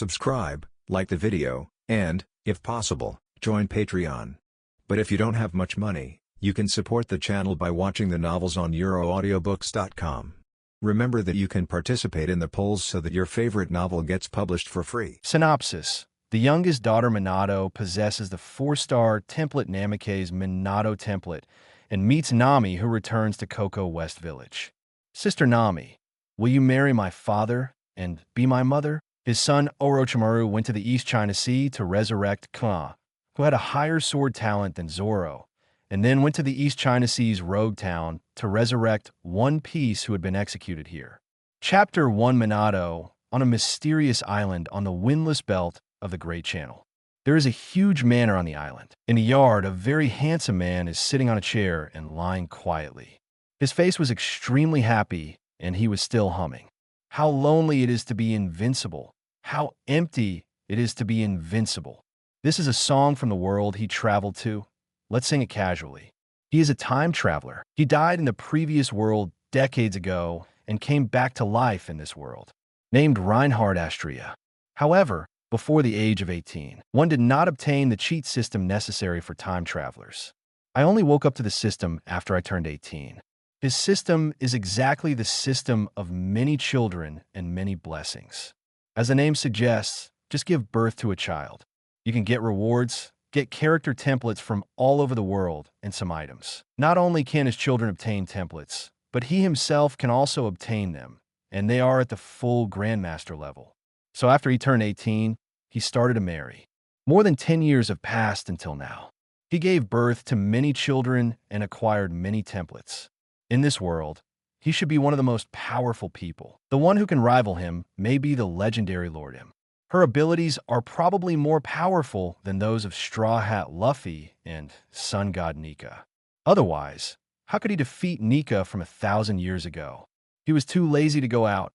subscribe, like the video, and, if possible, join Patreon. But if you don't have much money, you can support the channel by watching the novels on euroaudiobooks.com. Remember that you can participate in the polls so that your favorite novel gets published for free. Synopsis. The youngest daughter Minato possesses the 4-star Template Namikaze Minato Template and meets Nami, who returns to Koko West Village. Sister Nami, will you marry my father and be my mother? His son Orochimaru went to the East China Sea to resurrect Kuina, who had a higher sword talent than Zoro, and then went to the East China Sea's rogue town to resurrect One Piece, who had been executed here. Chapter 1. Minato on a mysterious island on the windless belt of the Great Channel. There is a huge manor on the island. In a yard, a very handsome man is sitting on a chair and lying quietly. His face was extremely happy, and he was still humming. How lonely it is to be invincible. How empty it is to be invincible. This is a song from the world he traveled to. Let's sing it casually. He is a time traveler. He died in the previous world decades ago and came back to life in this world. Named Reinhard Astria. However, before the age of 18, one did not obtain the cheat system necessary for time travelers. I only woke up to the system after I turned 18. His system is exactly the system of many children and many blessings. As the name suggests, just give birth to a child. You can get rewards, get character templates from all over the world, and some items. Not only can his children obtain templates, but he himself can also obtain them, and they are at the full Grandmaster level. So after he turned 18, he started to marry. More than 10 years have passed until now. He gave birth to many children and acquired many templates. In this world, he should be one of the most powerful people. The one who can rival him may be the legendary Lord M. Her abilities are probably more powerful than those of Straw Hat Luffy and Sun God Nika. Otherwise, how could he defeat Nika from 1,000 years ago? He was too lazy to go out.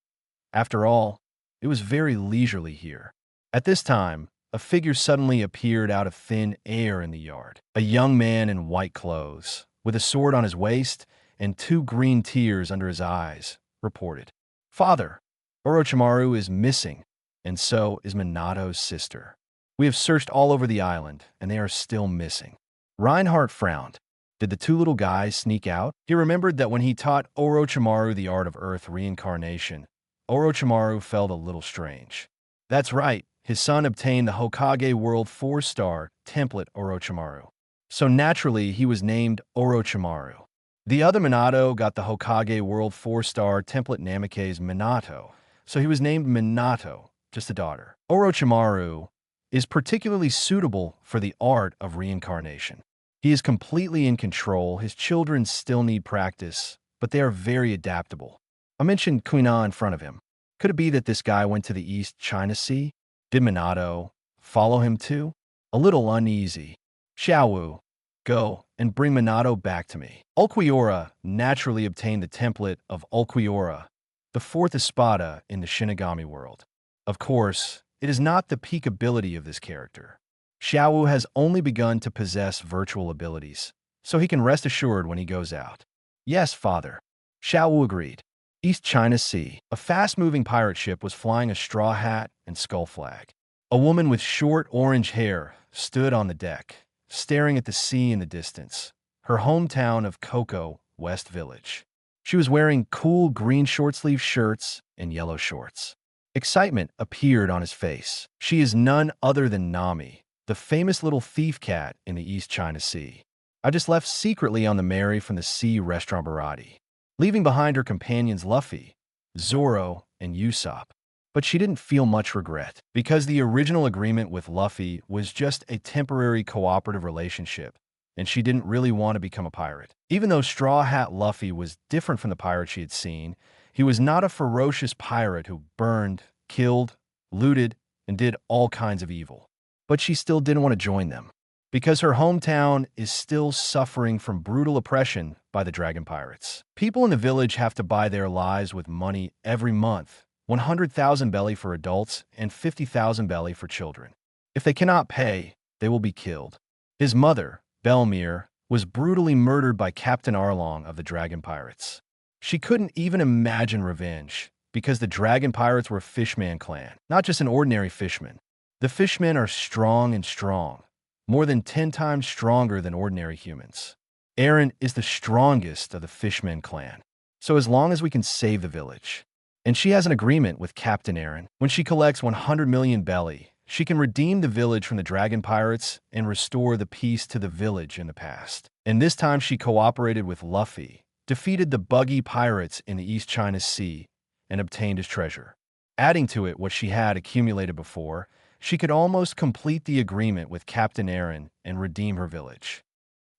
After all, it was very leisurely here. At this time, a figure suddenly appeared out of thin air in the yard. A young man in white clothes, with a sword on his waist and 2 green tears under his eyes, reported, "Father, Orochimaru is missing, and so is Minato's sister. We have searched all over the island, and they are still missing." Reinhardt frowned. Did the 2 little guys sneak out? He remembered that when he taught Orochimaru the art of Earth reincarnation, Orochimaru felt a little strange. That's right, his son obtained the Hokage World 4-star Template Orochimaru. So naturally, he was named Orochimaru. The other Minato got the Hokage World 4-star Template Namikaze Minato, so he was named Minato, just a daughter. Orochimaru is particularly suitable for the art of reincarnation. He is completely in control. His children still need practice, but they are very adaptable. I mentioned Kuina in front of him. Could it be that this guy went to the East China Sea? Did Minato follow him too? A little uneasy. Xiaowu, go and bring Minato back to me. Ulquiorra naturally obtained the template of Ulquiorra, the 4th Espada in the Shinigami world. Of course, it is not the peak ability of this character. Xiaowu has only begun to possess virtual abilities, so he can rest assured when he goes out. Yes, father. Xiaowu agreed. East China Sea. A fast-moving pirate ship was flying a straw hat and skull flag. A woman with short orange hair stood on the deck, staring at the sea in the distance, her hometown of Koko West Village. She was wearing cool green short-sleeve shirts and yellow shorts. Excitement appeared on his face. She is none other than Nami, the famous little thief cat in the East China Sea. I just left secretly on the Mary from the Sea Restaurant Barati, leaving behind her companions Luffy, Zoro, and Usopp. But she didn't feel much regret, because the original agreement with Luffy was just a temporary cooperative relationship, and she didn't really want to become a pirate. Even though Straw Hat Luffy was different from the pirate she had seen, he was not a ferocious pirate who burned, killed, looted, and did all kinds of evil. But she still didn't want to join them, because her hometown is still suffering from brutal oppression by the dragon pirates. People in the village have to buy their lives with money every month, 100,000 belly for adults and 50,000 belly for children. If they cannot pay, they will be killed. His mother, Belmir, was brutally murdered by Captain Arlong of the dragon pirates. She couldn't even imagine revenge, because the dragon pirates were a fishman clan, not just an ordinary fishman. The fishmen are strong and strong, more than 10 times stronger than ordinary humans. Eren is the strongest of the fishmen clan. So as long as we can save the village. And she has an agreement with Captain Eren. When she collects 100 million belly, she can redeem the village from the dragon pirates and restore the peace to the village in the past. And this time she cooperated with Luffy, defeated the buggy pirates in the East China Sea, and obtained his treasure. Adding to it what she had accumulated before, she could almost complete the agreement with Captain Eren and redeem her village.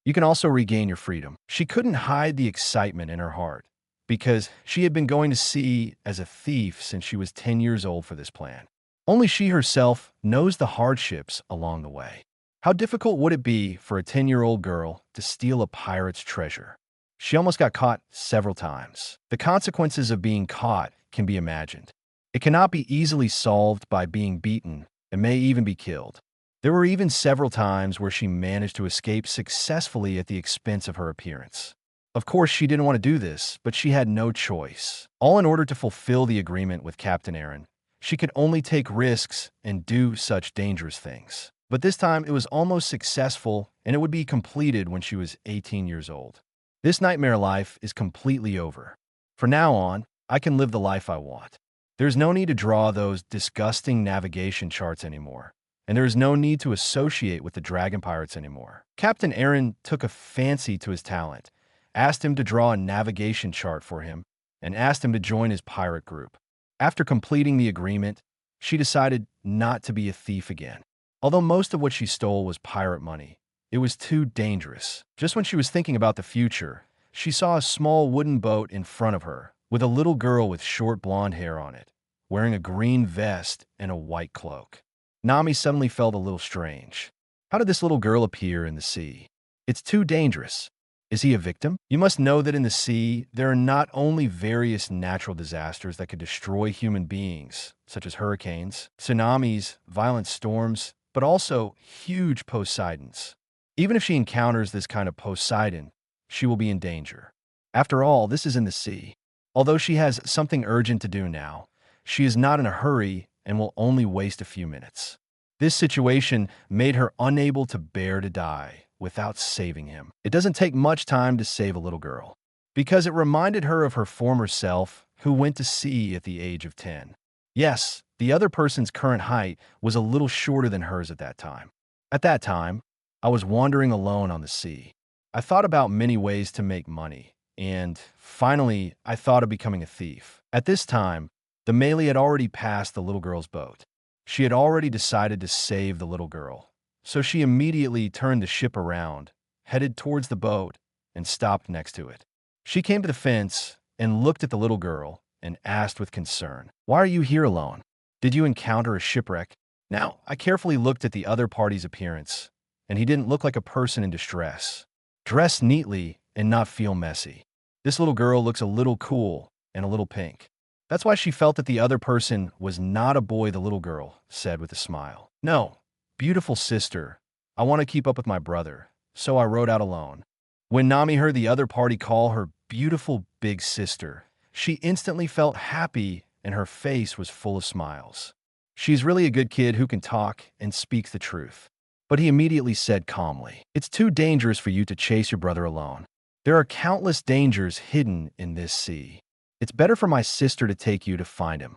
You can also regain your freedom. She couldn't hide the excitement in her heart, because she had been going to sea as a thief since she was 10 years old for this plan. Only she herself knows the hardships along the way. How difficult would it be for a 10-year-old girl to steal a pirate's treasure? She almost got caught several times. The consequences of being caught can be imagined. It cannot be easily solved by being beaten and may even be killed. There were even several times where she managed to escape successfully at the expense of her appearance. Of course, she didn't want to do this, but she had no choice. All in order to fulfill the agreement with Captain Eren, she could only take risks and do such dangerous things. But this time, it was almost successful, and it would be completed when she was 18 years old. This nightmare life is completely over. From now on, I can live the life I want. There's no need to draw those disgusting navigation charts anymore, and there is no need to associate with the dragon pirates anymore. Captain Eren took a fancy to his talent, asked him to draw a navigation chart for him, and asked him to join his pirate group. After completing the agreement, she decided not to be a thief again. Although most of what she stole was pirate money, it was too dangerous. Just when she was thinking about the future, she saw a small wooden boat in front of her, with a little girl with short blonde hair on it, wearing a green vest and a white cloak. Nami suddenly felt a little strange. How did this little girl appear in the sea? It's too dangerous. Is he a victim? You must know that in the sea, there are not only various natural disasters that could destroy human beings, such as hurricanes, tsunamis, violent storms, but also huge Poseidons. Even if she encounters this kind of Poseidon, she will be in danger. After all, this is in the sea. Although she has something urgent to do now, she is not in a hurry and will only waste a few minutes. This situation made her unable to bear to die without saving him. It doesn't take much time to save a little girl, because it reminded her of her former self who went to sea at the age of 10. Yes, the other person's current height was a little shorter than hers at that time. At that time, I was wandering alone on the sea. I thought about many ways to make money, and finally, I thought of becoming a thief. At this time, the melee had already passed the little girl's boat. She had already decided to save the little girl, so she immediately turned the ship around, headed towards the boat, and stopped next to it. She came to the fence and looked at the little girl and asked with concern, "Why are you here alone? Did you encounter a shipwreck?" Now, I carefully looked at the other party's appearance, and he didn't look like a person in distress. Dress neatly and not feel messy. This little girl looks a little cool and a little pink. That's why she felt that the other person was not a boy, the little girl said with a smile. "No, beautiful sister, I want to keep up with my brother, so I rode out alone." When Nami heard the other party call her beautiful big sister, she instantly felt happy and her face was full of smiles. She's really a good kid who can talk and speaks the truth. But he immediately said calmly, "It's too dangerous for you to chase your brother alone. There are countless dangers hidden in this sea. It's better for my sister to take you to find him.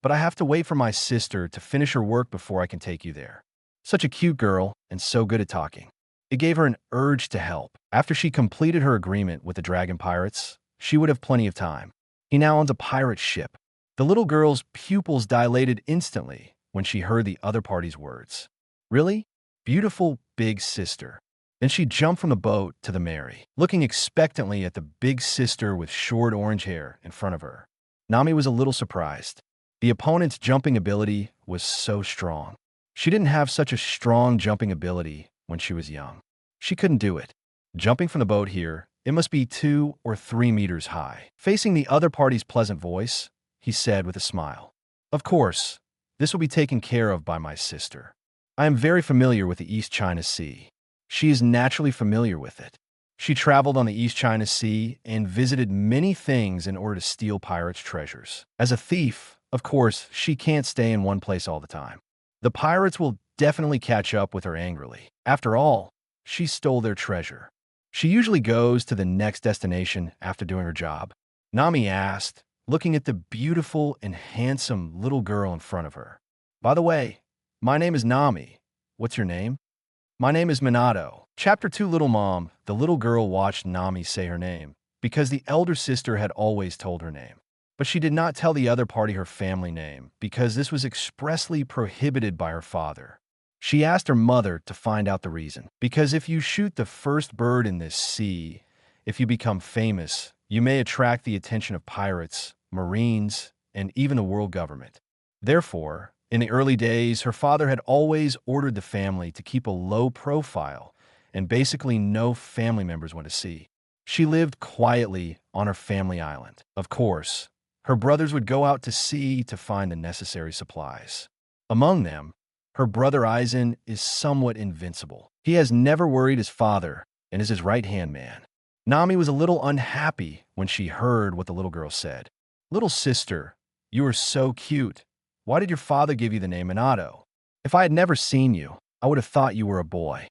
But I have to wait for my sister to finish her work before I can take you there." Such a cute girl and so good at talking. It gave her an urge to help. After she completed her agreement with the dragon pirates, she would have plenty of time. He now owns a pirate ship. The little girl's pupils dilated instantly when she heard the other party's words. "Really? Beautiful big sister." Then she jumped from the boat to the Mary, looking expectantly at the big sister with short orange hair in front of her. Nami was a little surprised. The opponent's jumping ability was so strong. She didn't have such a strong jumping ability when she was young. She couldn't do it. Jumping from the boat here, it must be 2 or 3 meters high. Facing the other party's pleasant voice, he said with a smile, "Of course, this will be taken care of by my sister. I am very familiar with the East China Sea. She is naturally familiar with it. She traveled on the East China Sea and visited many things in order to steal pirates' treasures. As a thief, of course, she can't stay in one place all the time. The pirates will definitely catch up with her angrily. After all, she stole their treasure. She usually goes to the next destination after doing her job. Nami asked, looking at the beautiful and handsome little girl in front of her. By the way, my name is Nami. What's your name? My name is Minato. Chapter 2. Little Mom. The little girl watched Nami say her name, because the elder sister had always told her name. But she did not tell the other party her family name, because this was expressly prohibited by her father. She asked her mother to find out the reason. Because if you shoot the first bird in this sea, if you become famous, you may attract the attention of pirates, marines, and even the world government. Therefore, in the early days, her father had always ordered the family to keep a low profile, and basically no family members went to sea. She lived quietly on her family island. Of course, her brothers would go out to sea to find the necessary supplies. Among them, her brother Aizen is somewhat invincible. He has never worried his father and is his right-hand man. Nami was a little unhappy when she heard what the little girl said. Little sister, you are so cute. Why did your father give you the name Minato? If I had never seen you, I would have thought you were a boy.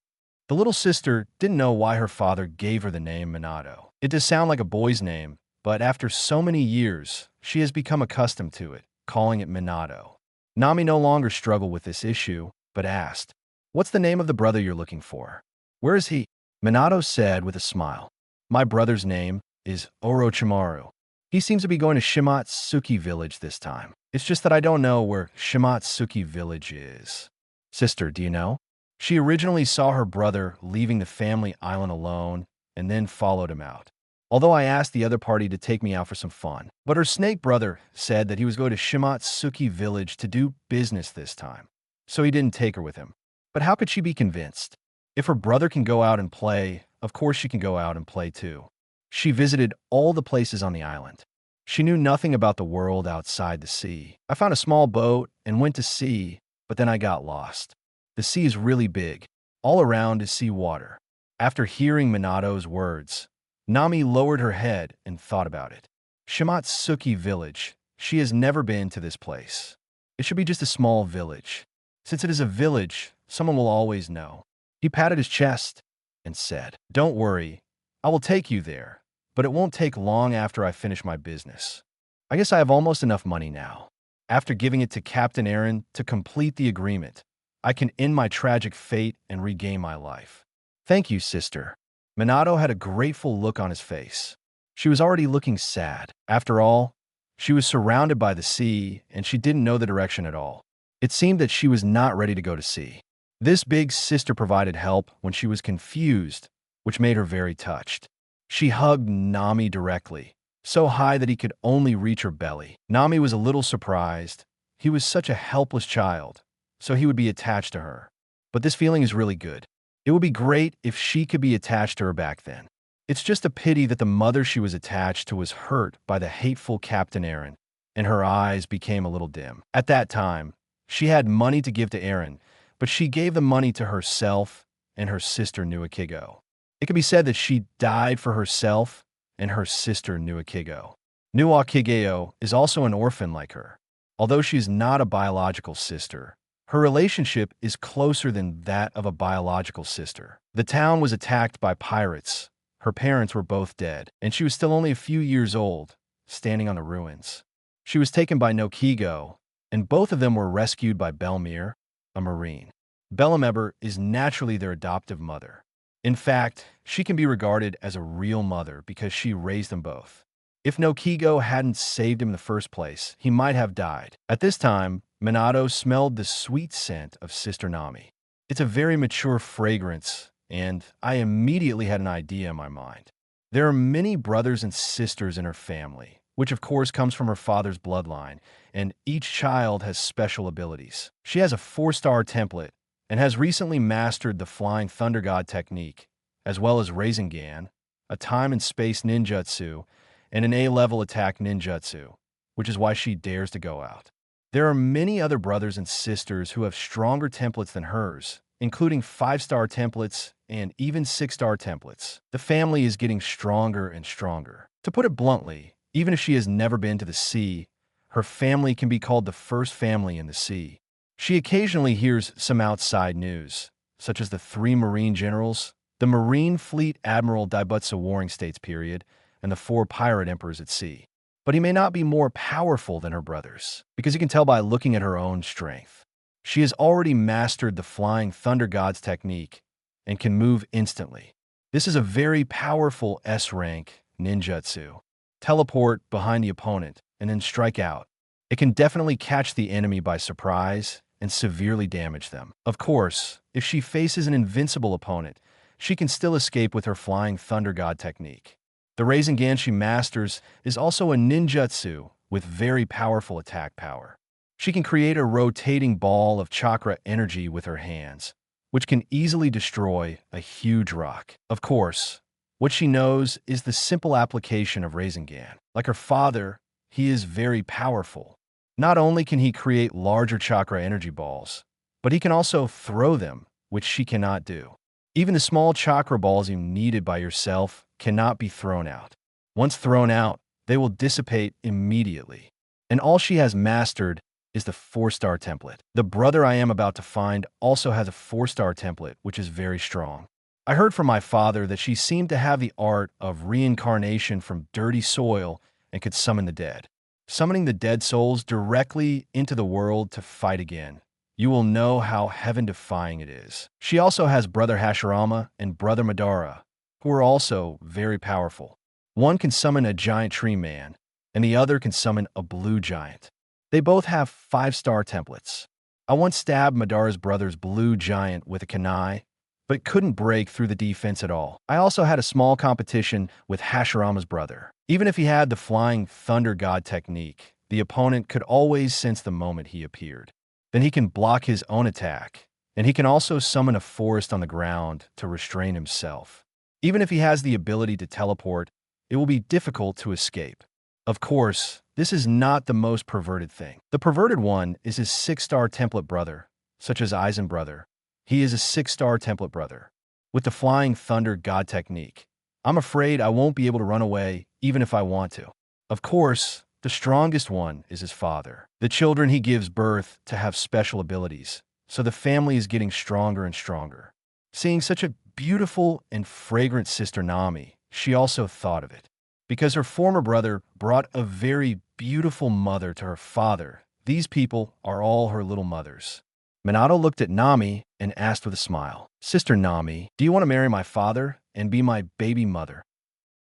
The little sister didn't know why her father gave her the name Minato. It does sound like a boy's name, but after so many years, she has become accustomed to it, calling it Minato. Nami no longer struggled with this issue, but asked, "What's the name of the brother you're looking for? Where is he?" Minato said with a smile, "My brother's name is Orochimaru. He seems to be going to Shimatsuki Village this time. It's just that I don't know where Shimatsuki Village is." Sister, do you know? She originally saw her brother leaving the family island alone and then followed him out. Although I asked the other party to take me out for some fun. But her snake brother said that he was going to Shimatsuki Village to do business this time, so he didn't take her with him. But how could she be convinced? If her brother can go out and play, of course she can go out and play too. She visited all the places on the island. She knew nothing about the world outside the sea. I found a small boat and went to sea, but then I got lost. The sea is really big. All around is sea water. After hearing Minato's words, Nami lowered her head and thought about it. Shimatsuki Village. She has never been to this place. It should be just a small village. Since it is a village, someone will always know. He patted his chest and said, "Don't worry, I will take you there, but it won't take long after I finish my business. I guess I have almost enough money now. After giving it to Captain Aaron to complete the agreement, I can end my tragic fate and regain my life." "Thank you, sister." Minato had a grateful look on his face. She was already looking sad. After all, she was surrounded by the sea, and she didn't know the direction at all. It seemed that she was not ready to go to sea. This big sister provided help when she was confused, which made her very touched. She hugged Nami directly, so high that he could only reach her belly. Nami was a little surprised. He was such a helpless child, so he would be attached to her. But this feeling is really good. It would be great if she could be attached to her back then. It's just a pity that the mother she was attached to was hurt by the hateful Captain Aaron, and her eyes became a little dim. At that time, she had money to give to Aaron, but she gave the money to herself and her sister Nuakigo. It could be said that she died for herself and her sister Nuakigo. Nuakigo is also an orphan like her. Although she is not a biological sister, her relationship is closer than that of a biological sister. The town was attacked by pirates. Her parents were both dead, and she was still only a few years old, standing on the ruins. She was taken by Nokigo, and both of them were rescued by Belmir, a marine. Bellemeber is naturally their adoptive mother. In fact, she can be regarded as a real mother because she raised them both. If Nokigo hadn't saved him in the first place, he might have died. At this time, Minato smelled the sweet scent of Sister Nami. It's a very mature fragrance, and I immediately had an idea in my mind. There are many brothers and sisters in her family, which of course comes from her father's bloodline, and each child has special abilities. She has a 4-star template and has recently mastered the Flying Thunder God technique, as well as Rasengan, a time and space ninjutsu, and an A-level attack ninjutsu, which is why she dares to go out. There are many other brothers and sisters who have stronger templates than hers, including 5-star templates and even 6-star templates. The family is getting stronger and stronger. To put it bluntly, even if she has never been to the sea, her family can be called the first family in the sea. She occasionally hears some outside news, such as the 3 Marine generals, the Marine Fleet Admiral Daibutsu Warring States period, and the 4 pirate emperors at sea. But he may not be more powerful than her brothers, because you can tell by looking at her own strength. She has already mastered the Flying Thunder God's technique and can move instantly. This is a very powerful S-rank ninjutsu. Teleport behind the opponent and then strike out. It can definitely catch the enemy by surprise and severely damage them. Of course, if she faces an invincible opponent, she can still escape with her Flying Thunder God technique. The Rasengan she masters is also a ninjutsu with very powerful attack power. She can create a rotating ball of chakra energy with her hands, which can easily destroy a huge rock. Of course, what she knows is the simple application of Rasengan. Like her father, he is very powerful. Not only can he create larger chakra energy balls, but he can also throw them, which she cannot do. Even the small chakra balls you needed by yourself cannot be thrown out. Once thrown out, they will dissipate immediately. And all she has mastered is the 4-star template. The brother I am about to find also has a 4-star template, which is very strong. I heard from my father that she seemed to have the art of reincarnation from dirty soil and could summon the dead. Summoning the dead souls directly into the world to fight again. You will know how heaven-defying it is. She also has brother Hashirama and brother Madara, who are also very powerful. One can summon a giant tree man, and the other can summon a blue giant. They both have 5-star templates. I once stabbed Madara's brother's blue giant with a kunai, but couldn't break through the defense at all. I also had a small competition with Hashirama's brother. Even if he had the Flying Thunder God technique, the opponent could always sense the moment he appeared. Then he can block his own attack, and he can also summon a forest on the ground to restrain himself. Even if he has the ability to teleport, it will be difficult to escape. Of course, this is not the most perverted thing. The perverted one is his 6-star template brother, such as Aizen brother. He is a 6-star template brother, with the Flying Thunder God technique. I'm afraid I won't be able to run away, even if I want to. Of course, the strongest one is his father. The children he gives birth to have special abilities, so the family is getting stronger and stronger. Seeing such a beautiful and fragrant sister Nami, she also thought of it. Because her former brother brought a very beautiful mother to her father, these people are all her little mothers. Minato looked at Nami and asked with a smile, "Sister Nami, do you want to marry my father and be my baby mother?"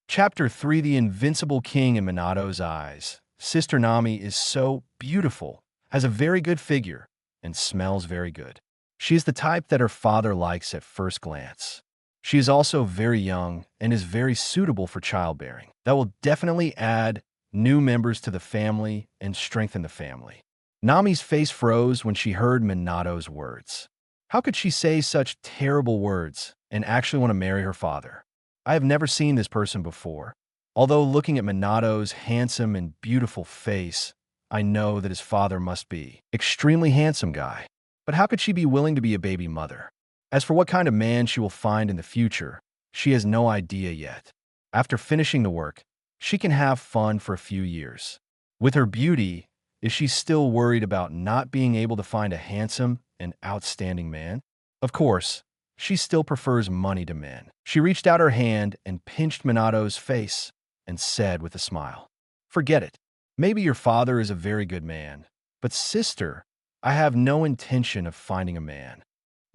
Chapter 3: The Invincible King in Minato's Eyes. Sister Nami is so beautiful, has a very good figure, and smells very good. She is the type that her father likes at first glance. She is also very young and is very suitable for childbearing. That will definitely add new members to the family and strengthen the family. Nami's face froze when she heard Minato's words. How could she say such terrible words and actually want to marry her father? I have never seen this person before. Although looking at Minato's handsome and beautiful face, I know that his father must be extremely handsome guy. But how could she be willing to be a baby mother? As for what kind of man she will find in the future, she has no idea yet. After finishing the work, she can have fun for a few years. With her beauty, is she still worried about not being able to find a handsome and outstanding man? Of course, she still prefers money to men. She reached out her hand and pinched Minato's face and said with a smile, "Forget it. Maybe your father is a very good man, but sister, I have no intention of finding a man."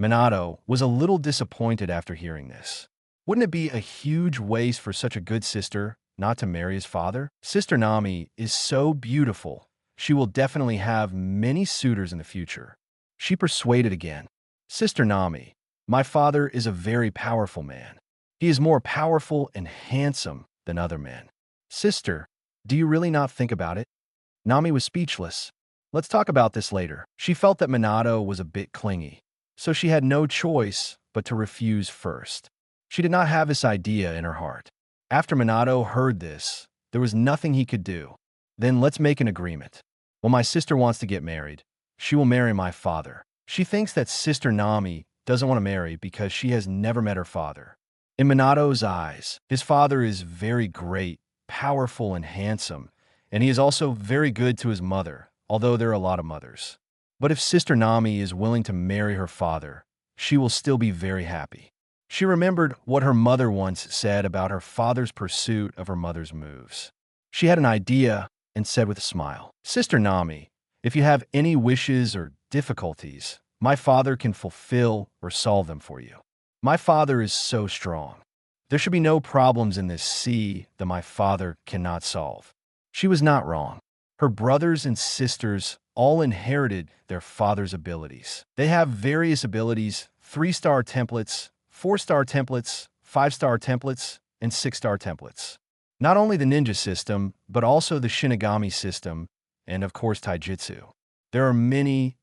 Minato was a little disappointed after hearing this. Wouldn't it be a huge waste for such a good sister not to marry his father? Sister Nami is so beautiful, she will definitely have many suitors in the future. She persuaded again. "Sister Nami, my father is a very powerful man. He is more powerful and handsome than other men. Sister, do you really not think about it?" Nami was speechless. Let's talk about this later. She felt that Minato was a bit clingy, so she had no choice but to refuse first. She did not have this idea in her heart. After Minato heard this, there was nothing he could do. "Then let's make an agreement. When my sister wants to get married, she will marry my father." She thinks that Sister Nami doesn't want to marry because she has never met her father. In Minato's eyes, his father is very great, powerful, and handsome, and he is also very good to his mother, although there are a lot of mothers. But if Sister Nami is willing to marry her father, she will still be very happy. She remembered what her mother once said about her father's pursuit of her mother's moves. She had an idea and said with a smile, "Sister Nami, if you have any wishes or difficulties, my father can fulfill or solve them for you. My father is so strong. There should be no problems in this sea that my father cannot solve." She was not wrong. Her brothers and sisters all inherited their father's abilities. They have various abilities: 3-star templates, 4-star templates, 5-star templates, and 6-star templates. Not only the ninja system, but also the Shinigami system, and of course taijutsu. There are many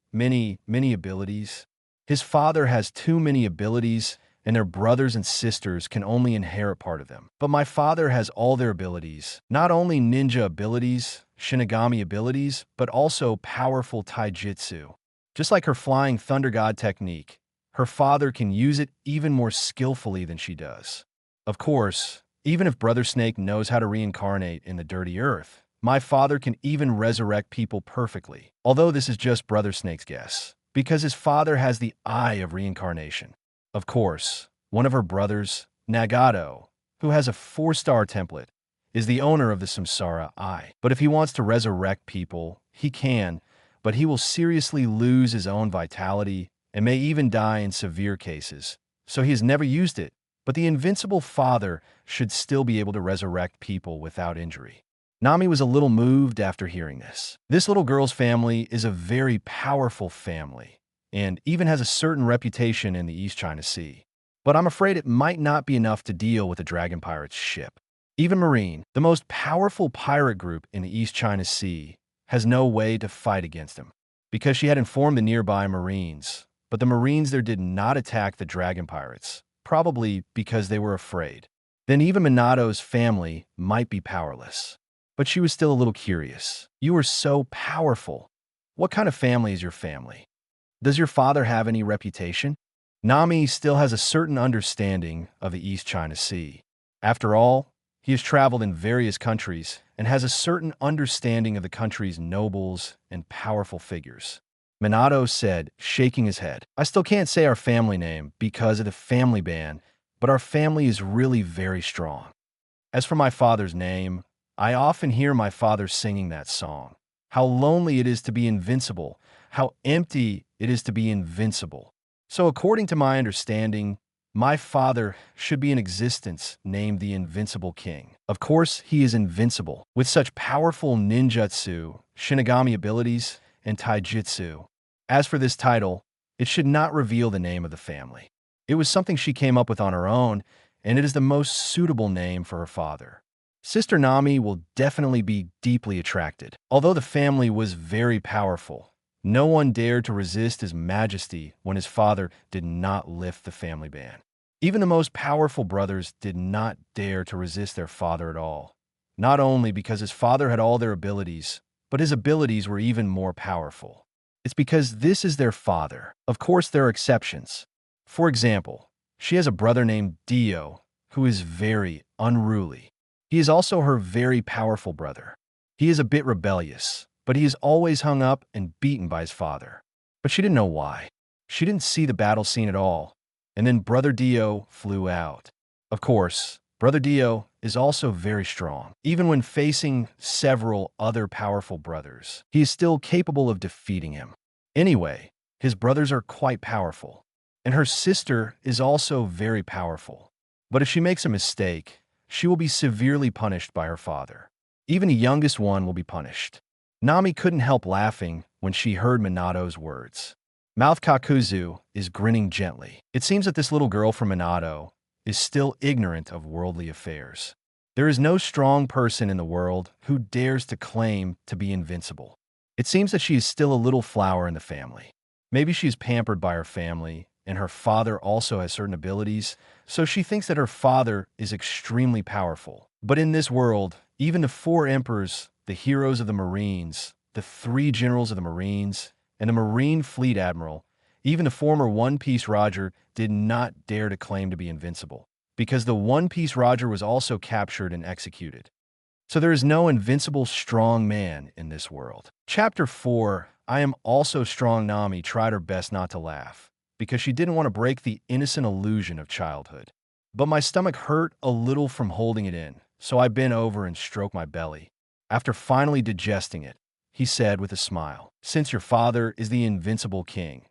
abilities. His father has too many abilities, and their brothers and sisters can only inherit part of them. But my father has all their abilities, not only ninja abilities, Shinigami abilities, but also powerful taijutsu. Just like her flying thunder god technique, her father can use it even more skillfully than she does. Of course, even if Brother Snake knows how to reincarnate in the dirty earth, my father can even resurrect people perfectly, although this is just Brother Snake's guess, because his father has the eye of reincarnation. Of course, one of her brothers, Nagato, who has a 4-star template, is the owner of the Samsara Eye. But if he wants to resurrect people, he can, but he will seriously lose his own vitality and may even die in severe cases, so he has never used it. But the invincible father should still be able to resurrect people without injury. Nami was a little moved after hearing this. This little girl's family is a very powerful family, and even has a certain reputation in the East China Sea. But I'm afraid it might not be enough to deal with the Dragon Pirate's ship. Even Marine, the most powerful pirate group in the East China Sea, has no way to fight against him, because she had informed the nearby Marines, but the Marines there did not attack the Dragon Pirates, probably because they were afraid. Then even Minato's family might be powerless. But she was still a little curious. "You are so powerful. What kind of family is your family? Does your father have any reputation?" Nami still has a certain understanding of the East China Sea. After all, he has traveled in various countries and has a certain understanding of the country's nobles and powerful figures. Minato said, shaking his head, "I still can't say our family name because of the family ban, but our family is really very strong. As for my father's name, I often hear my father singing that song. How lonely it is to be invincible, how empty it is to be invincible. So according to my understanding, my father should be in existence named the Invincible King. Of course, he is invincible, with such powerful ninjutsu, Shinigami abilities, and taijutsu. As for this title, it should not reveal the name of the family. It was something she came up with on her own, and it is the most suitable name for her father. Sister Nami will definitely be deeply attracted. Although the family was very powerful, no one dared to resist his majesty when his father did not lift the family ban. Even the most powerful brothers did not dare to resist their father at all. Not only because his father had all their abilities, but his abilities were even more powerful. It's because this is their father. Of course, there are exceptions. For example, she has a brother named Dio, who is very unruly. He is also her very powerful brother. He is a bit rebellious, but he is always hung up and beaten by his father. But she didn't know why. She didn't see the battle scene at all. And then Brother Dio flew out. Of course, Brother Dio is also very strong. Even when facing several other powerful brothers, he is still capable of defeating him. Anyway, his brothers are quite powerful. And her sister is also very powerful. But if she makes a mistake, she will be severely punished by her father. Even the youngest one will be punished. Nami couldn't help laughing when she heard Minato's words. Mouth Kakuzu is grinning gently. It seems that this little girl from Minato is still ignorant of worldly affairs. There is no strong person in the world who dares to claim to be invincible. It seems that she is still a little flower in the family. Maybe she's pampered by her family, and her father also has certain abilities, so she thinks that her father is extremely powerful. But in this world, even the 4 emperors, the heroes of the Marines, the 3 generals of the Marines, and the Marine Fleet Admiral, Even the former One Piece Roger did not dare to claim to be invincible, because the One Piece Roger was also captured and executed. So there is no invincible strong man in this world. Chapter 4, I Am Also Strong. Nami tried her best not to laugh, because she didn't want to break the innocent illusion of childhood. But my stomach hurt a little from holding it in, so I bent over and stroked my belly. After finally digesting it, he said with a smile, "Since your father is the invincible king,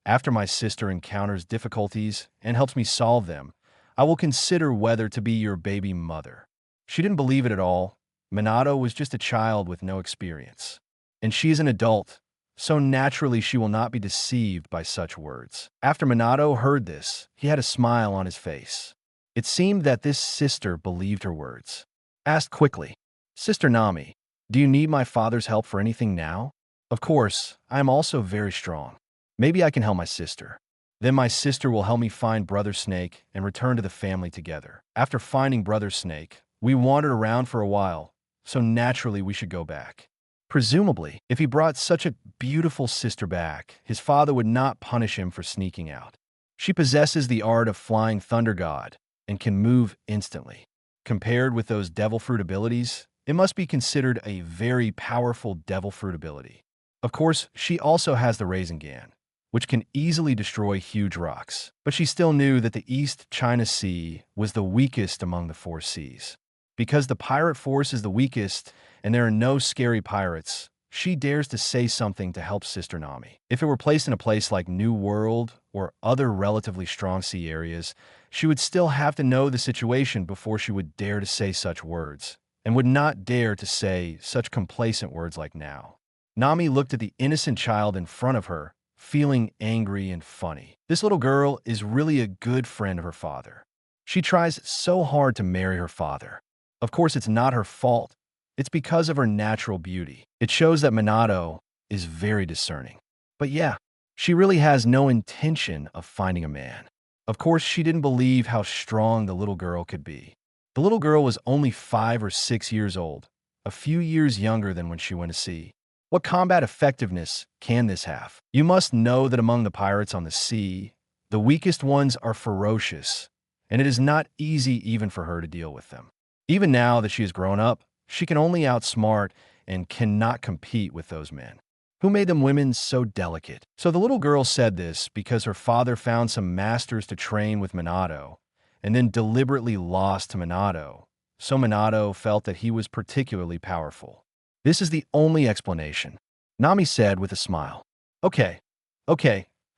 after my sister encounters difficulties and helps me solve them, I will consider whether to be your baby mother." She didn't believe it at all. Minato was just a child with no experience. And she is an adult, so naturally she will not be deceived by such words. After Minato heard this, he had a smile on his face. It seemed that this sister believed her words. Asked quickly, "Sister Nami, do you need my father's help for anything now?" "Of course, I am also very strong. Maybe I can help my sister. Then my sister will help me find Brother Snake and return to the family together." After finding Brother Snake, we wandered around for a while, so naturally we should go back. Presumably, if he brought such a beautiful sister back, his father would not punish him for sneaking out. She possesses the art of flying Thunder God and can move instantly. Compared with those devil fruit abilities, it must be considered a very powerful devil fruit ability. Of course, she also has the Rasengan, which can easily destroy huge rocks. But she still knew that the East China Sea was the weakest among the four seas. Because the pirate force is the weakest and there are no scary pirates, she dares to say something to help Sister Nami. If it were placed in a place like New World or other relatively strong sea areas, she would still have to know the situation before she would dare to say such words, and would not dare to say such complacent words like now. Nami looked at the innocent child in front of her, feeling angry and funny. This little girl is really a good friend of her father. She tries so hard to marry her father. Of course, it's not her fault. It's because of her natural beauty. It shows that Minato is very discerning. But yeah, she really has no intention of finding a man. Of course, she didn't believe how strong the little girl could be. The little girl was only 5 or 6 years old, a few years younger than when she went to sea. What combat effectiveness can this have? You must know that among the pirates on the sea, the weakest ones are ferocious, and it is not easy even for her to deal with them. Even now that she has grown up, she can only outsmart and cannot compete with those men. Who made them women so delicate? So the little girl said this because her father found some masters to train with Minato, and then deliberately lost to Minato, so Minato felt that he was particularly powerful. This is the only explanation. Nami said with a smile. Okay,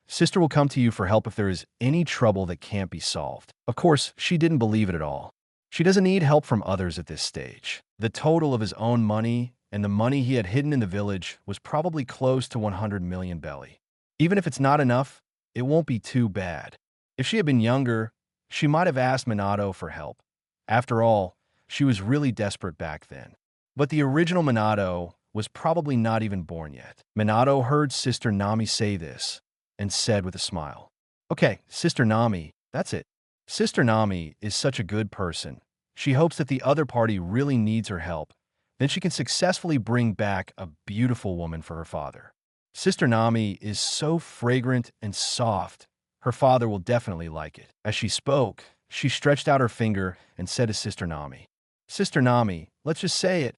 sister will come to you for help if there is any trouble that can't be solved." Of course, she didn't believe it at all. She doesn't need help from others at this stage. The total of his own money and the money he had hidden in the village was probably close to 100 million belly. Even if it's not enough, it won't be too bad. If she had been younger, she might have asked Minato for help. After all, she was really desperate back then. But the original Minato was probably not even born yet. Minato heard Sister Nami say this and said with a smile, "Okay, Sister Nami, that's it." Sister Nami is such a good person. She hopes that the other party really needs her help. Then she can successfully bring back a beautiful woman for her father. Sister Nami is so fragrant and soft, her father will definitely like it. As she spoke, she stretched out her finger and said to Sister Nami, "Sister Nami, let's just say it.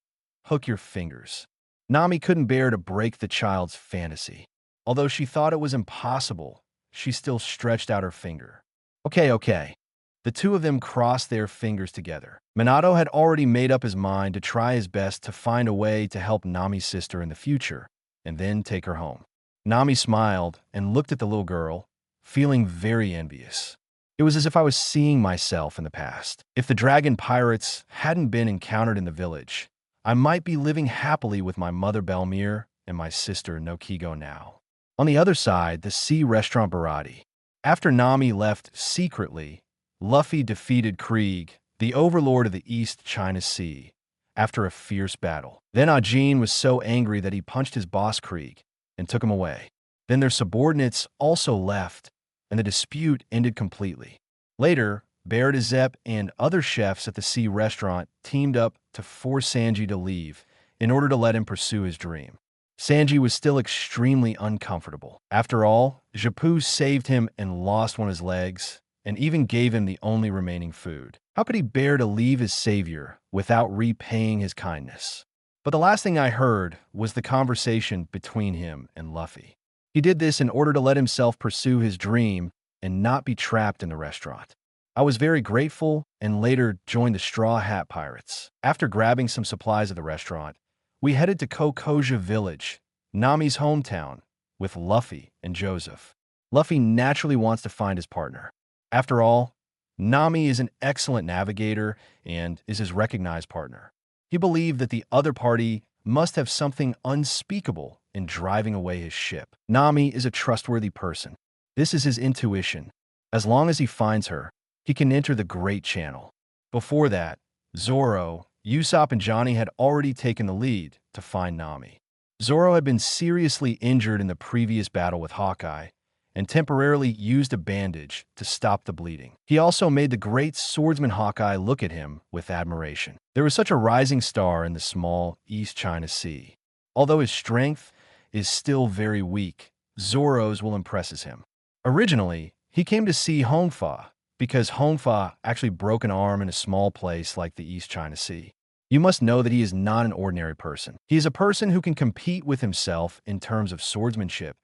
Hook your fingers." Nami couldn't bear to break the child's fantasy. Although she thought it was impossible, she still stretched out her finger. Okay. The two of them crossed their fingers together. Minato had already made up his mind to try his best to find a way to help Nami's sister in the future, and then take her home. Nami smiled and looked at the little girl, feeling very envious. It was as if I was seeing myself in the past. If the dragon pirates hadn't been encountered in the village, I might be living happily with my mother Belmir and my sister Nokigo now. On the other side, the sea restaurant Barati. After Nami left secretly, Luffy defeated Krieg, the overlord of the East China Sea, after a fierce battle. Then Ajin was so angry that he punched his boss Krieg and took him away. Then their subordinates also left, and the dispute ended completely. Later, Baradazep and other chefs at the sea restaurant teamed up to force Sanji to leave in order to let him pursue his dream. Sanji was still extremely uncomfortable. After all, Japu saved him and lost one of his legs, and even gave him the only remaining food. How could he bear to leave his savior without repaying his kindness? But the last thing I heard was the conversation between him and Luffy. He did this in order to let himself pursue his dream and not be trapped in the restaurant. I was very grateful and later joined the Straw Hat Pirates. After grabbing some supplies at the restaurant, we headed to Kokoja Village, Nami's hometown, with Luffy and Joseph. Luffy naturally wants to find his partner. After all, Nami is an excellent navigator and is his recognized partner. He believed that the other party must have something unspeakable in driving away his ship. Nami is a trustworthy person. This is his intuition. As long as he finds her, he can enter the Great Channel. Before that, Zoro, Usopp, and Johnny had already taken the lead to find Nami. Zoro had been seriously injured in the previous battle with Hawkeye and temporarily used a bandage to stop the bleeding. He also made the great swordsman Hawkeye look at him with admiration. There was such a rising star in the small East China Sea. Although his strength is still very weak, Zoro's will impress him. Originally, he came to see Hongfa because Hongfa actually broke an arm in a small place like the East China Sea. You must know that he is not an ordinary person. He is a person who can compete with himself in terms of swordsmanship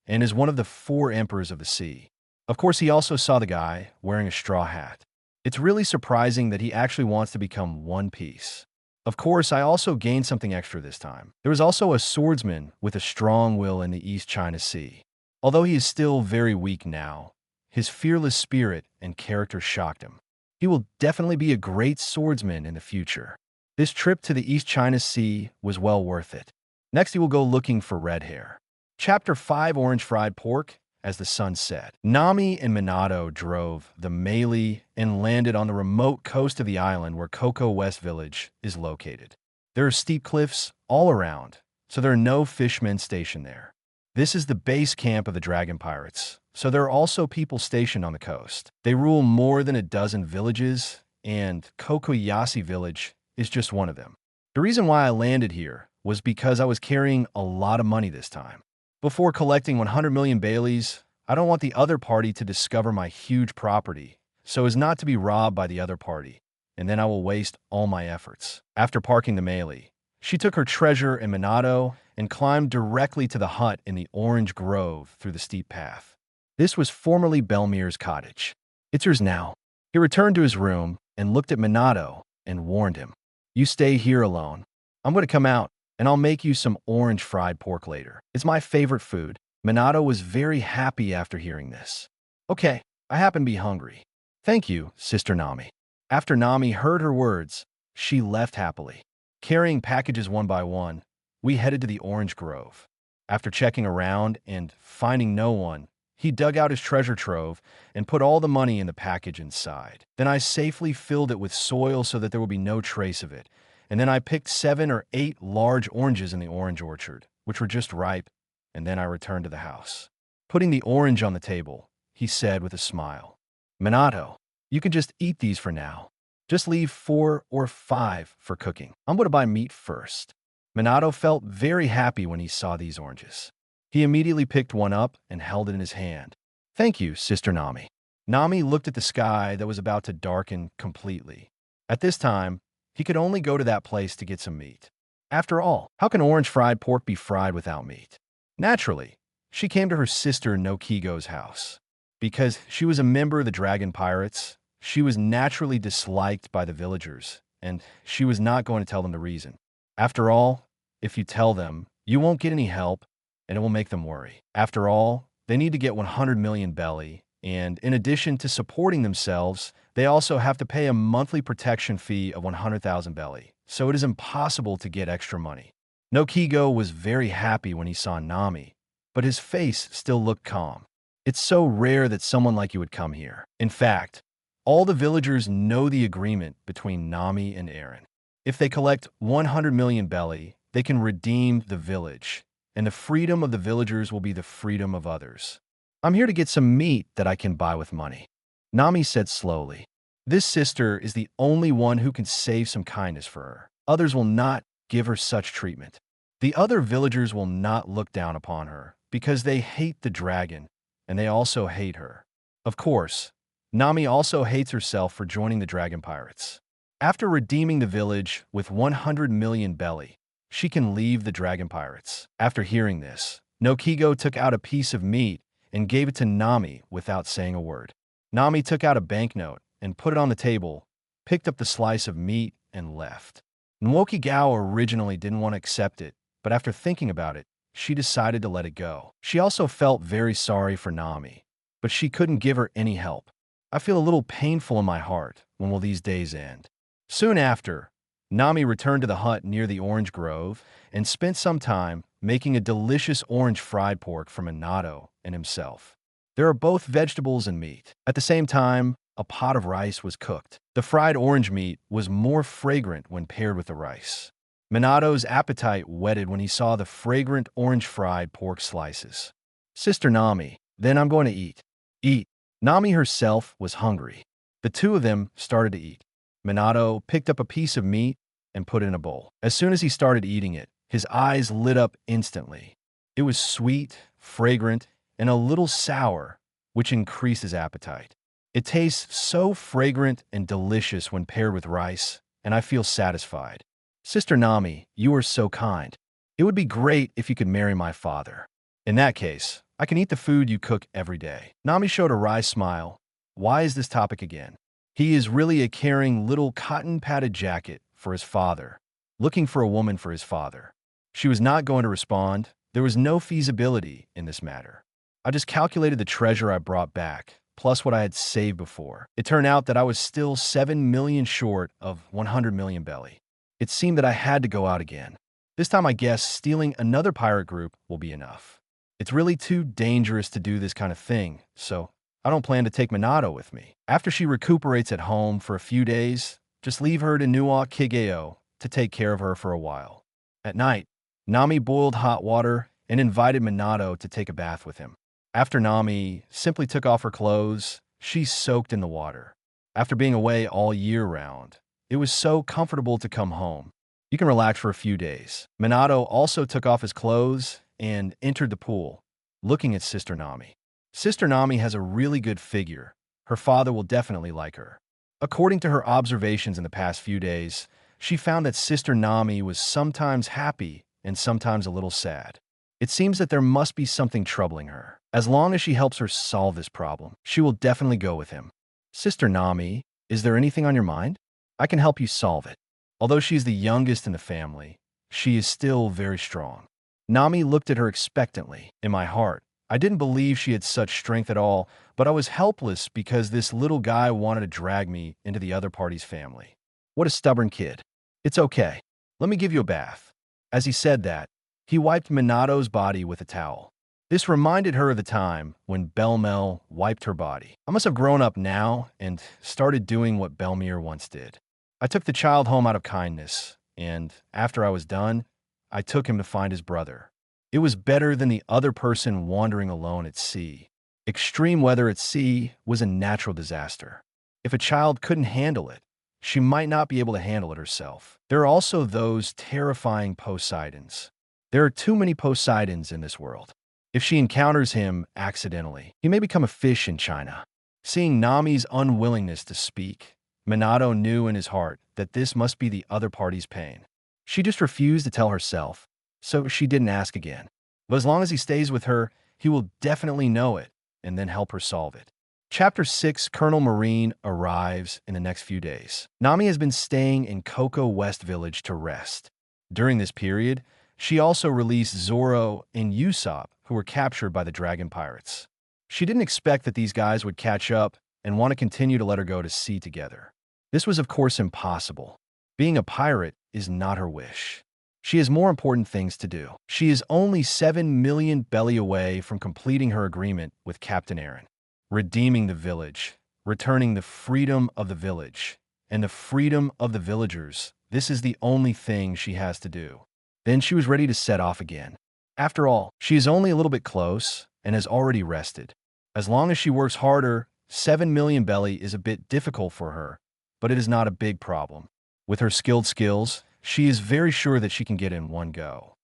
and is one of the 4 emperors of the sea. Of course, he also saw the guy wearing a straw hat. It's really surprising that he actually wants to become One Piece. Of course, I also gained something extra this time. There was also a swordsman with a strong will in the East China Sea. Although he is still very weak now, his fearless spirit and character shocked him. He will definitely be a great swordsman in the future. This trip to the East China Sea was well worth it. Next, he will go looking for red hair. Chapter 5, Orange Fried Pork. As the sun set, Nami and Minato drove the melee and landed on the remote coast of the island where Coco West Village is located. There are steep cliffs all around, so there are no fishermen stationed there. This is the base camp of the Dragon Pirates, so there are also people stationed on the coast. They rule more than a dozen villages, and Kokoyasi Village is just one of them. The reason why I landed here was because I was carrying a lot of money this time. Before collecting 100 million Baileys, I don't want the other party to discover my huge property, so as not to be robbed by the other party, and then I will waste all my efforts. After parking the melee, she took her treasure and Minato and climbed directly to the hut in the orange grove through the steep path. This was formerly Belmir's cottage. It's yours now. He returned to his room and looked at Minato and warned him, "You stay here alone. I'm going to come out, and I'll make you some orange fried pork later. It's my favorite food." Minato was very happy after hearing this. "Okay, I happen to be hungry." "Thank you, Sister Nami." After Nami heard her words, she left happily. Carrying packages one by one, we headed to the orange grove. After checking around and finding no one, he dug out his treasure trove and put all the money in the package inside. Then I safely filled it with soil so that there would be no trace of it. And then I picked 7 or 8 large oranges in the orange orchard, which were just ripe, and then I returned to the house. Putting the orange on the table, he said with a smile, "Minato, you can just eat these for now. Just leave 4 or 5 for cooking. I'm going to buy meat first." Minato felt very happy when he saw these oranges. He immediately picked one up and held it in his hand. "Thank you, Sister Nami." Nami looked at the sky that was about to darken completely. At this time, he could only go to that place to get some meat. After all, how can orange fried pork be fried without meat? Naturally, she came to her sister Nokigo's house. Because she was a member of the Dragon Pirates, she was naturally disliked by the villagers, and she was not going to tell them the reason. After all, if you tell them, you won't get any help, and it will make them worry. After all, they need to get 100 million belly, and in addition to supporting themselves, they also have to pay a monthly protection fee of 100,000 belly, so it is impossible to get extra money. Nokigo was very happy when he saw Nami, but his face still looked calm. It's so rare that someone like you would come here. In fact, all the villagers know the agreement between Nami and Eren. If they collect 100 million belly, they can redeem the village, and the freedom of the villagers will be the freedom of others. "I'm here to get some meat that I can buy with money," Nami said slowly. This sister is the only one who can save some kindness for her. Others will not give her such treatment. The other villagers will not look down upon her because they hate the dragon, and they also hate her. Of course, Nami also hates herself for joining the dragon pirates. After redeeming the village with 100 million belly, she can leave the dragon pirates. After hearing this, Nokigo took out a piece of meat and gave it to Nami without saying a word. Nami took out a banknote and put it on the table, picked up the slice of meat, and left. Nwokigao originally didn't want to accept it, but after thinking about it, she decided to let it go. She also felt very sorry for Nami, but she couldn't give her any help. I feel a little painful in my heart. When will these days end? Soon after, Nami returned to the hut near the orange grove and spent some time making a delicious orange fried pork for Minato and himself. There are both vegetables and meat. At the same time, a pot of rice was cooked. The fried orange meat was more fragrant when paired with the rice. Minato's appetite whetted when he saw the fragrant orange fried pork slices. Sister Nami, then I'm going to eat. Eat. Nami herself was hungry. The two of them started to eat. Minato picked up a piece of meat and put it in a bowl. As soon as he started eating it, his eyes lit up instantly. It was sweet, fragrant, and a little sour, which increased his appetite. It tastes so fragrant and delicious when paired with rice, and I feel satisfied. Sister Nami, you are so kind. It would be great if you could marry my father. In that case, I can eat the food you cook every day. Nami showed a wry smile. Why is this topic again? He is really a caring little cotton-padded jacket for his father, looking for a woman for his father. She was not going to respond. There was no feasibility in this matter. I just calculated the treasure I brought back, plus what I had saved before. It turned out that I was still 7 million short of 100 million belly. It seemed that I had to go out again. This time I guess stealing another pirate group will be enough. It's really too dangerous to do this kind of thing, so I don't plan to take Minato with me. After she recuperates at home for a few days, just leave her to Nuwa Kigeo to take care of her for a while. At night, Nami boiled hot water and invited Minato to take a bath with him. After Nami simply took off her clothes, she soaked in the water. After being away all year round, it was so comfortable to come home. You can relax for a few days. Minato also took off his clothes and entered the pool, looking at Sister Nami. Sister Nami has a really good figure. Her father will definitely like her. According to her observations in the past few days, she found that Sister Nami was sometimes happy and sometimes a little sad. It seems that there must be something troubling her. As long as she helps her solve this problem, she will definitely go with him. Sister Nami, is there anything on your mind? I can help you solve it. Although she's the youngest in the family, she is still very strong. Nami looked at her expectantly. In my heart, I didn't believe she had such strength at all, but I was helpless because this little guy wanted to drag me into the other party's family. What a stubborn kid. It's okay. Let me give you a bath. As he said that, he wiped Minato's body with a towel. This reminded her of the time when Belmel wiped her body. I must have grown up now and started doing what Belmir once did. I took the child home out of kindness, and after I was done, I took him to find his brother. It was better than the other person wandering alone at sea. Extreme weather at sea was a natural disaster. If a child couldn't handle it, she might not be able to handle it herself. There are also those terrifying Poseidons. There are too many Poseidons in this world. If she encounters him accidentally, he may become a fish in China. Seeing Nami's unwillingness to speak, Minato knew in his heart that this must be the other party's pain. She just refused to tell herself, so she didn't ask again. But as long as he stays with her, he will definitely know it and then help her solve it. Chapter 6, Colonel Marine arrives in the next few days. Nami has been staying in Cocoa West Village to rest. During this period, she also released Zoro and Usopp, who were captured by the dragon pirates. She didn't expect that these guys would catch up and want to continue to let her go to sea together. This was of course impossible. Being a pirate is not her wish. She has more important things to do. She is only 7 million belly away from completing her agreement with Captain Aaron, redeeming the village, returning the freedom of the village, and the freedom of the villagers. This is the only thing she has to do. Then she was ready to set off again. After all, she is only a little bit close and has already rested. As long as she works harder, 7 million belly is a bit difficult for her, but it is not a big problem. With her skilled skills, she is very sure that she can get in one go.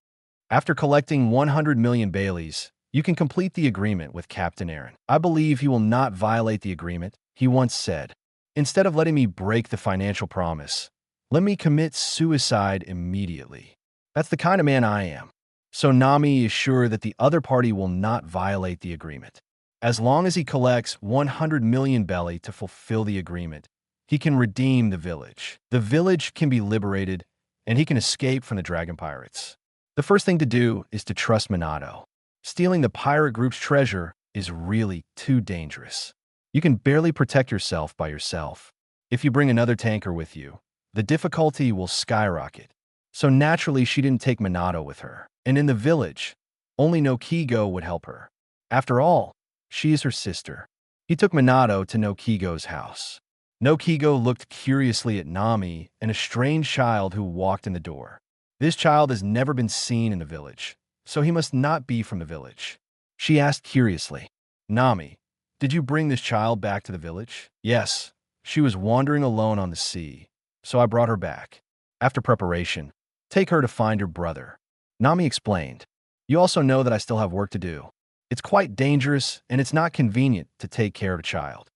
After collecting 100 million Baileys, you can complete the agreement with Captain Aaron. I believe he will not violate the agreement, he once said. Instead of letting me break the financial promise, let me commit suicide immediately. That's the kind of man I am. So Nami is sure that the other party will not violate the agreement. As long as he collects 100 million belly to fulfill the agreement, he can redeem the village. The village can be liberated, and he can escape from the dragon pirates. The first thing to do is to trust Minato. Stealing the pirate group's treasure is really too dangerous. You can barely protect yourself by yourself. If you bring another tanker with you, the difficulty will skyrocket. So naturally, she didn't take Minato with her. And in the village, only no Kigo would help her. After all, she is her sister. He took Minato to no Kigo's house. No Kigo looked curiously at Nami and a strange child who walked in the door. This child has never been seen in the village, so he must not be from the village. She asked curiously, Nami, did you bring this child back to the village? Yes, she was wandering alone on the sea, so I brought her back. After preparation, take her to find your brother. Nami explained, you also know that I still have work to do. It's quite dangerous and it's not convenient to take care of a child.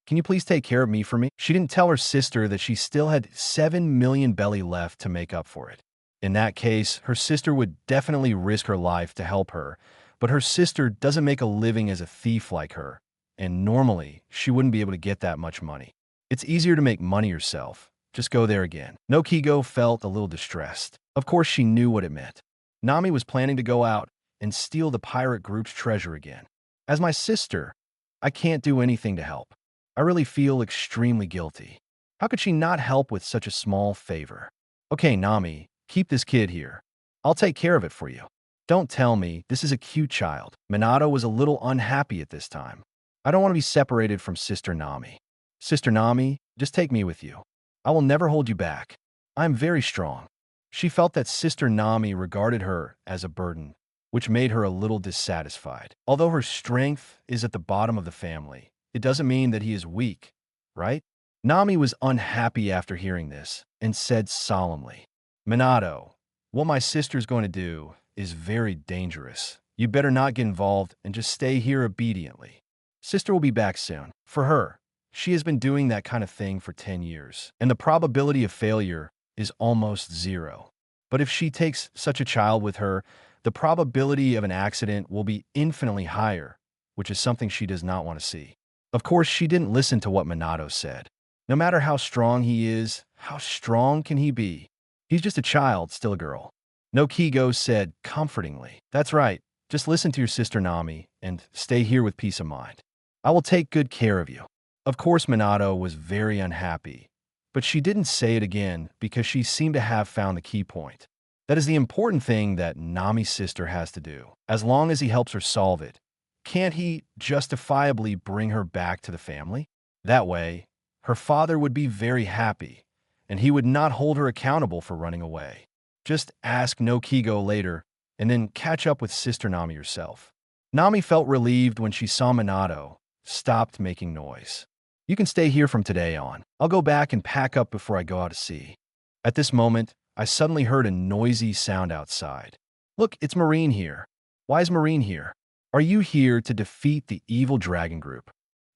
Can you please take care of me for me? She didn't tell her sister that she still had 7 million belly left to make up for it. In that case, her sister would definitely risk her life to help her, but her sister doesn't make a living as a thief like her, and normally, she wouldn't be able to get that much money. It's easier to make money yourself. Just go there again. No Kigo felt a little distressed. Of course, she knew what it meant. Nami was planning to go out and steal the pirate group's treasure again. As my sister, I can't do anything to help. I really feel extremely guilty. How could she not help with such a small favor? Okay, Nami, keep this kid here. I'll take care of it for you. Don't tell me this is a cute child. Minato was a little unhappy at this time. I don't want to be separated from Sister Nami. Sister Nami, just take me with you. I will never hold you back. I am very strong. She felt that Sister Nami regarded her as a burden, which made her a little dissatisfied. Although her strength is at the bottom of the family, it doesn't mean that he is weak, right? Nami was unhappy after hearing this and said solemnly, Minato, what my sister's going to do is very dangerous. You better not get involved and just stay here obediently. Sister will be back soon. For her, she has been doing that kind of thing for 10 years, and the probability of failure is almost zero. But if she takes such a child with her, the probability of an accident will be infinitely higher, which is something she does not want to see. Of course, she didn't listen to what Minato said. No matter how strong he is, how strong can he be? He's just a child, still a girl. No Kigo said comfortingly, that's right, just listen to your sister Nami and stay here with peace of mind. I will take good care of you. Of course, Minato was very unhappy, but she didn't say it again because she seemed to have found the key point. That is the important thing that Nami's sister has to do. As long as he helps her solve it, can't he justifiably bring her back to the family? That way, her father would be very happy, and he would not hold her accountable for running away. Just ask no Kigo later, and then catch up with Sister Nami yourself. Nami felt relieved when she saw Minato stopped making noise. You can stay here from today on. I'll go back and pack up before I go out to sea. At this moment, I suddenly heard a noisy sound outside. Look, it's Marine here. Why is Marine here? Are you here to defeat the evil dragon group?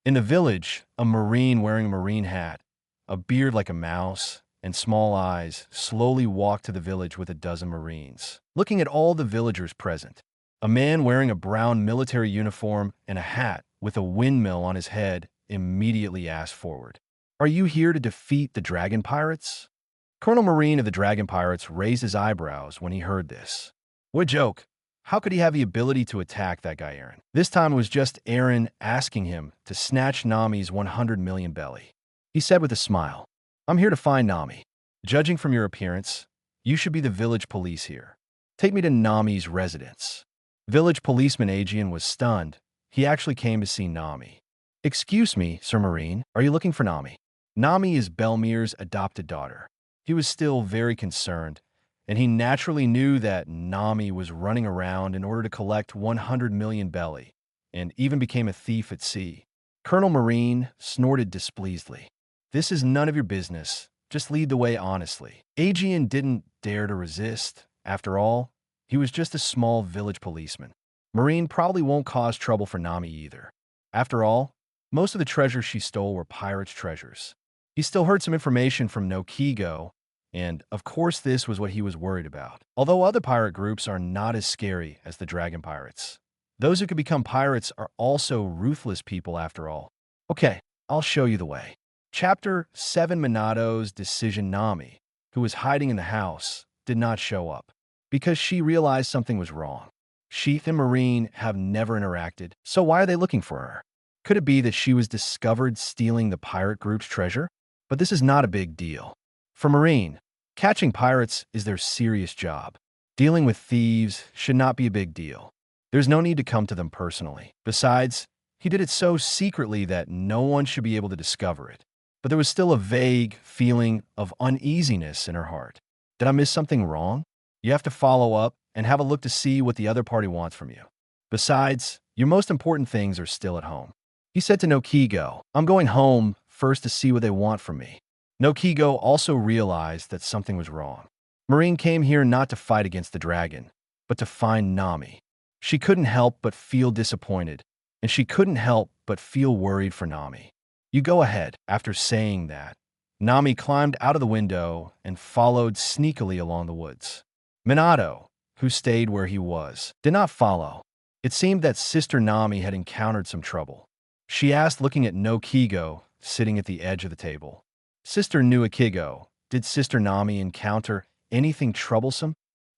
In the village, a Marine wearing a Marine hat, a beard like a mouse, and small eyes slowly walked to the village with a dozen Marines. Looking at all the villagers present, a man wearing a brown military uniform and a hat with a windmill on his head immediately asked forward, Are you here to defeat the dragon pirates? Colonel Marine of the dragon pirates raised his eyebrows when he heard this. What a joke. How could he have the ability to attack that guy Aaron? This time it was just Aaron asking him to snatch Nami's 100 million belly. He said with a smile, I'm here to find Nami. Judging from your appearance, you should be the village police here. Take me to Nami's residence. Village policeman Aegean was stunned. He actually came to see Nami. Excuse me, Sir Marine, are you looking for Nami? Nami is Belmir's adopted daughter. He was still very concerned, and he naturally knew that Nami was running around in order to collect 100 million belly, and even became a thief at sea. Colonel Marine snorted displeasedly. This is none of your business. Just lead the way honestly. Aegean didn't dare to resist. After all, He was just a small village policeman. Marine probably won't cause trouble for Nami either. After all, most of the treasures she stole were pirates' treasures. He still heard some information from no Kigo, and of course this was what he was worried about. Although other pirate groups are not as scary as the Dragon Pirates, those who could become pirates are also ruthless people after all. Okay, I'll show you the way. Chapter 7 Minato's decision. Nami, who was hiding in the house, did not show up because she realized something was wrong. She and Marine have never interacted, so why are they looking for her? Could it be that she was discovered stealing the pirate group's treasure? But this is not a big deal. For Marine, catching pirates is their serious job. Dealing with thieves should not be a big deal. There's no need to come to them personally. Besides, he did it so secretly that no one should be able to discover it. But there was still a vague feeling of uneasiness in her heart. Did I miss something wrong? You have to follow up and have a look to see what the other party wants from you. Besides, your most important things are still at home. He said to Nokigo, I'm going home first to see what they want from me. Nokigo also realized that something was wrong. Marine came here not to fight against the dragon, but to find Nami. She couldn't help but feel disappointed, and she couldn't help but feel worried for Nami. You go ahead. After saying that, Nami climbed out of the window and followed sneakily along the woods. Minato, who stayed where he was, did not follow. It seemed that Sister Nami had encountered some trouble. She asked, looking at Nokigo, sitting at the edge of the table. Sister Nuikigo, did Sister Nami encounter anything troublesome?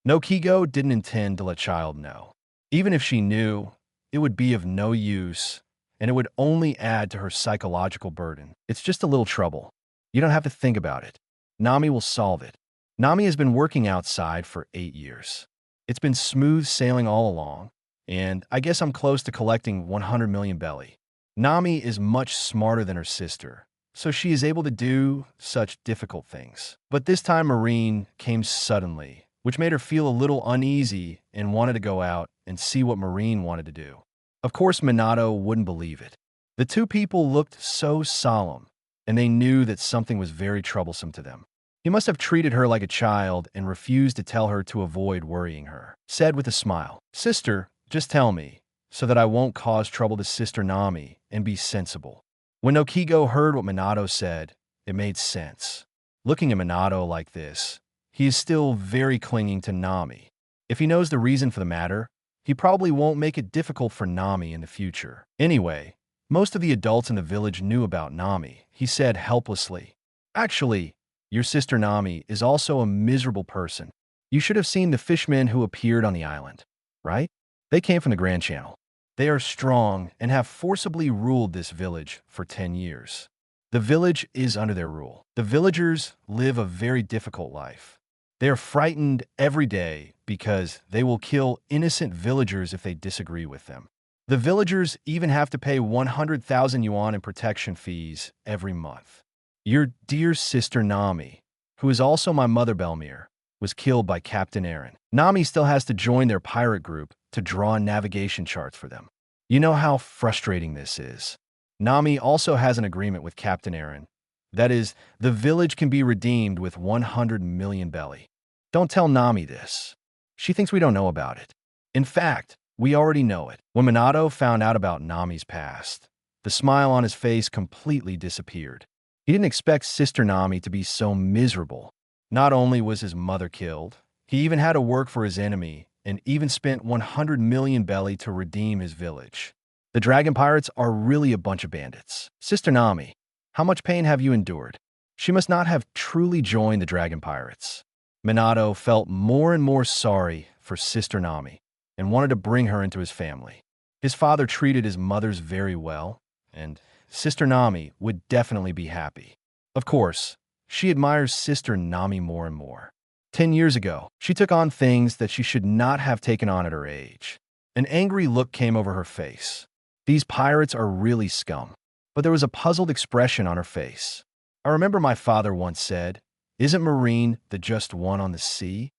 Nokigo didn't intend to let child know. Even if she knew, it would be of no use, and it would only add to her psychological burden. It's just a little trouble. You don't have to think about it. Nami will solve it. Nami has been working outside for 8 years. It's been smooth sailing all along, and I guess I'm close to collecting 100 million belly. Nami is much smarter than her sister, so she is able to do such difficult things. But this time Marine came suddenly, which made her feel a little uneasy and wanted to go out and see what Marine wanted to do. Of course, Minato wouldn't believe it. The two people looked so solemn, and they knew that something was very troublesome to them. He must have treated her like a child and refused to tell her to avoid worrying her. Said with a smile, Sister, just tell me, so that I won't cause trouble to Sister Nami and be sensible. When Nokigo heard what Minato said, it made sense. Looking at Minato like this, he is still very clinging to Nami. If he knows the reason for the matter, he probably won't make it difficult for Nami in the future. Anyway, most of the adults in the village knew about Nami, he said helplessly. Actually, your sister Nami is also a miserable person. You should have seen the fishmen who appeared on the island, right? They came from the Grand Channel. They are strong and have forcibly ruled this village for 10 years. The village is under their rule. The villagers live a very difficult life. They are frightened every day because they will kill innocent villagers if they disagree with them. The villagers even have to pay 100,000 yuan in protection fees every month. Your dear sister Nami, who is also my mother Belmir, was killed by Captain Aaron. Nami still has to join their pirate group to draw navigation charts for them. You know how frustrating this is. Nami also has an agreement with Captain Aaron. That is, the village can be redeemed with 100 million belly. Don't tell Nami this. She thinks we don't know about it. In fact, we already know it. When Minato found out about Nami's past, the smile on his face completely disappeared. He didn't expect Sister Nami to be so miserable. Not only was his mother killed, he even had to work for his enemy and even spent 100 million belly to redeem his village. The Dragon Pirates are really a bunch of bandits. Sister Nami, how much pain have you endured? She must not have truly joined the Dragon Pirates. Minato felt more and more sorry for Sister Nami and wanted to bring her into his family. His father treated his mothers very well, and Sister Nami would definitely be happy. Of course, she admires Sister Nami more and more. 10 years ago, she took on things that she should not have taken on at her age. An angry look came over her face. These pirates are really scum. But there was a puzzled expression on her face. I remember my father once said, isn't Marine the just one on the sea?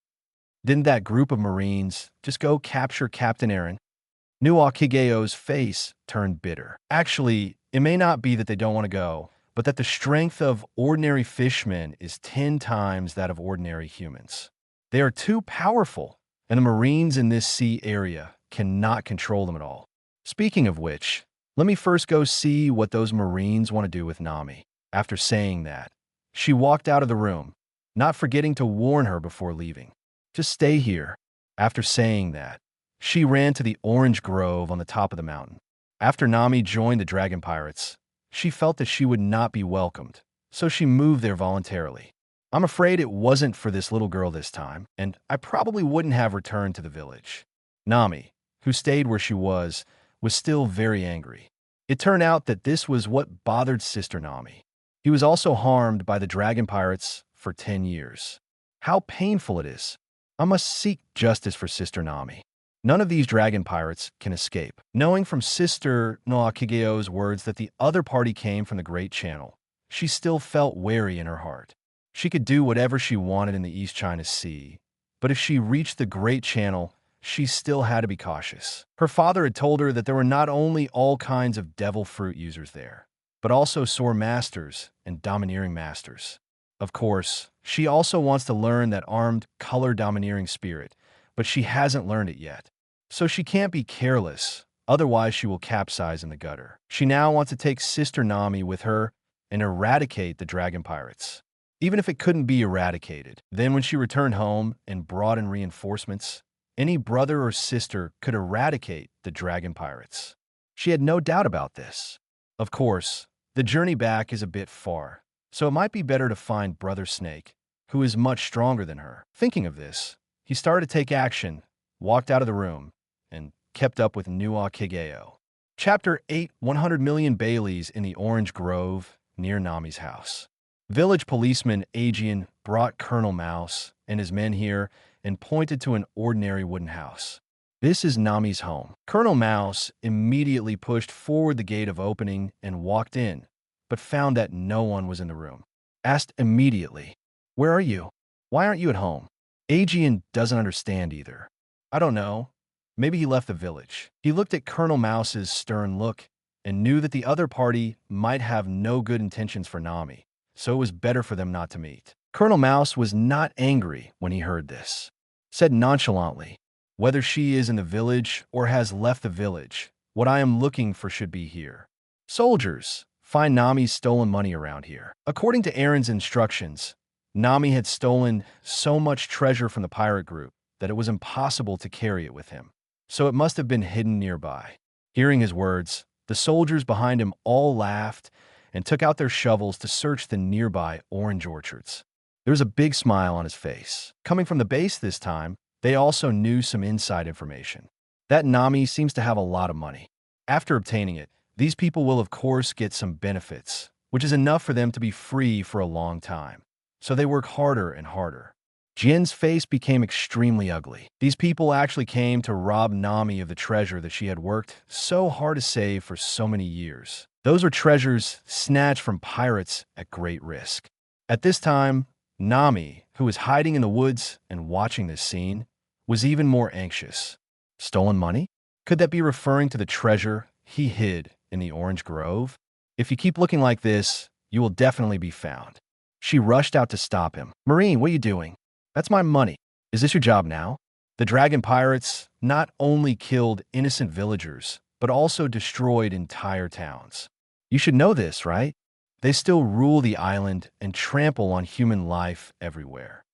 Didn't that group of Marines just go capture Captain Aaron? Nuakigeo's face turned bitter. Actually, it may not be that they don't want to go, but that the strength of ordinary fishmen is 10 times that of ordinary humans. They are too powerful, and the Marines in this sea area cannot control them at all. Speaking of which, let me first go see what those Marines want to do with Nami. After saying that, she walked out of the room, not forgetting to warn her before leaving. Just stay here. After saying that, she ran to the orange grove on the top of the mountain. After Nami joined the dragon pirates, she felt that she would not be welcomed, so she moved there voluntarily. I'm afraid it wasn't for this little girl this time, and I probably wouldn't have returned to the village. Nami, who stayed where she was still very angry. It turned out that this was what bothered Sister Nami. He was also harmed by the dragon pirates for 10 years. How painful it is. I must seek justice for Sister Nami. None of these dragon pirates can escape. Knowing from Sister Noakigeo's words that the other party came from the Great Channel, she still felt wary in her heart. She could do whatever she wanted in the East China Sea, but if she reached the Great Channel, she still had to be cautious. Her father had told her that there were not only all kinds of devil fruit users there, but also sword masters and domineering masters. Of course, she also wants to learn that armed, color domineering spirit, but she hasn't learned it yet. So she can't be careless, otherwise she will capsize in the gutter. She now wants to take Sister Nami with her and eradicate the dragon pirates. Even if it couldn't be eradicated, then when she returned home and brought in reinforcements, any brother or sister could eradicate the dragon pirates. She had no doubt about this. Of course, the journey back is a bit far, so it might be better to find Brother Snake, who is much stronger than her. Thinking of this, he started to take action, walked out of the room, and kept up with Nua Kigeo. Chapter 8, 100 Million Baileys in the Orange Grove, near Nami's house. Village policeman Aegean brought Colonel Mouse and his men here and pointed to an ordinary wooden house. This is Nami's home. Colonel Mouse immediately pushed forward the gate of opening and walked in, but found that no one was in the room. Asked immediately, "Where are you? Why aren't you at home?" Aegean doesn't understand either. I don't know. Maybe he left the village. He looked at Colonel Mouse's stern look and knew that the other party might have no good intentions for Nami, so it was better for them not to meet. Colonel Mouse was not angry when he heard this. Said nonchalantly, "Whether she is in the village or has left the village, what I am looking for should be here. Soldiers, find Nami's stolen money around here." According to Aaron's instructions, Nami had stolen so much treasure from the pirate group that it was impossible to carry it with him, so it must have been hidden nearby. Hearing his words, the soldiers behind him all laughed and took out their shovels to search the nearby orange orchards. There was a big smile on his face. Coming from the base this time, they also knew some inside information. That Nami seems to have a lot of money. After obtaining it, these people will of course get some benefits, which is enough for them to be free for a long time. So they work harder and harder. Jin's face became extremely ugly. These people actually came to rob Nami of the treasure that she had worked so hard to save for so many years. Those were treasures snatched from pirates at great risk. At this time, Nami, who was hiding in the woods and watching this scene, was even more anxious. Stolen money? Could that be referring to the treasure he hid in the orange grove? If you keep looking like this, you will definitely be found. She rushed out to stop him. "Marine, what are you doing? That's my money. Is this your job now?" The dragon pirates not only killed innocent villagers, but also destroyed entire towns. You should know this, right? They still rule the island and trample on human life everywhere.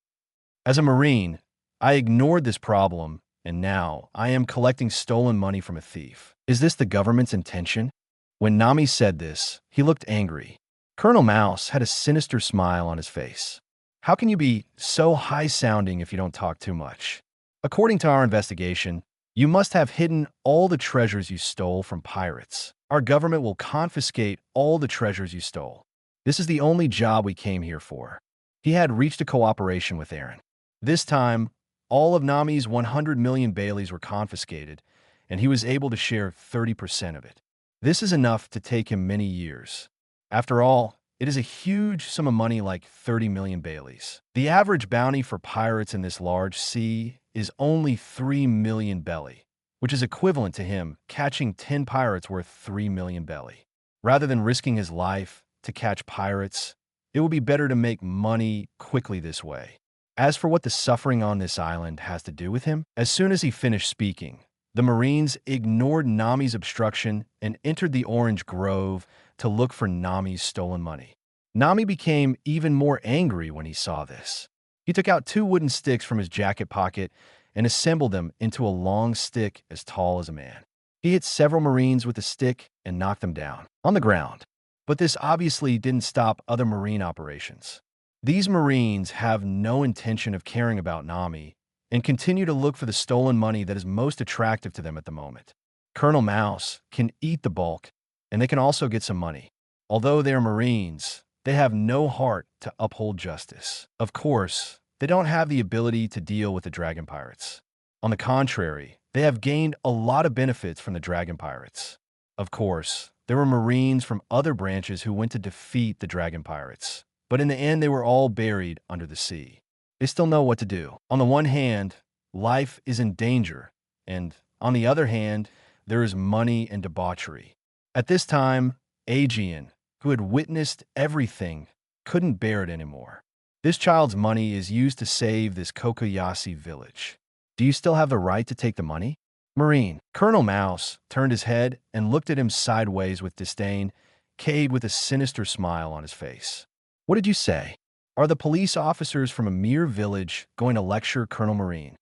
As a Marine, I ignored this problem, and now I am collecting stolen money from a thief. Is this the government's intention? When Nami said this, he looked angry. Colonel Mouse had a sinister smile on his face. "How can you be so high-sounding if you don't talk too much? According to our investigation, you must have hidden all the treasures you stole from pirates. Our government will confiscate all the treasures you stole. This is the only job we came here for." He had reached a cooperation with Aaron. This time, all of Nami's 100 million Baileys were confiscated, and he was able to share 30% of it. This is enough to take him many years. After all, it is a huge sum of money, like 30 million Baileys. The average bounty for pirates in this large sea is only 3 million belly, which is equivalent to him catching 10 pirates worth 3 million belly. Rather than risking his life to catch pirates, it would be better to make money quickly this way. As for what the suffering on this island has to do with him, as soon as he finished speaking, the Marines ignored Nami's obstruction and entered the orange grove to look for Nami's stolen money. Nami became even more angry when he saw this. He took out 2 wooden sticks from his jacket pocket and assembled them into a long stick as tall as a man. He hit several Marines with the stick and knocked them down on the ground. But this obviously didn't stop other Marine operations. These Marines have no intention of caring about Nami and continue to look for the stolen money that is most attractive to them at the moment. Colonel Mouse can eat the bulk, and they can also get some money. Although they are Marines, they have no heart to uphold justice. Of course, they don't have the ability to deal with the Dragon Pirates. On the contrary, they have gained a lot of benefits from the Dragon Pirates. Of course, there were Marines from other branches who went to defeat the Dragon Pirates, but in the end they were all buried under the sea. They still know what to do. On the one hand, life is in danger, and on the other hand, there is money and debauchery. At this time, Aegean, who had witnessed everything, couldn't bear it anymore. This child's money is used to save this Kokoyashi village. Do you still have the right to take the money? Marine. Colonel Mouse turned his head and looked at him sideways with disdain, caved with a sinister smile on his face. What did you say? Are the police officers from a mere village going to lecture Colonel Marine?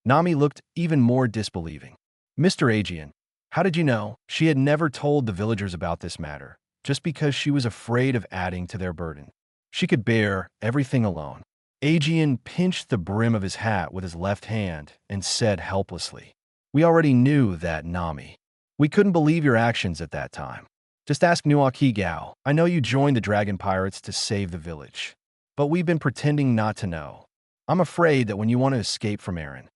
Nami looked even more disbelieving. Mr. Aegean, how did you know? She had never told the villagers about this matter, just because she was afraid of adding to their burden. She could bear everything alone. Aegean pinched the brim of his hat with his left hand and said helplessly, "We already knew that, Nami. We couldn't believe your actions at that time. Just ask Nuakigao. I know you joined the Dragon Pirates to save the village, but we've been pretending not to know. I'm afraid that when you want to escape from Eren,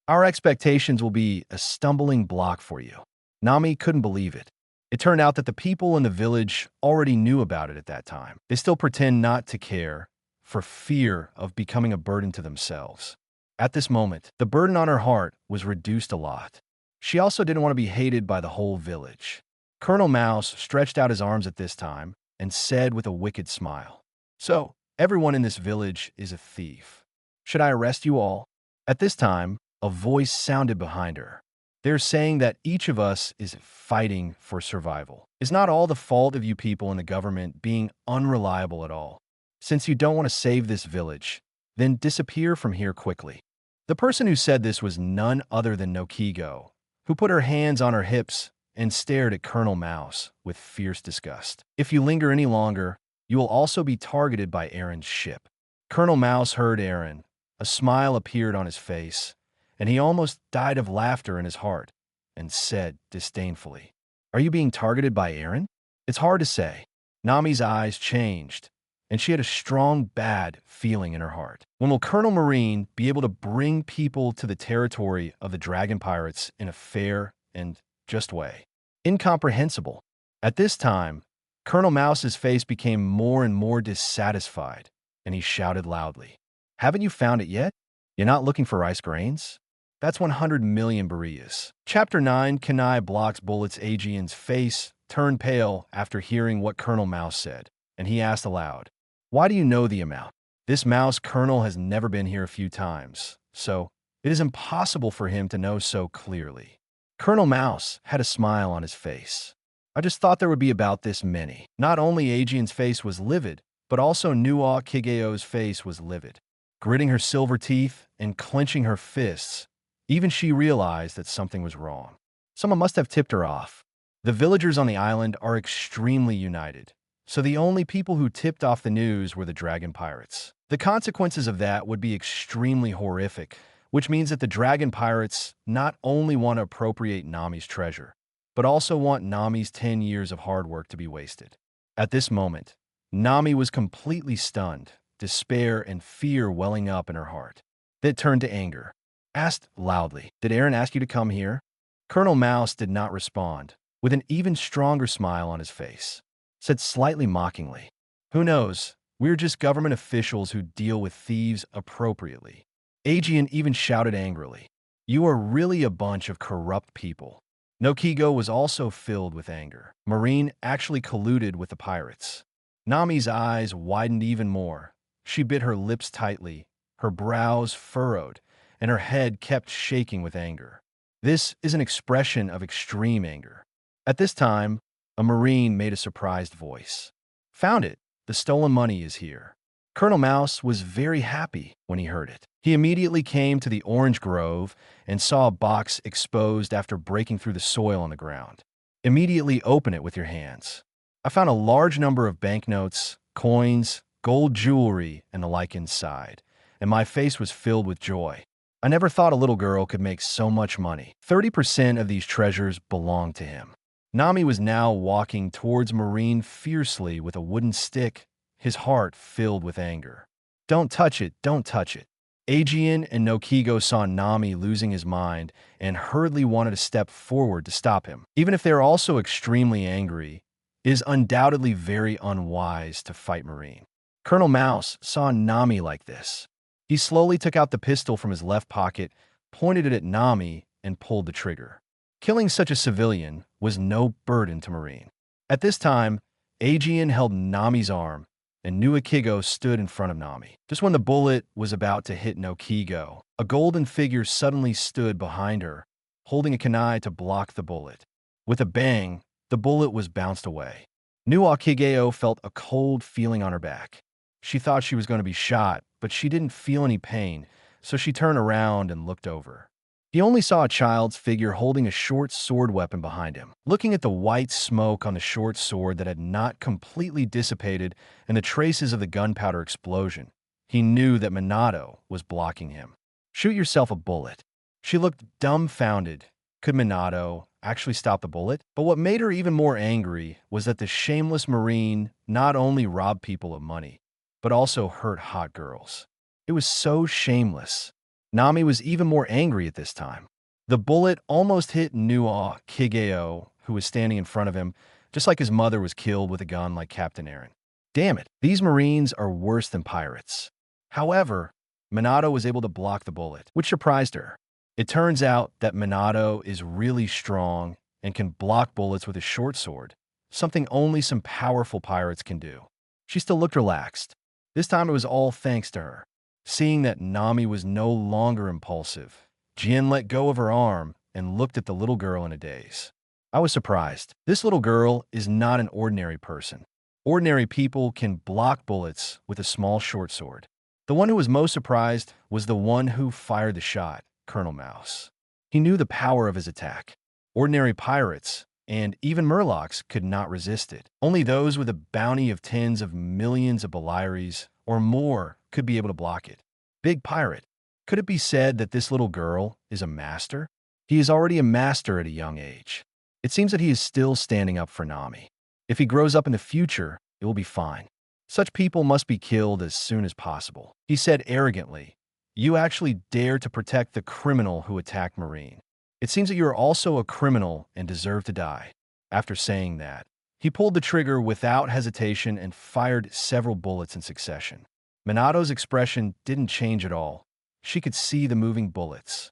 our expectations will be a stumbling block for you." Nami couldn't believe it. It turned out that the people in the village already knew about it at that time. They still pretend not to care for fear of becoming a burden to themselves. At this moment, the burden on her heart was reduced a lot. She also didn't want to be hated by the whole village. Colonel Mouse stretched out his arms at this time and said with a wicked smile, "So, everyone in this village is a thief. Should I arrest you all?" At this time, a voice sounded behind her. They're saying that each of us is fighting for survival. It's not all the fault of you people in the government being unreliable at all. Since you don't want to save this village, then disappear from here quickly. The person who said this was none other than Nokigo, who put her hands on her hips and stared at Colonel Mouse with fierce disgust. "If you linger any longer, you will also be targeted by Eren's ship." Colonel Mouse heard Eren. A smile appeared on his face, and he almost died of laughter in his heart, and said disdainfully, "Are you being targeted by Eren?" It's hard to say. Nami's eyes changed, and she had a strong, bad feeling in her heart. When will Colonel Marine be able to bring people to the territory of the Dragon Pirates in a fair and just way? Incomprehensible. At this time, Colonel Mouse's face became more and more dissatisfied, and he shouted loudly, "Haven't you found it yet? You're not looking for rice grains? That's 100 million Bereas." Chapter 9, Kunai blocks bullets. Aegean's face turned pale after hearing what Colonel Mouse said, and he asked aloud, "Why do you know the amount?" This Mouse Colonel has never been here a few times, so it is impossible for him to know so clearly. Colonel Mouse had a smile on his face. "I just thought there would be about this many." Not only Aegean's face was livid, but also Nuakigeo's face was livid. Gritting her silver teeth and clenching her fists, even she realized that something was wrong. Someone must have tipped her off. The villagers on the island are extremely united, so the only people who tipped off the news were the Dragon Pirates. The consequences of that would be extremely horrific, which means that the Dragon Pirates not only want to appropriate Nami's treasure, but also want Nami's 10 years of hard work to be wasted. At this moment, Nami was completely stunned, despair and fear welling up in her heart. That turned to anger. Asked loudly, "Did Eren ask you to come here?" Colonel Mouse did not respond, with an even stronger smile on his face. Said slightly mockingly, "Who knows? We're just government officials who deal with thieves appropriately." Aegean even shouted angrily, "You are really a bunch of corrupt people." Nokigo was also filled with anger. Marine actually colluded with the pirates. Nami's eyes widened even more. She bit her lips tightly, her brows furrowed, and her head kept shaking with anger. This is an expression of extreme anger. At this time, a Marine made a surprised voice. "Found it. The stolen money is here." Colonel Mouse was very happy when he heard it. He immediately came to the orange grove and saw a box exposed after breaking through the soil on the ground. "Immediately open it with your hands." I found a large number of banknotes, coins, gold jewelry, and the like inside, and my face was filled with joy. I never thought a little girl could make so much money. 30% of these treasures belonged to him. Nami was now walking towards Marine fiercely with a wooden stick, his heart filled with anger. "Don't touch it, don't touch it." Aegean and Nokigo saw Nami losing his mind and hurriedly wanted to step forward to stop him. Even if they are also extremely angry, it is undoubtedly very unwise to fight Marine. Colonel Mouse saw Nami like this. He slowly took out the pistol from his left pocket, pointed it at Nami, and pulled the trigger. Killing such a civilian was no burden to Marine. At this time, Aegean held Nami's arm, and Nuikigo stood in front of Nami. Just when the bullet was about to hit Nokigo, a golden figure suddenly stood behind her, holding a kunai to block the bullet. With a bang, the bullet was bounced away. Nuikigo felt a cold feeling on her back. She thought she was going to be shot, but she didn't feel any pain, so she turned around and looked over. He only saw a child's figure holding a short sword weapon behind him. Looking at the white smoke on the short sword that had not completely dissipated and the traces of the gunpowder explosion, he knew that Minato was blocking him. "Shoot yourself a bullet." She looked dumbfounded. Could Minato actually stop the bullet? But what made her even more angry was that the shameless Marine not only robbed people of money, but also hurt hot girls. It was so shameless. Nami was even more angry at this time. The bullet almost hit Nuikigo, who was standing in front of him, just like his mother was killed with a gun like Captain Aaron. Damn it, these Marines are worse than pirates. However, Minato was able to block the bullet, which surprised her. It turns out that Minato is really strong and can block bullets with a short sword, something only some powerful pirates can do. She still looked relaxed. This time it was all thanks to her. Seeing that Nami was no longer impulsive, Jin let go of her arm and looked at the little girl in a daze. I was surprised. This little girl is not an ordinary person. Ordinary people can block bullets with a small short sword. The one who was most surprised was the one who fired the shot, Colonel Mouse. He knew the power of his attack. Ordinary pirates, and even Murlocs, could not resist it. Only those with a bounty of tens of millions of Beliaries or more could be able to block it. Big pirate. Could it be said that this little girl is a master? He is already a master at a young age. It seems that he is still standing up for Nami. If he grows up in the future, it will be fine. Such people must be killed as soon as possible. He said arrogantly, "You actually dare to protect the criminal who attacked Marine. It seems that you are also a criminal and deserve to die." After saying that, he pulled the trigger without hesitation and fired several bullets in succession. Minato's expression didn't change at all. She could see the moving bullets.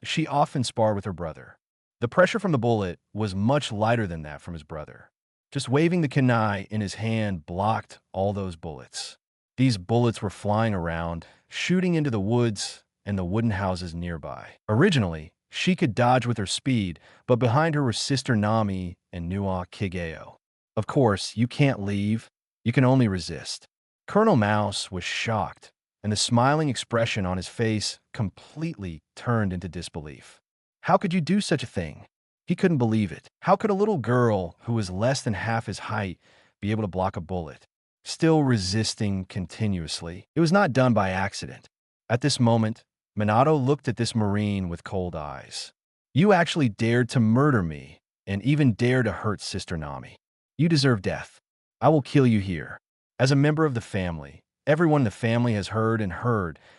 She often sparred with her brother. The pressure from the bullet was much lighter than that from his brother. Just waving the kunai in his hand blocked all those bullets. These bullets were flying around, shooting into the woods and the wooden houses nearby. Originally, she could dodge with her speed, but behind her were Sister Nami and Nuikigo. Of course, you can't leave. You can only resist. Colonel Mouse was shocked, and the smiling expression on his face completely turned into disbelief. How could you do such a thing? He couldn't believe it. How could a little girl who was less than half his height be able to block a bullet? Still resisting continuously. It was not done by accident. At this moment, Minato looked at this Marine with cold eyes. "You actually dared to murder me, and even dared to hurt Sister Nami. You deserve death. I will kill you here." As a member of the family, everyone in the family has heard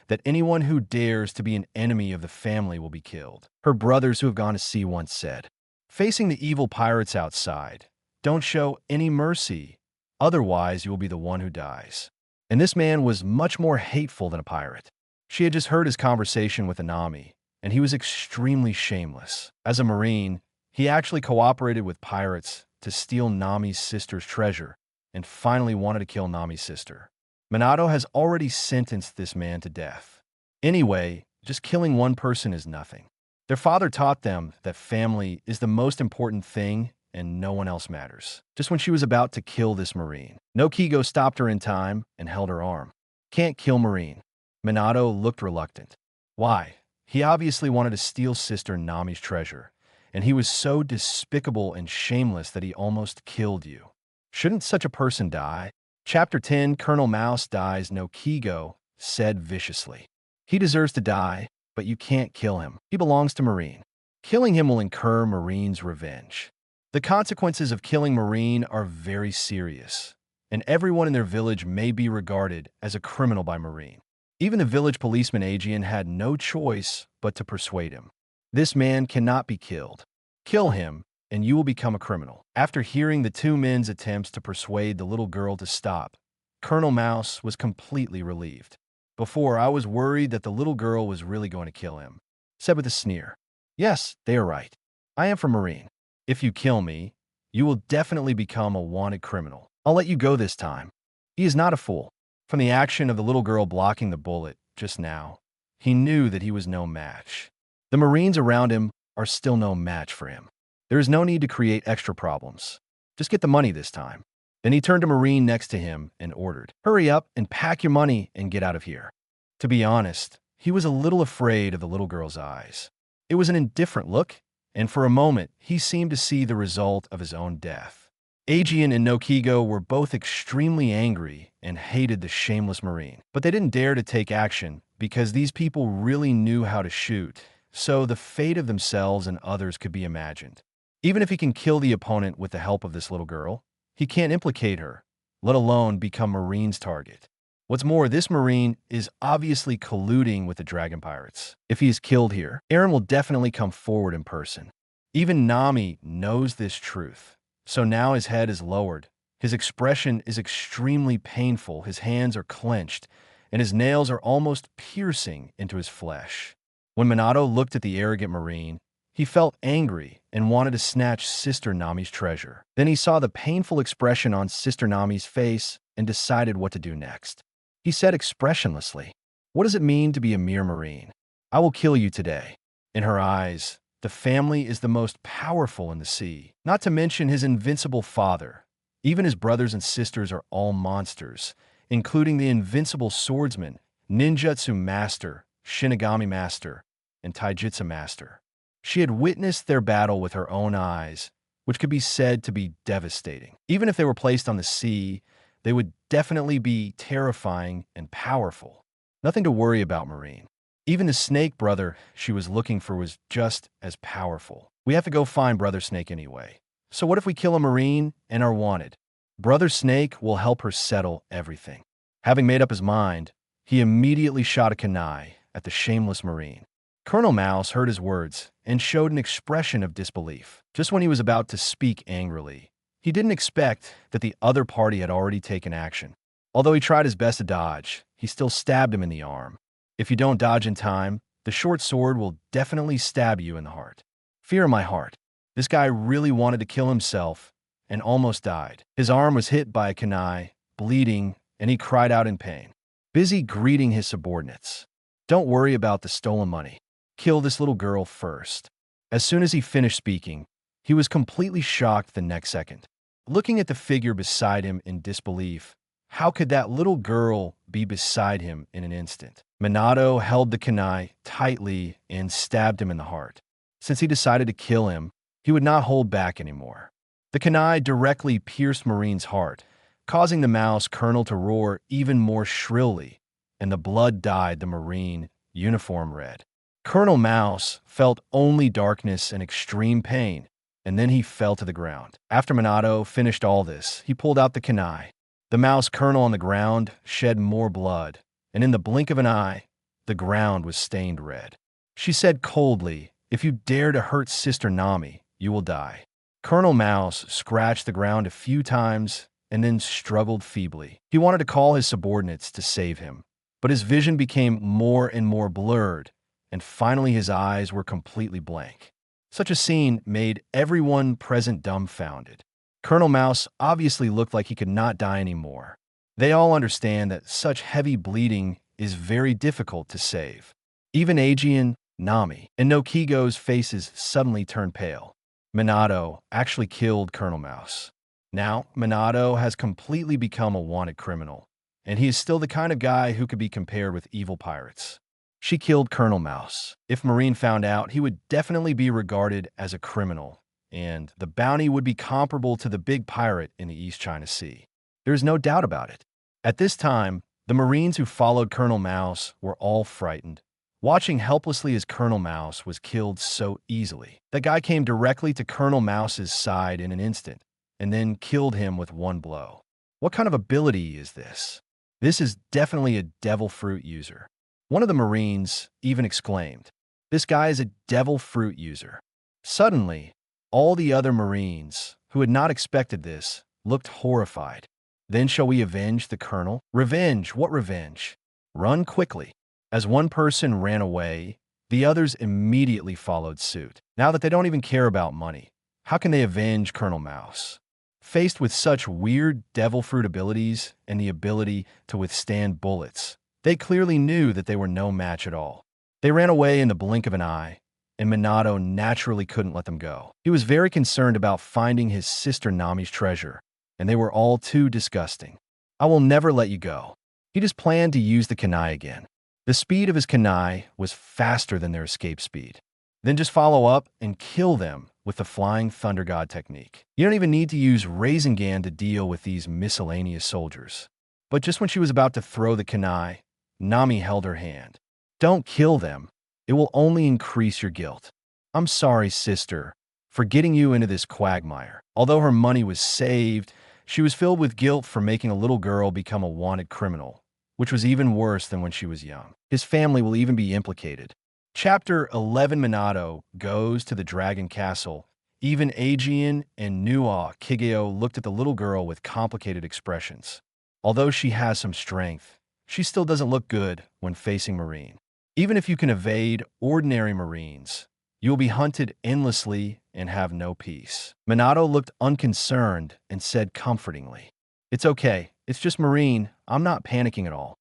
that anyone who dares to be an enemy of the family will be killed. Her brothers who have gone to sea once said, "Facing the evil pirates outside, don't show any mercy, otherwise you will be the one who dies." And this man was much more hateful than a pirate. She had just heard his conversation with Nami, and he was extremely shameless. As a Marine, he actually cooperated with pirates to steal Nami's sister's treasure, and finally wanted to kill Nami's sister. Minato has already sentenced this man to death. Anyway, just killing one person is nothing. Their father taught them that family is the most important thing and no one else matters. Just when she was about to kill this Marine, no Kigo stopped her in time and held her arm. Can't kill Marine. Minato looked reluctant. Why? He obviously wanted to steal Sister Nami's treasure, and he was so despicable and shameless that he almost killed you. Shouldn't such a person die? Chapter 10, Colonel Mouse dies. No Kigo said viciously. He deserves to die, but you can't kill him. He belongs to Marine. Killing him will incur Marine's revenge. The consequences of killing Marine are very serious, and everyone in their village may be regarded as a criminal by Marine. Even the village policeman Aegean had no choice but to persuade him. This man cannot be killed. Kill him, and you will become a criminal. After hearing the two men's attempts to persuade the little girl to stop, Colonel Mouse was completely relieved. Before, I was worried that the little girl was really going to kill him. Said with a sneer, "Yes, they are right. I am from Marine. If you kill me, you will definitely become a wanted criminal. I'll let you go this time." He is not a fool. From the action of the little girl blocking the bullet just now, he knew that he was no match. The Marines around him are still no match for him. There is no need to create extra problems. Just get the money this time. Then he turned to Marine next to him and ordered, "Hurry up and pack your money and get out of here." To be honest, he was a little afraid of the little girl's eyes. It was an indifferent look, and for a moment, he seemed to see the result of his own death. Aegean and Nokigo were both extremely angry and hated the shameless Marine, but they didn't dare to take action because these people really knew how to shoot, so the fate of themselves and others could be imagined. Even if he can kill the opponent with the help of this little girl, he can't implicate her, let alone become Marine's target. What's more, this Marine is obviously colluding with the Dragon Pirates. If he is killed here, Eren will definitely come forward in person. Even Nami knows this truth, so now his head is lowered. His expression is extremely painful, his hands are clenched, and his nails are almost piercing into his flesh. When Minato looked at the arrogant Marine, he felt angry and wanted to snatch Sister Nami's treasure. Then he saw the painful expression on Sister Nami's face and decided what to do next. He said expressionlessly, "What does it mean to be a mere Marine? I will kill you today." In her eyes, the family is the most powerful in the sea, not to mention his invincible father. Even his brothers and sisters are all monsters, including the invincible swordsman, ninjutsu master, shinigami master, and taijutsu master. She had witnessed their battle with her own eyes, which could be said to be devastating. Even if they were placed on the sea, they would definitely be terrifying and powerful. Nothing to worry about, Marine. Even the Snake brother she was looking for was just as powerful. We have to go find Brother Snake anyway. So what if we kill a Marine and are wanted? Brother Snake will help her settle everything. Having made up his mind, he immediately shot a kunai at the shameless Marine. Colonel Mouse heard his words and showed an expression of disbelief. Just when he was about to speak angrily, he didn't expect that the other party had already taken action. Although he tried his best to dodge, he still stabbed him in the arm. If you don't dodge in time, the short sword will definitely stab you in the heart. Fear in my heart. This guy really wanted to kill himself and almost died. His arm was hit by a kunai, bleeding, and he cried out in pain. Busy greeting his subordinates. Don't worry about the stolen money. Kill this little girl first. As soon as he finished speaking, he was completely shocked the next second. Looking at the figure beside him in disbelief, how could that little girl be beside him in an instant? Minato held the kunai tightly and stabbed him in the heart. Since he decided to kill him, he would not hold back anymore. The kunai directly pierced Marine's heart, causing the mouse colonel to roar even more shrilly, and the blood dyed the Marine uniform red. Colonel Mouse felt only darkness and extreme pain, and then he fell to the ground. After Minato finished all this, he pulled out the kunai. The mouse colonel on the ground shed more blood, and in the blink of an eye, the ground was stained red. She said coldly, "If you dare to hurt Sister Nami, you will die." Colonel Mouse scratched the ground a few times and then struggled feebly. He wanted to call his subordinates to save him, but his vision became more and more blurred, and finally his eyes were completely blank. Such a scene made everyone present dumbfounded. Colonel Mouse obviously looked like he could not die anymore. They all understand that such heavy bleeding is very difficult to save. Even Aegean, Nami, and Nokigo's faces suddenly turn pale. Minato actually killed Colonel Mouse. Now, Minato has completely become a wanted criminal, and he is still the kind of guy who could be compared with evil pirates. She killed Colonel Mouse. If Marine found out, he would definitely be regarded as a criminal, and the bounty would be comparable to the big pirate in the East China Sea. There is no doubt about it. At this time, the Marines who followed Colonel Mouse were all frightened, watching helplessly as Colonel Mouse was killed so easily. The guy came directly to Colonel Mouse's side in an instant, and then killed him with one blow. What kind of ability is this? This is definitely a devil fruit user. One of the Marines even exclaimed, "This guy is a devil fruit user." Suddenly, all the other Marines, who had not expected this, looked horrified. Then shall we avenge the colonel? Revenge? What revenge? Run quickly. As one person ran away, the others immediately followed suit. Now that they don't even care about money, how can they avenge Colonel Mouse? Faced with such weird devil fruit abilities and the ability to withstand bullets, they clearly knew that they were no match at all. They ran away in the blink of an eye, and Minato naturally couldn't let them go. He was very concerned about finding his sister Nami's treasure, and they were all too disgusting. "I will never let you go." He just planned to use the kunai again. The speed of his kunai was faster than their escape speed. Then just follow up and kill them with the Flying Thunder God technique. You don't even need to use Rasengan to deal with these miscellaneous soldiers. But just when she was about to throw the kunai, Nami held her hand. "Don't kill them. It will only increase your guilt. I'm sorry, sister, for getting you into this quagmire." Although her money was saved, she was filled with guilt for making a little girl become a wanted criminal, which was even worse than when she was young. His family will even be implicated. Chapter 11. Minato goes to the Dragon Castle. Even Aegean and Nua Kigeo looked at the little girl with complicated expressions. Although she has some strength, she still doesn't look good when facing Marine. Even if you can evade ordinary Marines, you will be hunted endlessly and have no peace. Minato looked unconcerned and said comfortingly, "It's okay. It's just Marine. I'm not panicking at all.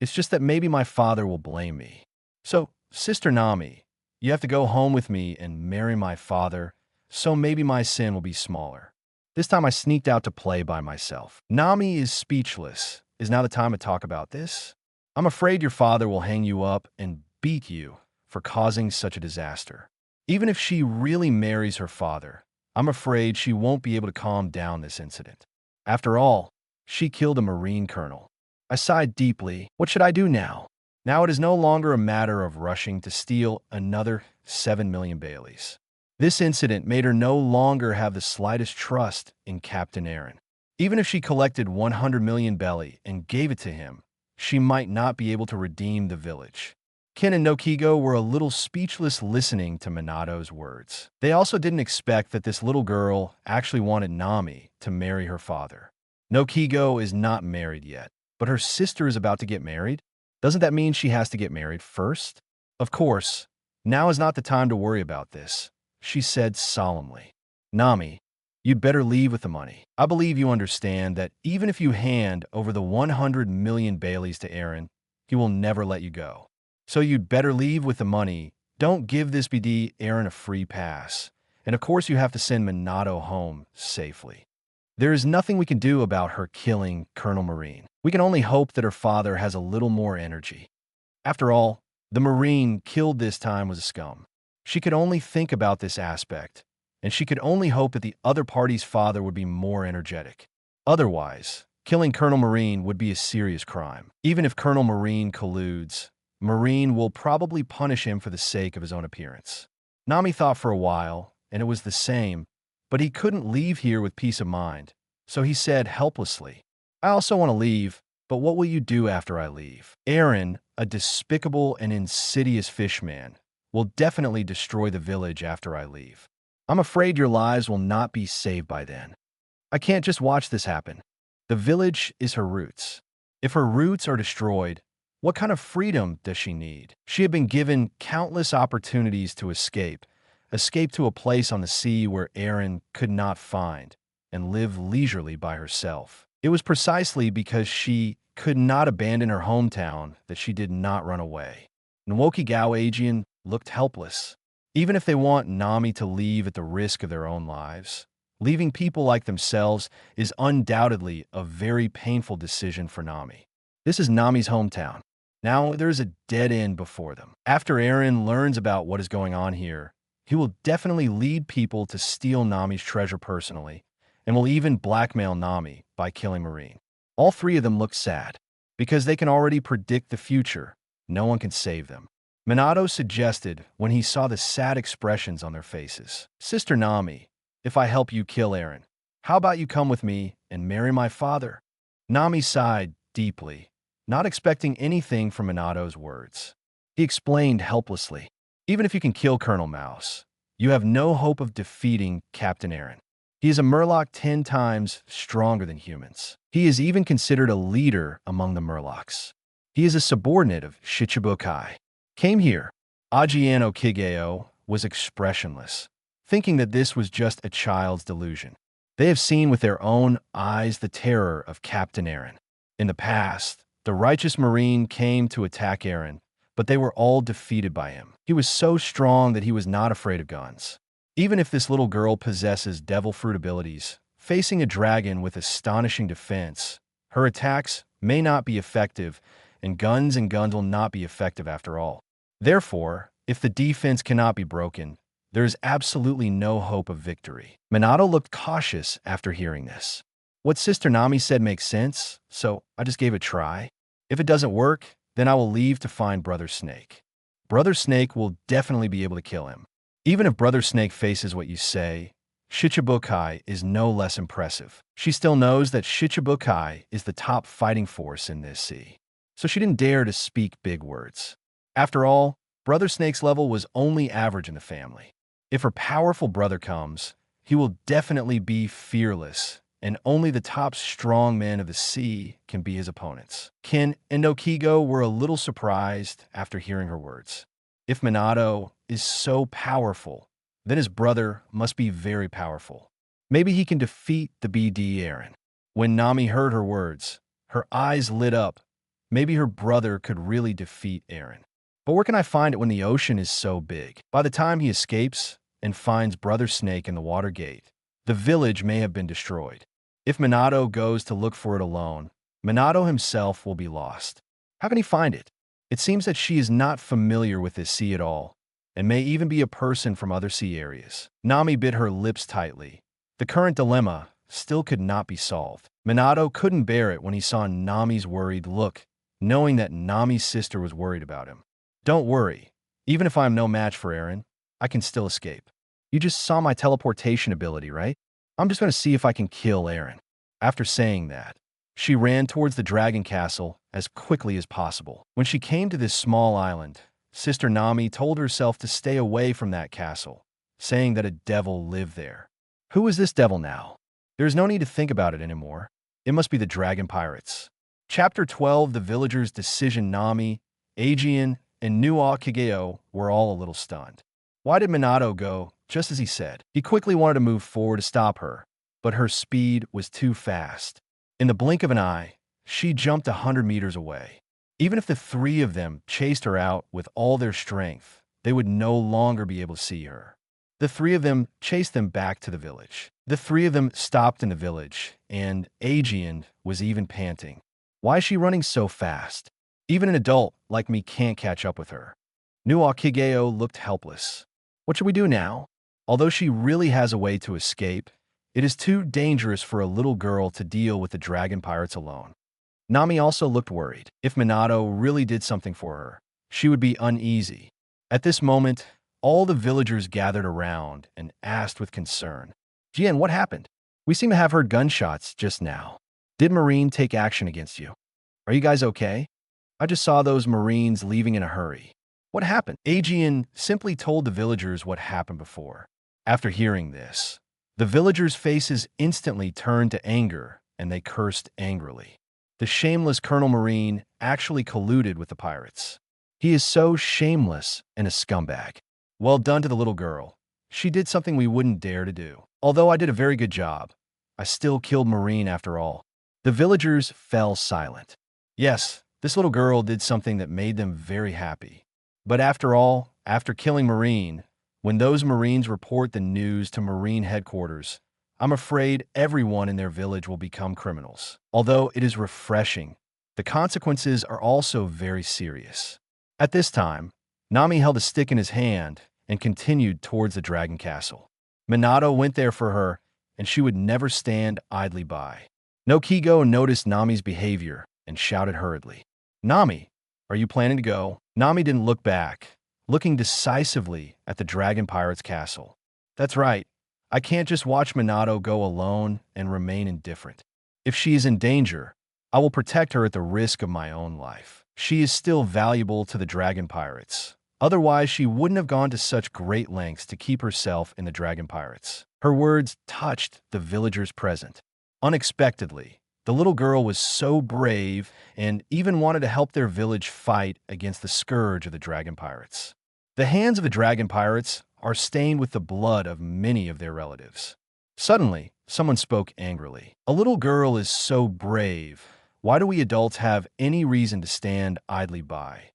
It's just that maybe my father will blame me. So, Sister Nami, you have to go home with me and marry my father, so maybe my sin will be smaller." This time I sneaked out to play by myself. Nami is speechless. Is now the time to talk about this? "I'm afraid your father will hang you up and beat you for causing such a disaster. Even if she really marries her father, I'm afraid she won't be able to calm down this incident. After all, she killed a Marine colonel." I sighed deeply. What should I do now? Now it is no longer a matter of rushing to steal another 7 million Baileys. This incident made her no longer have the slightest trust in Captain Aaron. Even if she collected 100 million belly and gave it to him, she might not be able to redeem the village. Ken and Nokigo were a little speechless listening to Minato's words. They also didn't expect that this little girl actually wanted Nami to marry her father. Nokigo is not married yet, but her sister is about to get married. Doesn't that mean she has to get married first? Of course, now is not the time to worry about this, she said solemnly. "Nami, you'd better leave with the money. I believe you understand that even if you hand over the 100 million Baileys to Aaron, he will never let you go. So you'd better leave with the money. Don't give this BD Aaron a free pass. And of course you have to send Minato home safely. There is nothing we can do about her killing Colonel Marine. We can only hope that her father has a little more energy. After all, the Marine killed this time was a scum. She could only think about this aspect, and she could only hope that the other party's father would be more energetic. Otherwise, killing Colonel Marine would be a serious crime. Even if Colonel Marine colludes, Marine will probably punish him for the sake of his own appearance." Nami thought for a while, and it was the same, but he couldn't leave here with peace of mind, so he said helplessly, "I also want to leave, but what will you do after I leave? Aaron, a despicable and insidious fishman, will definitely destroy the village after I leave. I'm afraid your lives will not be saved by then. I can't just watch this happen. The village is her roots. If her roots are destroyed, what kind of freedom does she need? She had been given countless opportunities to escape to a place on the sea where Aaron could not find, and live leisurely by herself. It was precisely because she could not abandon her hometown that she did not run away. Nwokigawa Aegean looked helpless. Even if they want Nami to leave at the risk of their own lives, leaving people like themselves is undoubtedly a very painful decision for Nami. This is Nami's hometown. Now there's a dead end before them. After Eren learns about what is going on here, he will definitely lead people to steal Nami's treasure personally, and will even blackmail Nami by killing Marine. All three of them look sad, because they can already predict the future. No one can save them. Minato suggested when he saw the sad expressions on their faces. Sister Nami, if I help you kill Eren, how about you come with me and marry my father? Nami sighed deeply, not expecting anything from Minato's words. He explained helplessly, even if you can kill Colonel Mouse, you have no hope of defeating Captain Eren. He is a Murloc 10 times stronger than humans. He is even considered a leader among the Murlocs. He is a subordinate of Shichibukai. Came here. Ajiano Kigeo was expressionless, thinking that this was just a child's delusion. They have seen with their own eyes the terror of Captain Eren. In the past, the righteous Marine came to attack Eren, but they were all defeated by him. He was so strong that he was not afraid of guns. Even if this little girl possesses devil fruit abilities, facing a dragon with astonishing defense, her attacks may not be effective, and guns will not be effective after all. Therefore, if the defense cannot be broken, there is absolutely no hope of victory. Minato looked cautious after hearing this. What Sister Nami said makes sense, so I just gave it a try. If it doesn't work, then I will leave to find Brother Snake. Brother Snake will definitely be able to kill him. Even if Brother Snake faces what you say, Shichibukai is no less impressive. She still knows that Shichibukai is the top fighting force in this sea, so she didn't dare to speak big words. After all, Brother Snake's level was only average in the family. If her powerful brother comes, he will definitely be fearless, and only the top strong men of the sea can be his opponents. Ken and Okigo were a little surprised after hearing her words. If Minato is so powerful, then his brother must be very powerful. Maybe he can defeat the BD Eren. When Nami heard her words, her eyes lit up. Maybe her brother could really defeat Eren. But where can I find it when the ocean is so big? By the time he escapes and finds Brother Snake in the water gate, the village may have been destroyed. If Minato goes to look for it alone, Minato himself will be lost. How can he find it? It seems that she is not familiar with this sea at all, and may even be a person from other sea areas. Nami bit her lips tightly. The current dilemma still could not be solved. Minato couldn't bear it when he saw Nami's worried look, knowing that Nami's sister was worried about him. Don't worry. Even if I am no match for Eren, I can still escape. You just saw my teleportation ability, right? I'm just going to see if I can kill Eren. After saying that, she ran towards the dragon castle as quickly as possible. When she came to this small island, Sister Nami told herself to stay away from that castle, saying that a devil lived there. Who is this devil now? There is no need to think about it anymore. It must be the dragon pirates. Chapter 12, The Villagers' Decision. Nami, Aegean, and Nuo Kigeo were all a little stunned. Why did Minato go just as he said? He quickly wanted to move forward to stop her, but her speed was too fast. In the blink of an eye, she jumped 100 meters away. Even if the three of them chased her out with all their strength, they would no longer be able to see her. The three of them chased them back to the village. The three of them stopped in the village, and Aegean was even panting. Why is she running so fast? Even an adult like me can't catch up with her. Nuo Kigeo looked helpless. What should we do now? Although she really has a way to escape, it is too dangerous for a little girl to deal with the dragon pirates alone. Nami also looked worried. If Minato really did something for her, she would be uneasy. At this moment, all the villagers gathered around and asked with concern, Jian, what happened? We seem to have heard gunshots just now. Did Marine take action against you? Are you guys okay? I just saw those Marines leaving in a hurry. What happened? Aegean simply told the villagers what happened before. After hearing this, the villagers' faces instantly turned to anger, and they cursed angrily. The shameless Colonel Marine actually colluded with the pirates. He is so shameless and a scumbag. Well done to the little girl. She did something we wouldn't dare to do. Although I did a very good job, I still killed Marine after all. The villagers fell silent. Yes, this little girl did something that made them very happy. But after all, after killing Marine, when those Marines report the news to Marine headquarters, I'm afraid everyone in their village will become criminals. Although it is refreshing, the consequences are also very serious. At this time, Nami held a stick in his hand and continued towards the dragon castle. Minato went there for her, and she would never stand idly by. No Kigo noticed Nami's behavior and shouted hurriedly, "Nami, are you planning to go?" Nami didn't look back, looking decisively at the dragon pirate's castle. That's right. I can't just watch Minato go alone and remain indifferent. If she is in danger, I will protect her at the risk of my own life. She is still valuable to the dragon pirates. Otherwise, she wouldn't have gone to such great lengths to keep herself in the dragon pirates. Her words touched the villagers present. Unexpectedly, the little girl was so brave and even wanted to help their village fight against the scourge of the dragon pirates. The hands of the dragon pirates are stained with the blood of many of their relatives. Suddenly, someone spoke angrily. "A little girl is so brave. Why do we adults have any reason to stand idly by?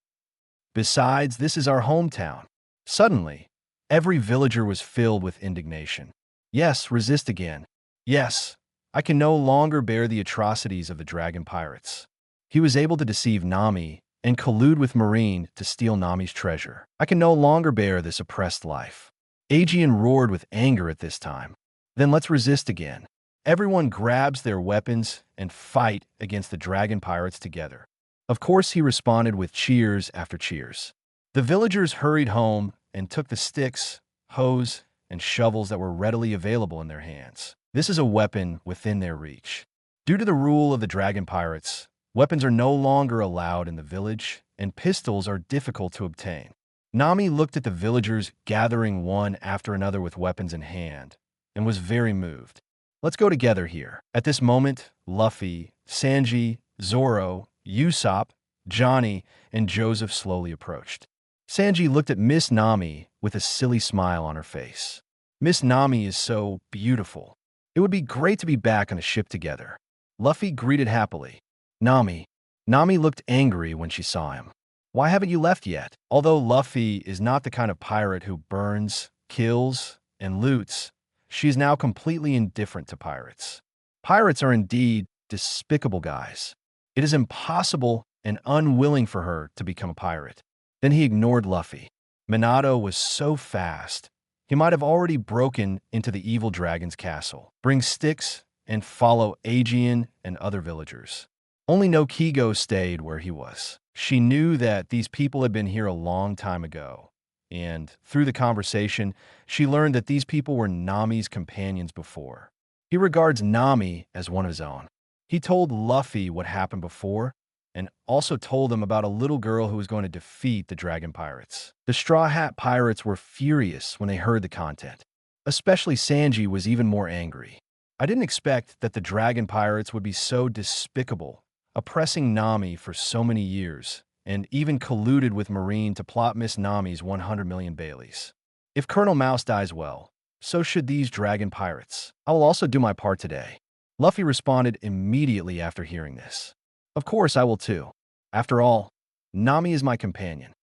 Besides, this is our hometown." Suddenly, every villager was filled with indignation. Yes, resist again. Yes, I can no longer bear the atrocities of the dragon pirates. He was able to deceive Nami and collude with Marine to steal Nami's treasure. I can no longer bear this oppressed life. Aegean roared with anger at this time. Then let's resist again. Everyone grabs their weapons and fight against the dragon pirates together. Of course, he responded with cheers after cheers. The villagers hurried home and took the sticks, hoes, and shovels that were readily available in their hands. This is a weapon within their reach. Due to the rule of the dragon pirates, weapons are no longer allowed in the village, and pistols are difficult to obtain. Nami looked at the villagers gathering one after another with weapons in hand, and was very moved. Let's go together here. At this moment, Luffy, Sanji, Zoro, Usopp, Johnny, and Joseph slowly approached. Sanji looked at Miss Nami with a silly smile on her face. Miss Nami is so beautiful. It would be great to be back on a ship together. Luffy greeted happily. Nami. Nami looked angry when she saw him. Why haven't you left yet? Although Luffy is not the kind of pirate who burns, kills, and loots, she is now completely indifferent to pirates. Pirates are indeed despicable guys. It is impossible and unwilling for her to become a pirate. Then he ignored Luffy. Minato was so fast, he might have already broken into the evil dragon's castle, bring sticks, and follow Aegean and other villagers. Only no Kigo stayed where he was. She knew that these people had been here a long time ago, and through the conversation, she learned that these people were Nami's companions before. He regards Nami as one of his own. He told Luffy what happened before, and also told him about a little girl who was going to defeat the dragon pirates. The Straw Hat Pirates were furious when they heard the content. Especially Sanji was even more angry. I didn't expect that the dragon pirates would be so despicable, oppressing Nami for so many years, and even colluded with Marine to plot Miss Nami's 100 million Baileys. If Colonel Mouse dies well, so should these dragon pirates. I will also do my part today. Luffy responded immediately after hearing this. Of course I will too. After all, Nami is my companion.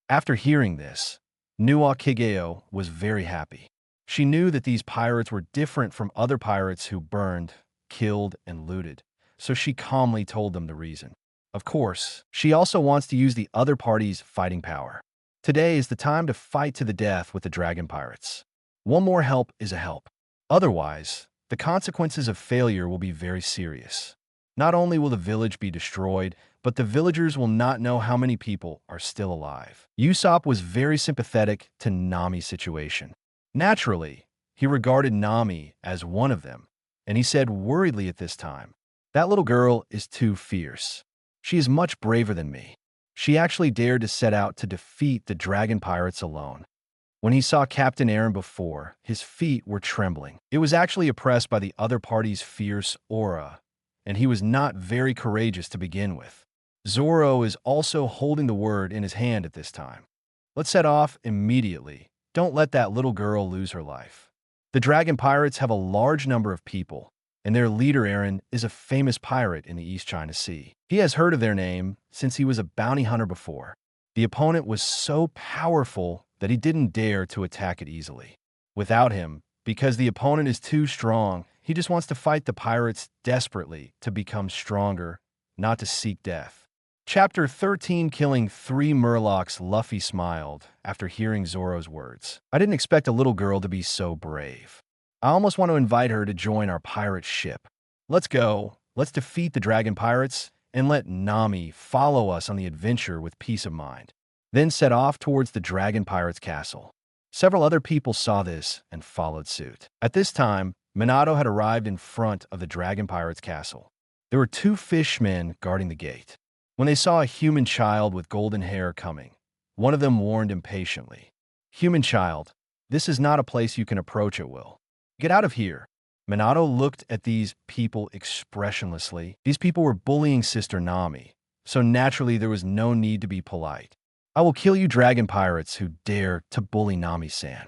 After hearing this, Nuwa Kigeo was very happy. She knew that these pirates were different from other pirates who burned, killed, and looted, so she calmly told them the reason. Of course, she also wants to use the other party's fighting power. Today is the time to fight to the death with the dragon pirates. One more help is a help. Otherwise, the consequences of failure will be very serious. Not only will the village be destroyed, but the villagers will not know how many people are still alive. Usopp was very sympathetic to Nami's situation. Naturally, he regarded Nami as one of them, and he said worriedly at this time, "That little girl is too fierce. She is much braver than me. She actually dared to set out to defeat the dragon pirates alone." When he saw Captain Aaron before, his feet were trembling. It was actually oppressed by the other party's fierce aura, and he was not very courageous to begin with. Zoro is also holding the word in his hand at this time. Let's set off immediately. Don't let that little girl lose her life. The dragon pirates have a large number of people, and their leader Aaron is a famous pirate in the East China Sea. He has heard of their name since he was a bounty hunter before. The opponent was so powerful that he didn't dare to attack it easily. Without him, because the opponent is too strong, he just wants to fight the pirates desperately to become stronger, not to seek death. Chapter 13, Killing 3 Murlocs. Luffy smiled after hearing Zoro's words. I didn't expect a little girl to be so brave. I almost want to invite her to join our pirate ship. Let's go. Let's defeat the dragon pirates and let Nami follow us on the adventure with peace of mind. Then set off towards the dragon pirates' castle. Several other people saw this and followed suit. At this time, Minato had arrived in front of the dragon pirates' castle. There were 2 fishmen guarding the gate. When they saw a human child with golden hair coming, one of them warned impatiently, "Human child, this is not a place you can approach at will. Get out of here." Minato looked at these people expressionlessly. These people were bullying Sister Nami, so naturally there was no need to be polite. "I will kill you dragon pirates who dare to bully Nami-san."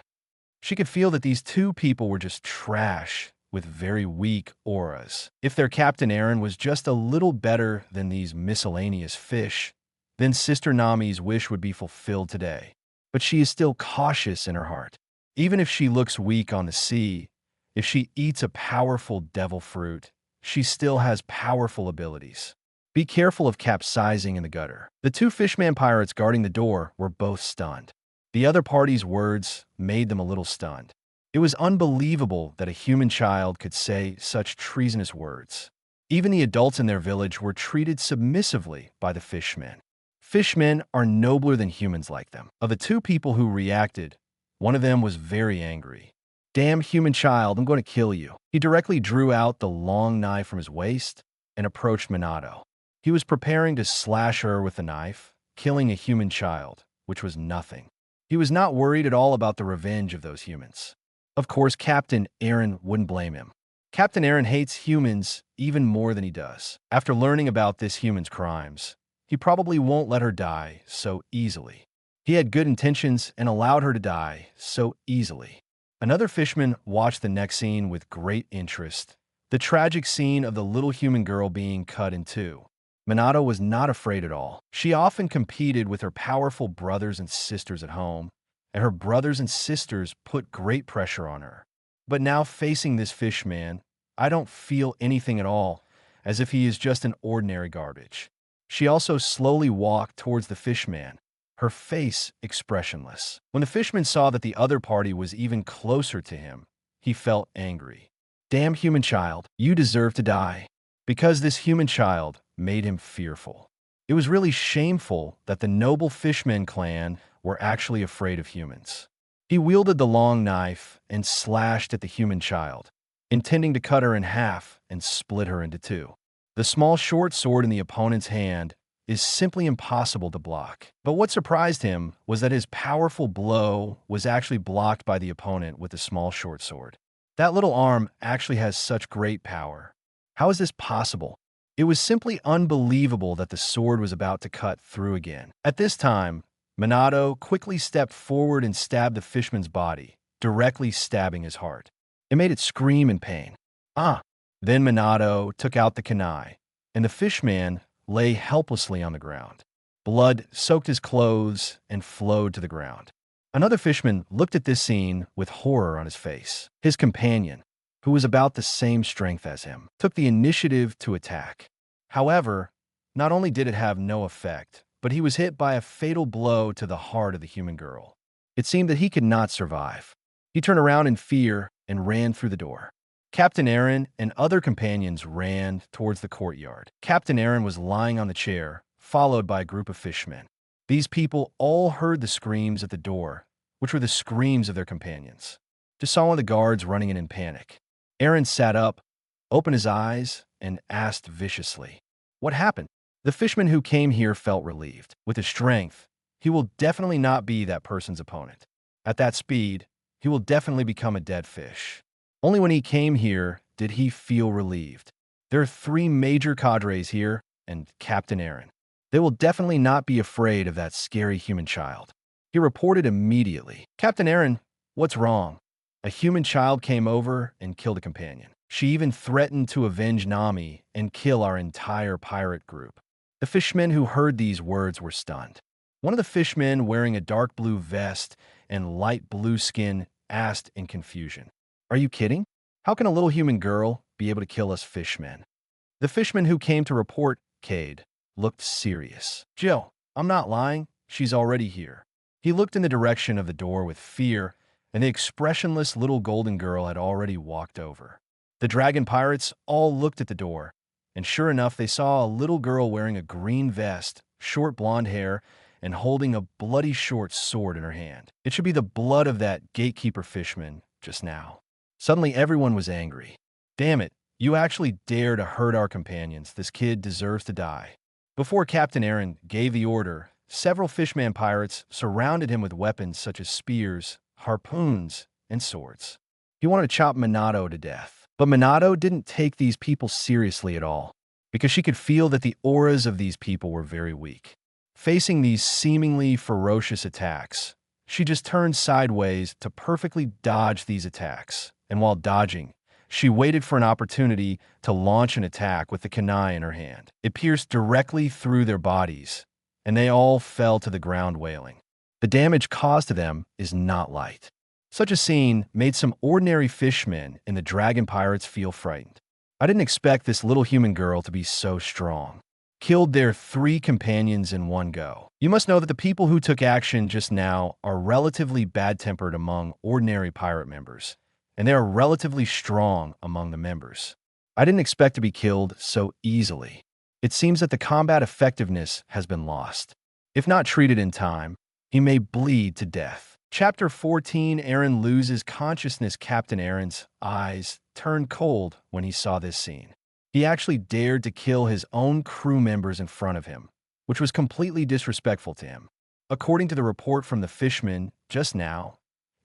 She could feel that these 2 people were just trash with very weak auras. If their captain Aaron was just a little better than these miscellaneous fish, then Sister Nami's wish would be fulfilled today. But she is still cautious in her heart. Even if she looks weak on the sea, if she eats a powerful devil fruit, she still has powerful abilities. Be careful of capsizing in the gutter. The 2 fishman pirates guarding the door were both stunned. The other party's words made them a little stunned. It was unbelievable that a human child could say such treasonous words. Even the adults in their village were treated submissively by the fishmen. Fishmen are nobler than humans like them. Of the 2 people who reacted, one of them was very angry. "Damn human child, I'm going to kill you." He directly drew out the long knife from his waist and approached Minato. He was preparing to slash her with the knife, killing a human child, which was nothing. He was not worried at all about the revenge of those humans. Of course, Captain Aaron wouldn't blame him. Captain Aaron hates humans even more than he does. After learning about this human's crimes, he probably won't let her die so easily. He had good intentions and allowed her to die so easily. Another fisherman watched the next scene with great interest, the tragic scene of the little human girl being cut in 2. Minato was not afraid at all. She often competed with her powerful brothers and sisters at home, and her brothers and sisters put great pressure on her. But now facing this fishman, I don't feel anything at all, as if he is just an ordinary garbage. She also slowly walked towards the fishman, her face expressionless. When the fishman saw that the other party was even closer to him, he felt angry. "Damn human child, you deserve to die." Because this human child made him fearful. It was really shameful that the noble fishmen clan were actually afraid of humans. He wielded the long knife and slashed at the human child, intending to cut her in half and split her into 2. The small short sword in the opponent's hand is simply impossible to block. But what surprised him was that his powerful blow was actually blocked by the opponent with the small short sword. That little arm actually has such great power. How is this possible? It was simply unbelievable that the sword was about to cut through again. At this time, Minato quickly stepped forward and stabbed the fishman's body, directly stabbing his heart. It made it scream in pain. "Ah!" Then Minato took out the kunai, and the fishman lay helplessly on the ground. Blood soaked his clothes and flowed to the ground. Another fishman looked at this scene with horror on his face. His companion, who was about the same strength as him, took the initiative to attack. However, not only did it have no effect, but he was hit by a fatal blow to the heart of the human girl. It seemed that he could not survive. He turned around in fear and ran through the door. Captain Aaron and other companions ran towards the courtyard. Captain Aaron was lying on the chair, followed by a group of fishmen. These people all heard the screams at the door, which were the screams of their companions. Just saw one of the guards running in panic. Aaron sat up, opened his eyes, and asked viciously, "What happened?" The fishman who came here felt relieved. With his strength, he will definitely not be that person's opponent. At that speed, he will definitely become a dead fish. Only when he came here did he feel relieved. There are 3 major cadres here, and Captain Aaron. They will definitely not be afraid of that scary human child. He reported immediately. "Captain Aaron, what's wrong?" A human child came over and killed a companion. She even threatened to avenge Nami and kill our entire pirate group. The fishmen who heard these words were stunned. One of the fishmen, wearing a dark blue vest and light blue skin, asked in confusion, "Are you kidding? How can a little human girl be able to kill us fishmen?" The fishman who came to report Cade looked serious. "Jill, I'm not lying. She's already here." He looked in the direction of the door with fear, and the expressionless little golden girl had already walked over. The dragon pirates all looked at the door, and sure enough, they saw a little girl wearing a green vest, short blonde hair, and holding a bloody short sword in her hand. It should be the blood of that gatekeeper fishman just now. Suddenly, everyone was angry. "Damn it, you actually dare to hurt our companions. This kid deserves to die." Before Captain Aaron gave the order, several fishman pirates surrounded him with weapons such as spears, harpoons, and swords. He wanted to chop Minato to death. But Minato didn't take these people seriously at all, because she could feel that the auras of these people were very weak. Facing these seemingly ferocious attacks, she just turned sideways to perfectly dodge these attacks, and while dodging, she waited for an opportunity to launch an attack with the kunai in her hand. It pierced directly through their bodies, and they all fell to the ground wailing. The damage caused to them is not light. Such a scene made some ordinary fishmen and the dragon pirates feel frightened. "I didn't expect this little human girl to be so strong." Killed their 3 companions in one go. You must know that the people who took action just now are relatively bad-tempered among ordinary pirate members, and they are relatively strong among the members. I didn't expect to be killed so easily. It seems that the combat effectiveness has been lost. If not treated in time, he may bleed to death. Chapter 14, Aaron loses consciousness. Captain Aaron's eyes turned cold when he saw this scene. He actually dared to kill his own crew members in front of him, which was completely disrespectful to him. According to the report from the fishman just now,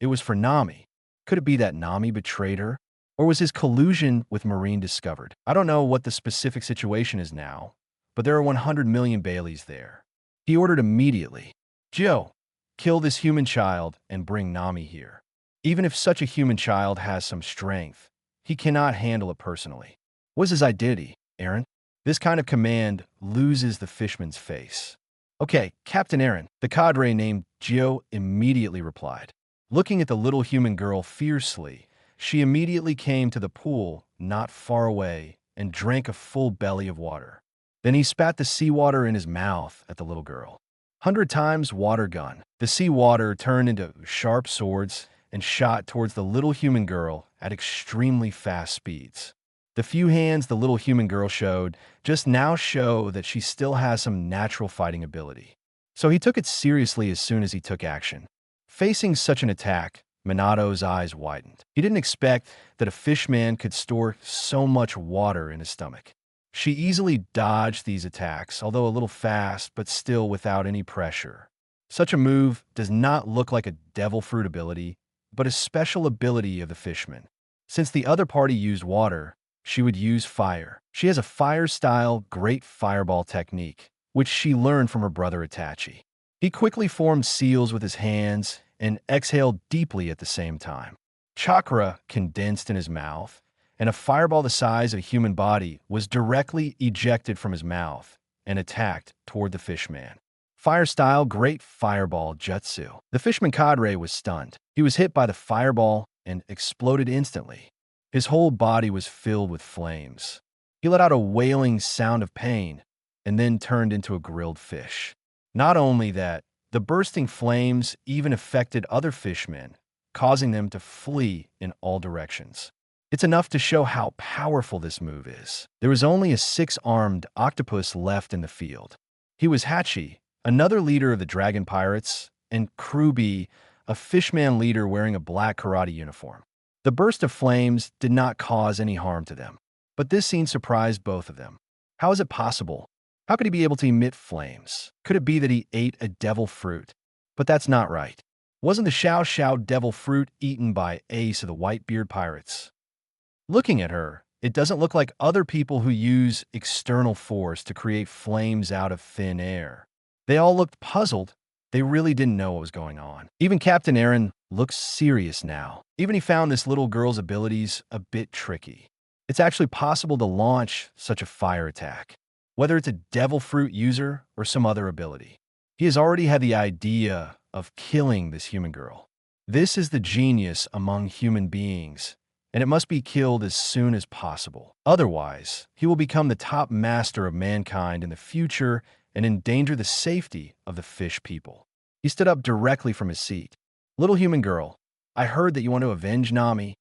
it was for Nami. Could it be that Nami betrayed her? Or was his collusion with Marine discovered? I don't know what the specific situation is now, but there are 100 million Baileys there. He ordered immediately, "Joe, kill this human child and bring Nami here." Even if such a human child has some strength, he cannot handle it personally. What's his identity, Aaron? This kind of command loses the fishman's face. "Okay, Captain Aaron," the cadre named Gio immediately replied. Looking at the little human girl fiercely, she immediately came to the pool not far away and drank a full belly of water. Then he spat the seawater in his mouth at the little girl. 100 times water gun. The seawater turned into sharp swords and shot towards the little human girl at extremely fast speeds. The few hands the little human girl showed just now show that she still has some natural fighting ability. So he took it seriously as soon as he took action. Facing such an attack, Minato's eyes widened. He didn't expect that a fishman could store so much water in his stomach. She easily dodged these attacks, although a little fast, but still without any pressure. Such a move does not look like a devil fruit ability, but a special ability of the fishman. Since the other party used water, she would use fire. She has a fire-style great fireball technique, which she learned from her brother Itachi. He quickly formed seals with his hands and exhaled deeply at the same time. Chakra condensed in his mouth, and a fireball the size of a human body was directly ejected from his mouth and attacked toward the fishman. Fire-style great fireball jutsu. The fishman cadre was stunned. He was hit by the fireball and exploded instantly. His whole body was filled with flames. He let out a wailing sound of pain and then turned into a grilled fish. Not only that, the bursting flames even affected other fishmen, causing them to flee in all directions. It's enough to show how powerful this move is. There was only a 6-armed octopus left in the field. He was Hachi, another leader of the dragon pirates, and Kruby, a fishman leader wearing a black karate uniform. The burst of flames did not cause any harm to them, but this scene surprised both of them. How is it possible? How could he be able to emit flames? Could it be that he ate a devil fruit? But that's not right. Wasn't the Xiao Xiao devil fruit eaten by Ace of the Whitebeard pirates? Looking at her, it doesn't look like other people who use external force to create flames out of thin air. They all looked puzzled. They really didn't know what was going on. Even Captain Aaron looks serious now. Even he found this little girl's abilities a bit tricky. It's actually possible to launch such a fire attack, whether it's a devil fruit user or some other ability. He has already had the idea of killing this human girl. This is the genius among human beings, and it must be killed as soon as possible. Otherwise, he will become the top master of mankind in the future and endanger the safety of the fish people. He stood up directly from his seat. Little human girl, I heard that you want to avenge Nami.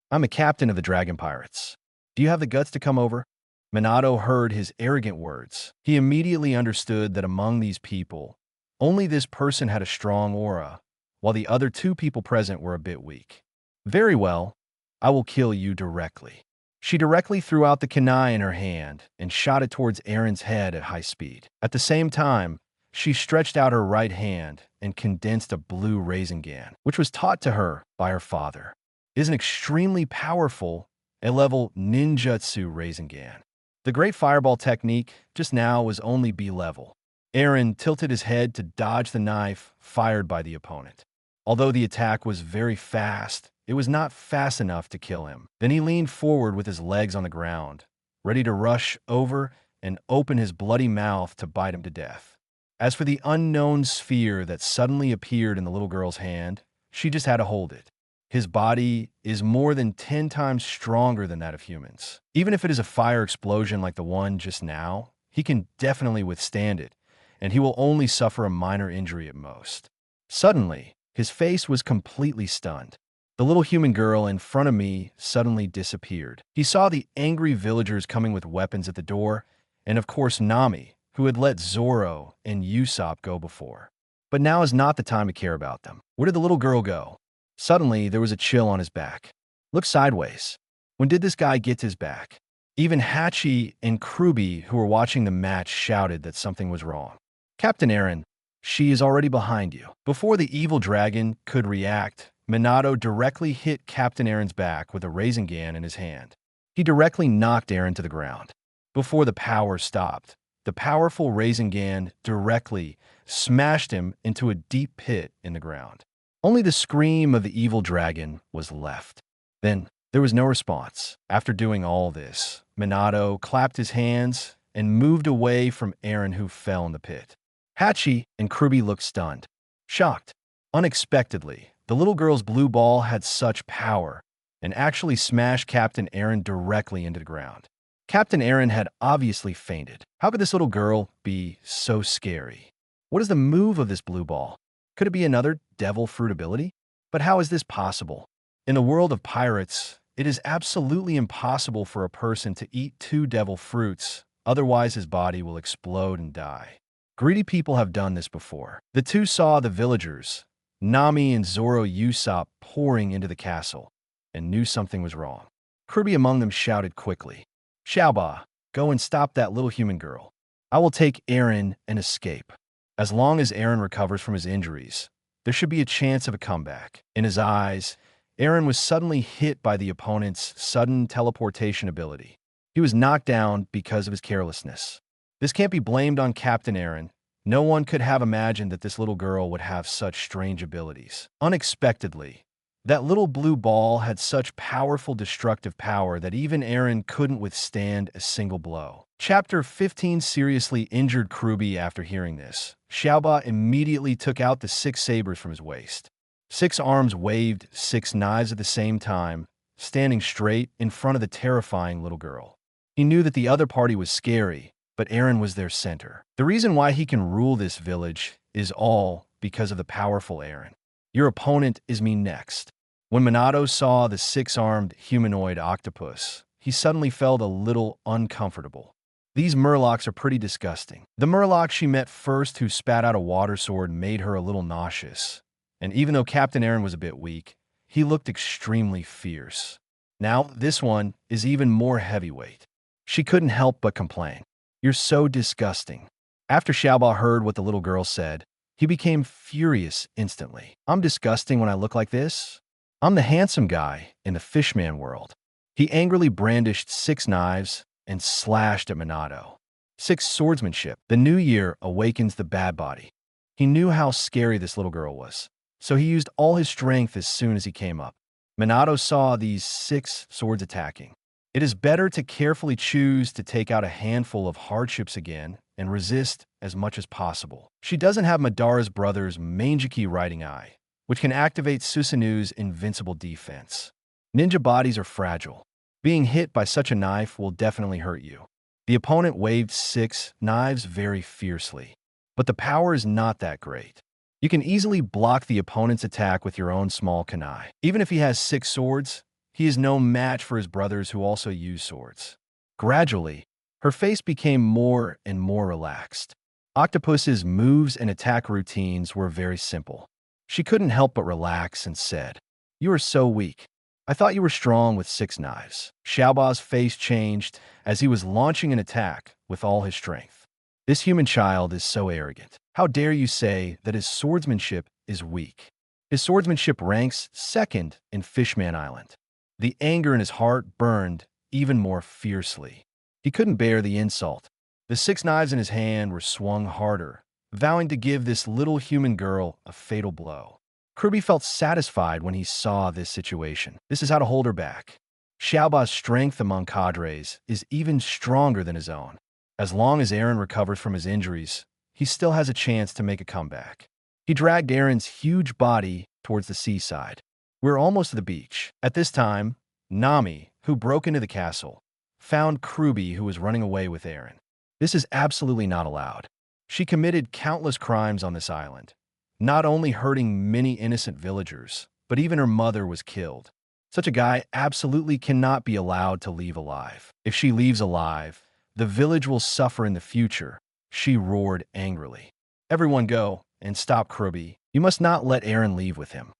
I'm a captain of the Dragon Pirates. Do you have the guts to come over? Minato heard his arrogant words. He immediately understood that among these people, only this person had a strong aura, while the other two people present were a bit weak. Very well, I will kill you directly. She directly threw out the kunai in her hand and shot it towards Aaron's head at high speed. At the same time, she stretched out her right hand and condensed a blue Rasengan, which was taught to her by her father. It is an extremely powerful, a level ninjutsu Rasengan. The Great Fireball technique just now was only B level. Aaron tilted his head to dodge the knife fired by the opponent. Although the attack was very fast, it was not fast enough to kill him. Then he leaned forward with his legs on the ground, ready to rush over and open his bloody mouth to bite him to death. As for the unknown sphere that suddenly appeared in the little girl's hand, she just had to hold it. His body is more than 10 times stronger than that of humans. Even if it is a fire explosion like the one just now, he can definitely withstand it, and he will only suffer a minor injury at most. Suddenly, his face was completely stunned. The little human girl in front of me suddenly disappeared. He saw the angry villagers coming with weapons at the door, and of course Nami, who had let Zoro and Usopp go before. But now is not the time to care about them. Where did the little girl go? Suddenly, there was a chill on his back. Look sideways. When did this guy get to his back? Even Hachi and Kruby, who were watching the match, shouted that something was wrong. Captain Aaron, she is already behind you. Before the evil dragon could react, Minato directly hit Captain Aaron's back with a Rasengan in his hand. He directly knocked Aaron to the ground. Before the power stopped, the powerful Rasengan directly smashed him into a deep pit in the ground. Only the scream of the evil dragon was left. Then there was no response. After doing all this, Minato clapped his hands and moved away from Aaron, who fell in the pit. Hachi and Kruby looked stunned, shocked. Unexpectedly, the little girl's blue ball had such power and actually smashed Captain Aaron directly into the ground. Captain Aaron had obviously fainted. How could this little girl be so scary? What is the move of this blue ball? Could it be another devil fruit ability? But how is this possible? In the world of pirates, it is absolutely impossible for a person to eat 2 devil fruits, otherwise his body will explode and die. Greedy people have done this before. The two saw the villagers, Nami and Zoro Usopp, pouring into the castle, and knew something was wrong. Kirby among them shouted quickly, "Xiaoba, go and stop that little human girl. I will take Aaron and escape." As long as Aaron recovers from his injuries, there should be a chance of a comeback. In his eyes, Aaron was suddenly hit by the opponent's sudden teleportation ability. He was knocked down because of his carelessness. This can't be blamed on Captain Aaron. No one could have imagined that this little girl would have such strange abilities. Unexpectedly, that little blue ball had such powerful destructive power that even Aaron couldn't withstand a single blow. Chapter 15 seriously injured Kruby after hearing this. Xiaoba immediately took out the 6 sabers from his waist. 6 arms waved 6 knives at the same time, standing straight in front of the terrifying little girl. He knew that the other party was scary, but Aaron was their center. The reason why he can rule this village is all because of the powerful Aaron. Your opponent is me next. When Minato saw the 6-armed humanoid octopus, he suddenly felt a little uncomfortable. These murlocs are pretty disgusting. The murloc she met first, who spat out a water sword, made her a little nauseous. And even though Captain Aaron was a bit weak, he looked extremely fierce. Now, this one is even more heavyweight. She couldn't help but complain. "You're so disgusting." After Xiaoba heard what the little girl said, he became furious instantly. "I'm disgusting when I look like this? I'm the handsome guy in the fishman world." He angrily brandished 6 knives and slashed at Minato. 6 swordsmanship. The new year awakens the bad body. He knew how scary this little girl was, so he used all his strength as soon as he came up. Minato saw these 6 swords attacking. It It is better to carefully choose to take out a handful of hardships again and resist as much as possible. She doesn't have Madara's brother's Mangeki Riding Eye, which can activate Susanu's invincible defense. Ninja bodies are fragile. Being hit by such a knife will definitely hurt you. The opponent waved 6 knives very fiercely, but the power is not that great. You can easily block the opponent's attack with your own small kunai. Even if he has 6 swords, he is no match for his brothers who also use swords. Gradually, her face became more and more relaxed. Octopus's moves and attack routines were very simple. She couldn't help but relax and said, "You are so weak. I thought you were strong with 6 knives." Xiaoba's face changed as he was launching an attack with all his strength. This human child is so arrogant. How dare you say that his swordsmanship is weak? His swordsmanship ranks 2nd in Fishman Island. The anger in his heart burned even more fiercely. He couldn't bear the insult. The 6 knives in his hand were swung harder, vowing to give this little human girl a fatal blow. Kirby felt satisfied when he saw this situation. This is how to hold her back. Xiaoba's strength among cadres is even stronger than his own. As long as Eren recovers from his injuries, he still has a chance to make a comeback. He dragged Eren's huge body towards the seaside. We're almost to the beach. At this time, Nami, who broke into the castle, found Kirby, who was running away with Eren. This is absolutely not allowed. She committed countless crimes on this island, not only hurting many innocent villagers, but even her mother was killed. Such a guy absolutely cannot be allowed to leave alive. If she leaves alive, the village will suffer in the future, she roared angrily. Everyone go and stop Kirby. You must not let Eren leave with him.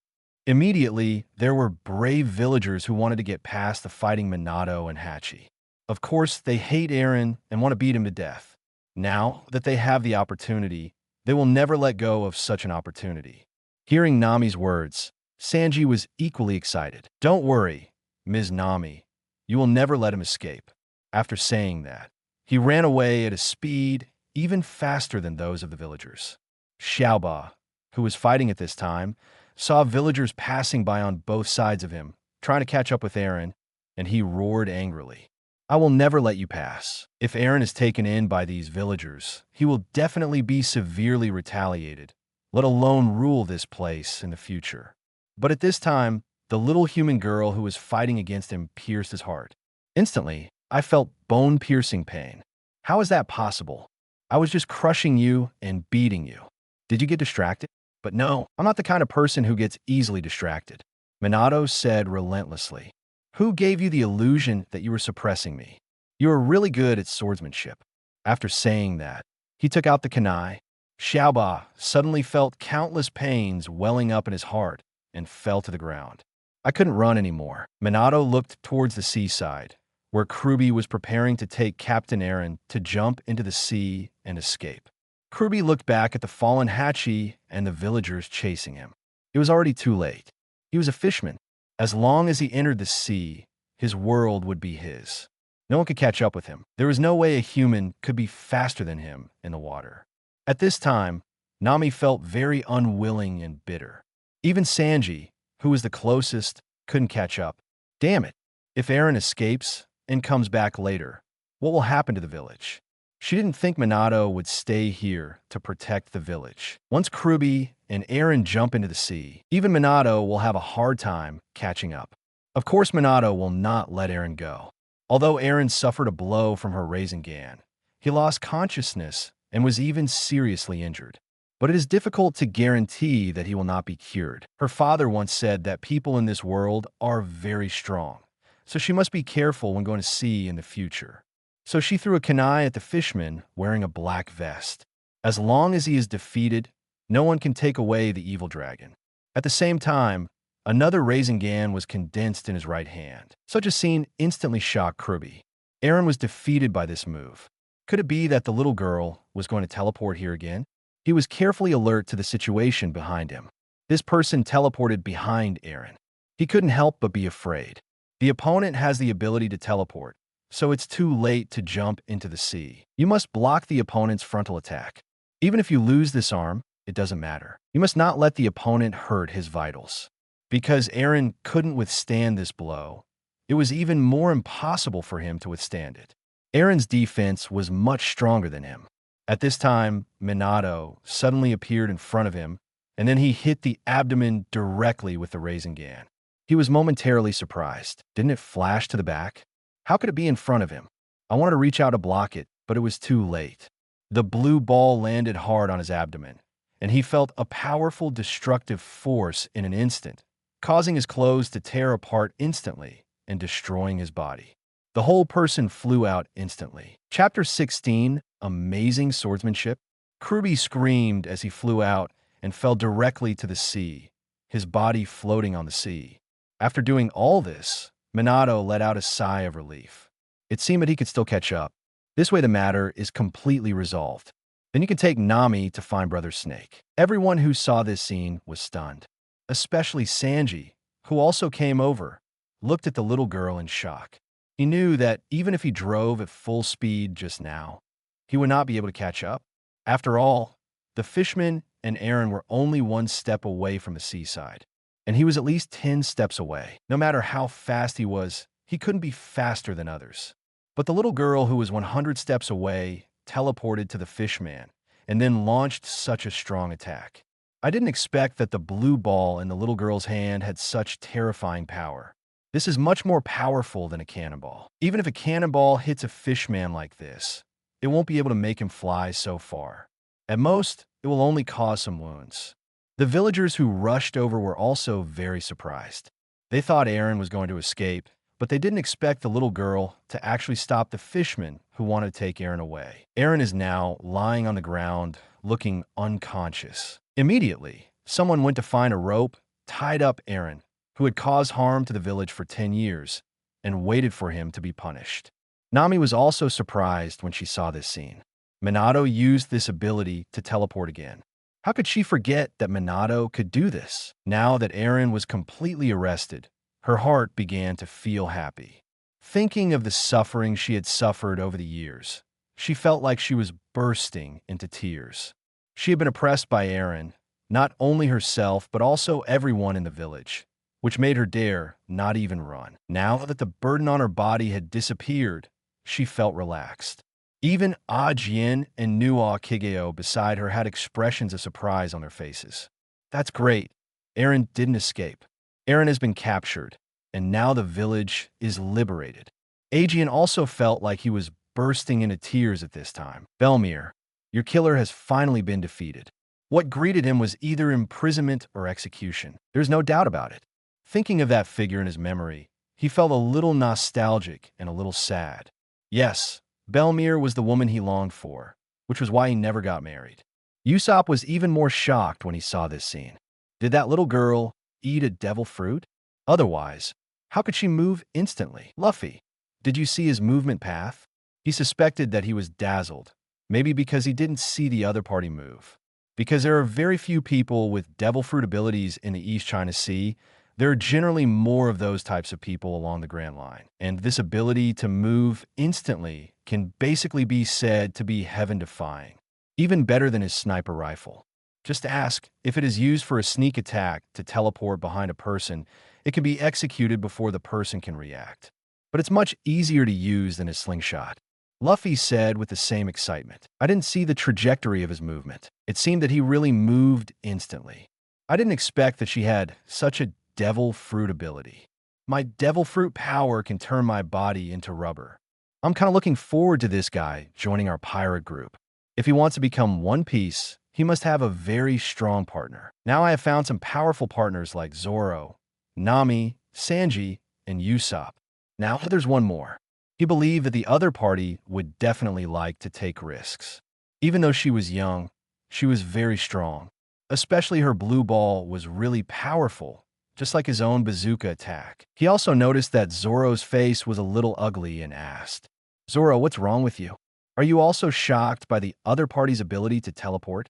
Immediately, there were brave villagers who wanted to get past the fighting Minato and Hachi. Of course, they hate Eren and want to beat him to death. Now that they have the opportunity, they will never let go of such an opportunity. Hearing Nami's words, Sanji was equally excited. Don't worry, Ms. Nami. You will never let him escape. After saying that, he ran away at a speed even faster than those of the villagers. Xiaoba, who was fighting at this time, saw villagers passing by on both sides of him, trying to catch up with Eren, and he roared angrily. I will never let you pass. If Eren is taken in by these villagers, he will definitely be severely retaliated, let alone rule this place in the future. But at this time, the little human girl who was fighting against him pierced his heart. Instantly, I felt bone-piercing pain. How is that possible? I was just crushing you and beating you. Did you get distracted? But no, I'm not the kind of person who gets easily distracted. Minato said relentlessly. Who gave you the illusion that you were suppressing me? You are really good at swordsmanship. After saying that, he took out the kunai. Xiaoba suddenly felt countless pains welling up in his heart and fell to the ground. I couldn't run anymore. Minato looked towards the seaside, where Kirby was preparing to take Captain Eren to jump into the sea and escape. Kirby looked back at the fallen Hachi and the villagers chasing him. It was already too late. He was a fisherman. As long as he entered the sea, his world would be his. No one could catch up with him. There was no way a human could be faster than him in the water. At this time, Nami felt very unwilling and bitter. Even Sanji, who was the closest, couldn't catch up. Damn it. If Eren escapes and comes back later, what will happen to the village? She didn't think Minato would stay here to protect the village. Once Kirby and Eren jump into the sea, even Minato will have a hard time catching up. Of course, Minato will not let Eren go. Although Eren suffered a blow from her Rasengan, he lost consciousness and was even seriously injured. But it is difficult to guarantee that he will not be cured. Her father once said that people in this world are very strong, so she must be careful when going to sea in the future. So she threw a kunai at the fishman wearing a black vest. As long as he is defeated, no one can take away the evil dragon. At the same time, another Rasengan was condensed in his right hand. Such a scene instantly shocked Kirby. Eren was defeated by this move. Could it be that the little girl was going to teleport here again? He was carefully alert to the situation behind him. This person teleported behind Eren. He couldn't help but be afraid. The opponent has the ability to teleport, so it's too late to jump into the sea. You must block the opponent's frontal attack. Even if you lose this arm, it doesn't matter. You must not let the opponent hurt his vitals. Because Eren couldn't withstand this blow, it was even more impossible for him to withstand it. Aaron's defense was much stronger than him. At this time, Minato suddenly appeared in front of him, and then he hit the abdomen directly with the Rasengan. He was momentarily surprised. Didn't it flash to the back? How could it be in front of him? I wanted to reach out to block it, but it was too late. The blue ball landed hard on his abdomen, and he felt a powerful destructive force in an instant, causing his clothes to tear apart instantly and destroying his body. The whole person flew out instantly. Chapter 16, Amazing Swordsmanship. Kirby screamed as he flew out and fell directly to the sea, his body floating on the sea. After doing all this, Minato let out a sigh of relief. It seemed that he could still catch up. This way the matter is completely resolved. Then you can take Nami to find Brother Snake. Everyone who saw this scene was stunned, especially Sanji, who also came over, looked at the little girl in shock. He knew that even if he drove at full speed just now, he would not be able to catch up. After all, the fisherman and Aaron were only one step away from the seaside, and he was at least 10 steps away. No matter how fast he couldn't be faster than others. But the little girl who was 100 steps away teleported to the fishman and then launched such a strong attack. I didn't expect that the blue ball in the little girl's hand had such terrifying power. This is much more powerful than a cannonball. Even if a cannonball hits a fishman like this, it won't be able to make him fly so far. At most, it will only cause some wounds. The villagers who rushed over were also very surprised. They thought Aaron was going to escape, but they didn't expect the little girl to actually stop the fishman who wanted to take Aaron away. Aaron is now lying on the ground, looking unconscious. Immediately, someone went to find a rope, tied up Aaron, who had caused harm to the village for 10 years, and waited for him to be punished. Nami was also surprised when she saw this scene. Minato used this ability to teleport again. How could she forget that Minato could do this? Now that Aaron was completely arrested, her heart began to feel happy. Thinking of the suffering she had suffered over the years, she felt like she was bursting into tears. She had been oppressed by Aaron, not only herself but also everyone in the village, which made her dare not even run. Now that the burden on her body had disappeared, she felt relaxed. Even Ajin and Nuo Kigeo beside her had expressions of surprise on their faces. That's great. Aaron didn't escape. Aaron has been captured, and now the village is liberated. Aegeon also felt like he was bursting into tears at this time. Belmir, your killer has finally been defeated. What greeted him was either imprisonment or execution. There's no doubt about it. Thinking of that figure in his memory, he felt a little nostalgic and a little sad. Yes, Belmir was the woman he longed for, which was why he never got married. Usopp was even more shocked when he saw this scene. Did that little girl eat a devil fruit? Otherwise, how could she move instantly? Luffy, did you see his movement path? He suspected that he was dazzled, maybe because he didn't see the other party move. Because there are very few people with devil fruit abilities in the East China Sea, there are generally more of those types of people along the Grand Line. And this ability to move instantly can basically be said to be heaven-defying, even better than his sniper rifle. Just ask, if it is used for a sneak attack to teleport behind a person, it can be executed before the person can react. But it's much easier to use than his slingshot. Luffy said with the same excitement. I didn't see the trajectory of his movement. It seemed that he really moved instantly. I didn't expect that she had such a devil fruit ability. My devil fruit power can turn my body into rubber. I'm kind of looking forward to this guy joining our pirate group. If he wants to become One Piece, he must have a very strong partner. Now I have found some powerful partners like Zoro, Nami, Sanji, and Usopp. Now there's one more. He believed that the other party would definitely like to take risks. Even though she was young, she was very strong. Especially her blue ball was really powerful, just like his own bazooka attack. He also noticed that Zoro's face was a little ugly and asked, Zoro, what's wrong with you? Are you also shocked by the other party's ability to teleport?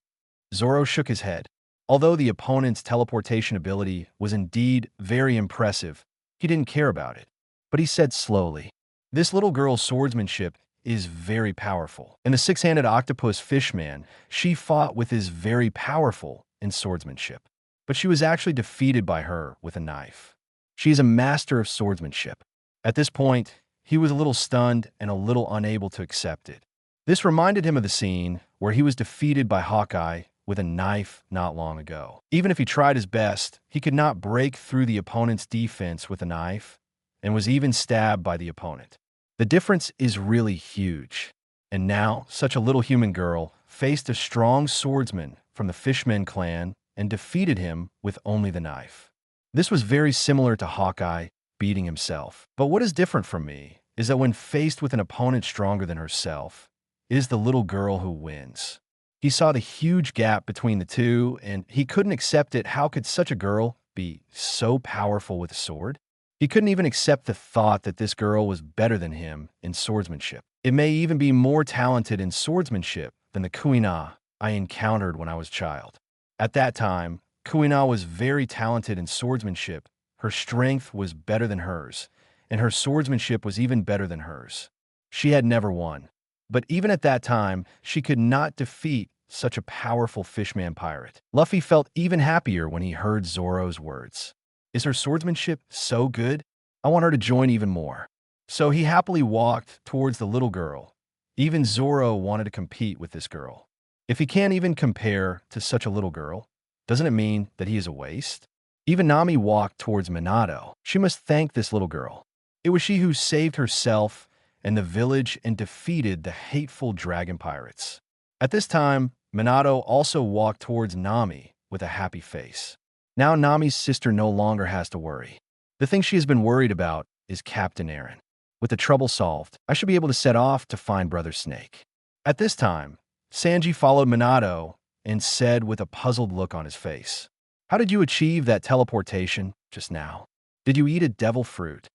Zoro shook his head. Although the opponent's teleportation ability was indeed very impressive, he didn't care about it. But he said slowly, this little girl's swordsmanship is very powerful. And the six-handed octopus fishman she fought with is very powerful in swordsmanship. But she was actually defeated by her with a knife. She is a master of swordsmanship. At this point, he was a little stunned and a little unable to accept it. This reminded him of the scene where he was defeated by Hawkeye with a knife not long ago. Even if he tried his best, he could not break through the opponent's defense with a knife and was even stabbed by the opponent. The difference is really huge. And now, such a little human girl faced a strong swordsman from the Fishmen clan and defeated him with only the knife. This was very similar to Hawkeye beating himself. But what is different from me is that when faced with an opponent stronger than herself, it is the little girl who wins. He saw the huge gap between the two, and he couldn't accept it. How could such a girl be so powerful with a sword? He couldn't even accept the thought that this girl was better than him in swordsmanship. It may even be more talented in swordsmanship than the Kuina I encountered when I was a child. At that time, Kuina was very talented in swordsmanship. Her strength was better than hers, and her swordsmanship was even better than hers. She had never won. But even at that time, she could not defeat such a powerful fishman pirate. Luffy felt even happier when he heard Zoro's words. Is her swordsmanship so good? I want her to join even more. So he happily walked towards the little girl. Even Zoro wanted to compete with this girl. If he can't even compare to such a little girl, doesn't it mean that he is a waste? Even Nami walked towards Minato. She must thank this little girl. It was she who saved herself and the village and defeated the hateful dragon pirates. At this time, Minato also walked towards Nami with a happy face. Now Nami's sister no longer has to worry. The thing she has been worried about is Captain Eren. With the trouble solved, I should be able to set off to find Brother Snake. At this time, Sanji followed Minato and said with a puzzled look on his face, "How did you achieve that teleportation just now? Did you eat a devil fruit?"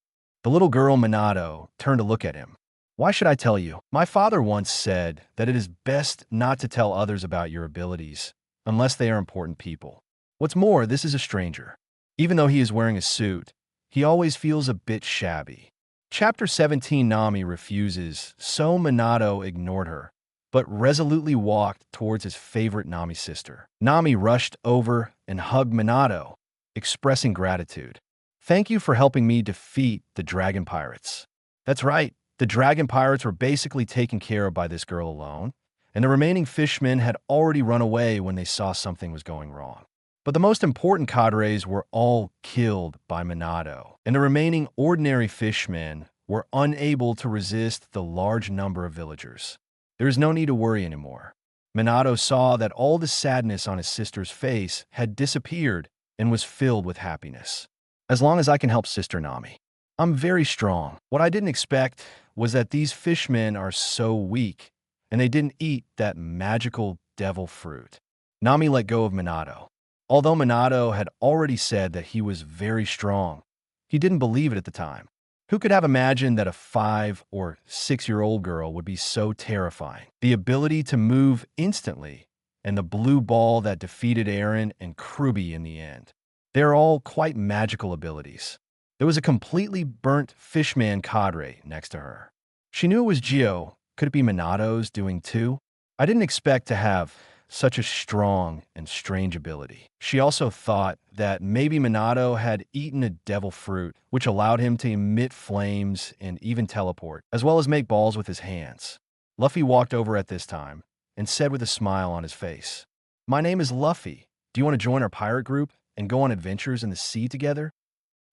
The little girl Minato turned to look at him. "Why should I tell you? My father once said that it is best not to tell others about your abilities unless they are important people. What's more, this is a stranger. Even though he is wearing a suit, he always feels a bit shabby." Chapter 17 Nami refuses, so Minato ignored her, but resolutely walked towards his favorite Nami sister. Nami rushed over and hugged Minato, expressing gratitude. "Thank you for helping me defeat the dragon pirates." That's right, the dragon pirates were basically taken care of by this girl alone, and the remaining fishmen had already run away when they saw something was going wrong. But the most important cadres were all killed by Minato, and the remaining ordinary fishmen were unable to resist the large number of villagers. There is no need to worry anymore. Minato saw that all the sadness on his sister's face had disappeared and was filled with happiness. As long as I can help Sister Nami, I'm very strong. What I didn't expect was that these fishmen are so weak, and they didn't eat that magical devil fruit. Nami let go of Minato. Although Minato had already said that he was very strong, he didn't believe it at the time. Who could have imagined that a 5 or 6-year-old girl would be so terrifying? The ability to move instantly, and the blue ball that defeated Eren and Kruby in the end. They are all quite magical abilities. There was a completely burnt fishman cadre next to her. She knew it was Gio. Could it be Minato's doing too? I didn't expect to have such a strong and strange ability. She also thought that maybe Minato had eaten a devil fruit, which allowed him to emit flames and even teleport, as well as make balls with his hands. Luffy walked over at this time and said with a smile on his face, "My name is Luffy. Do you want to join our pirate group and go on adventures in the sea together?"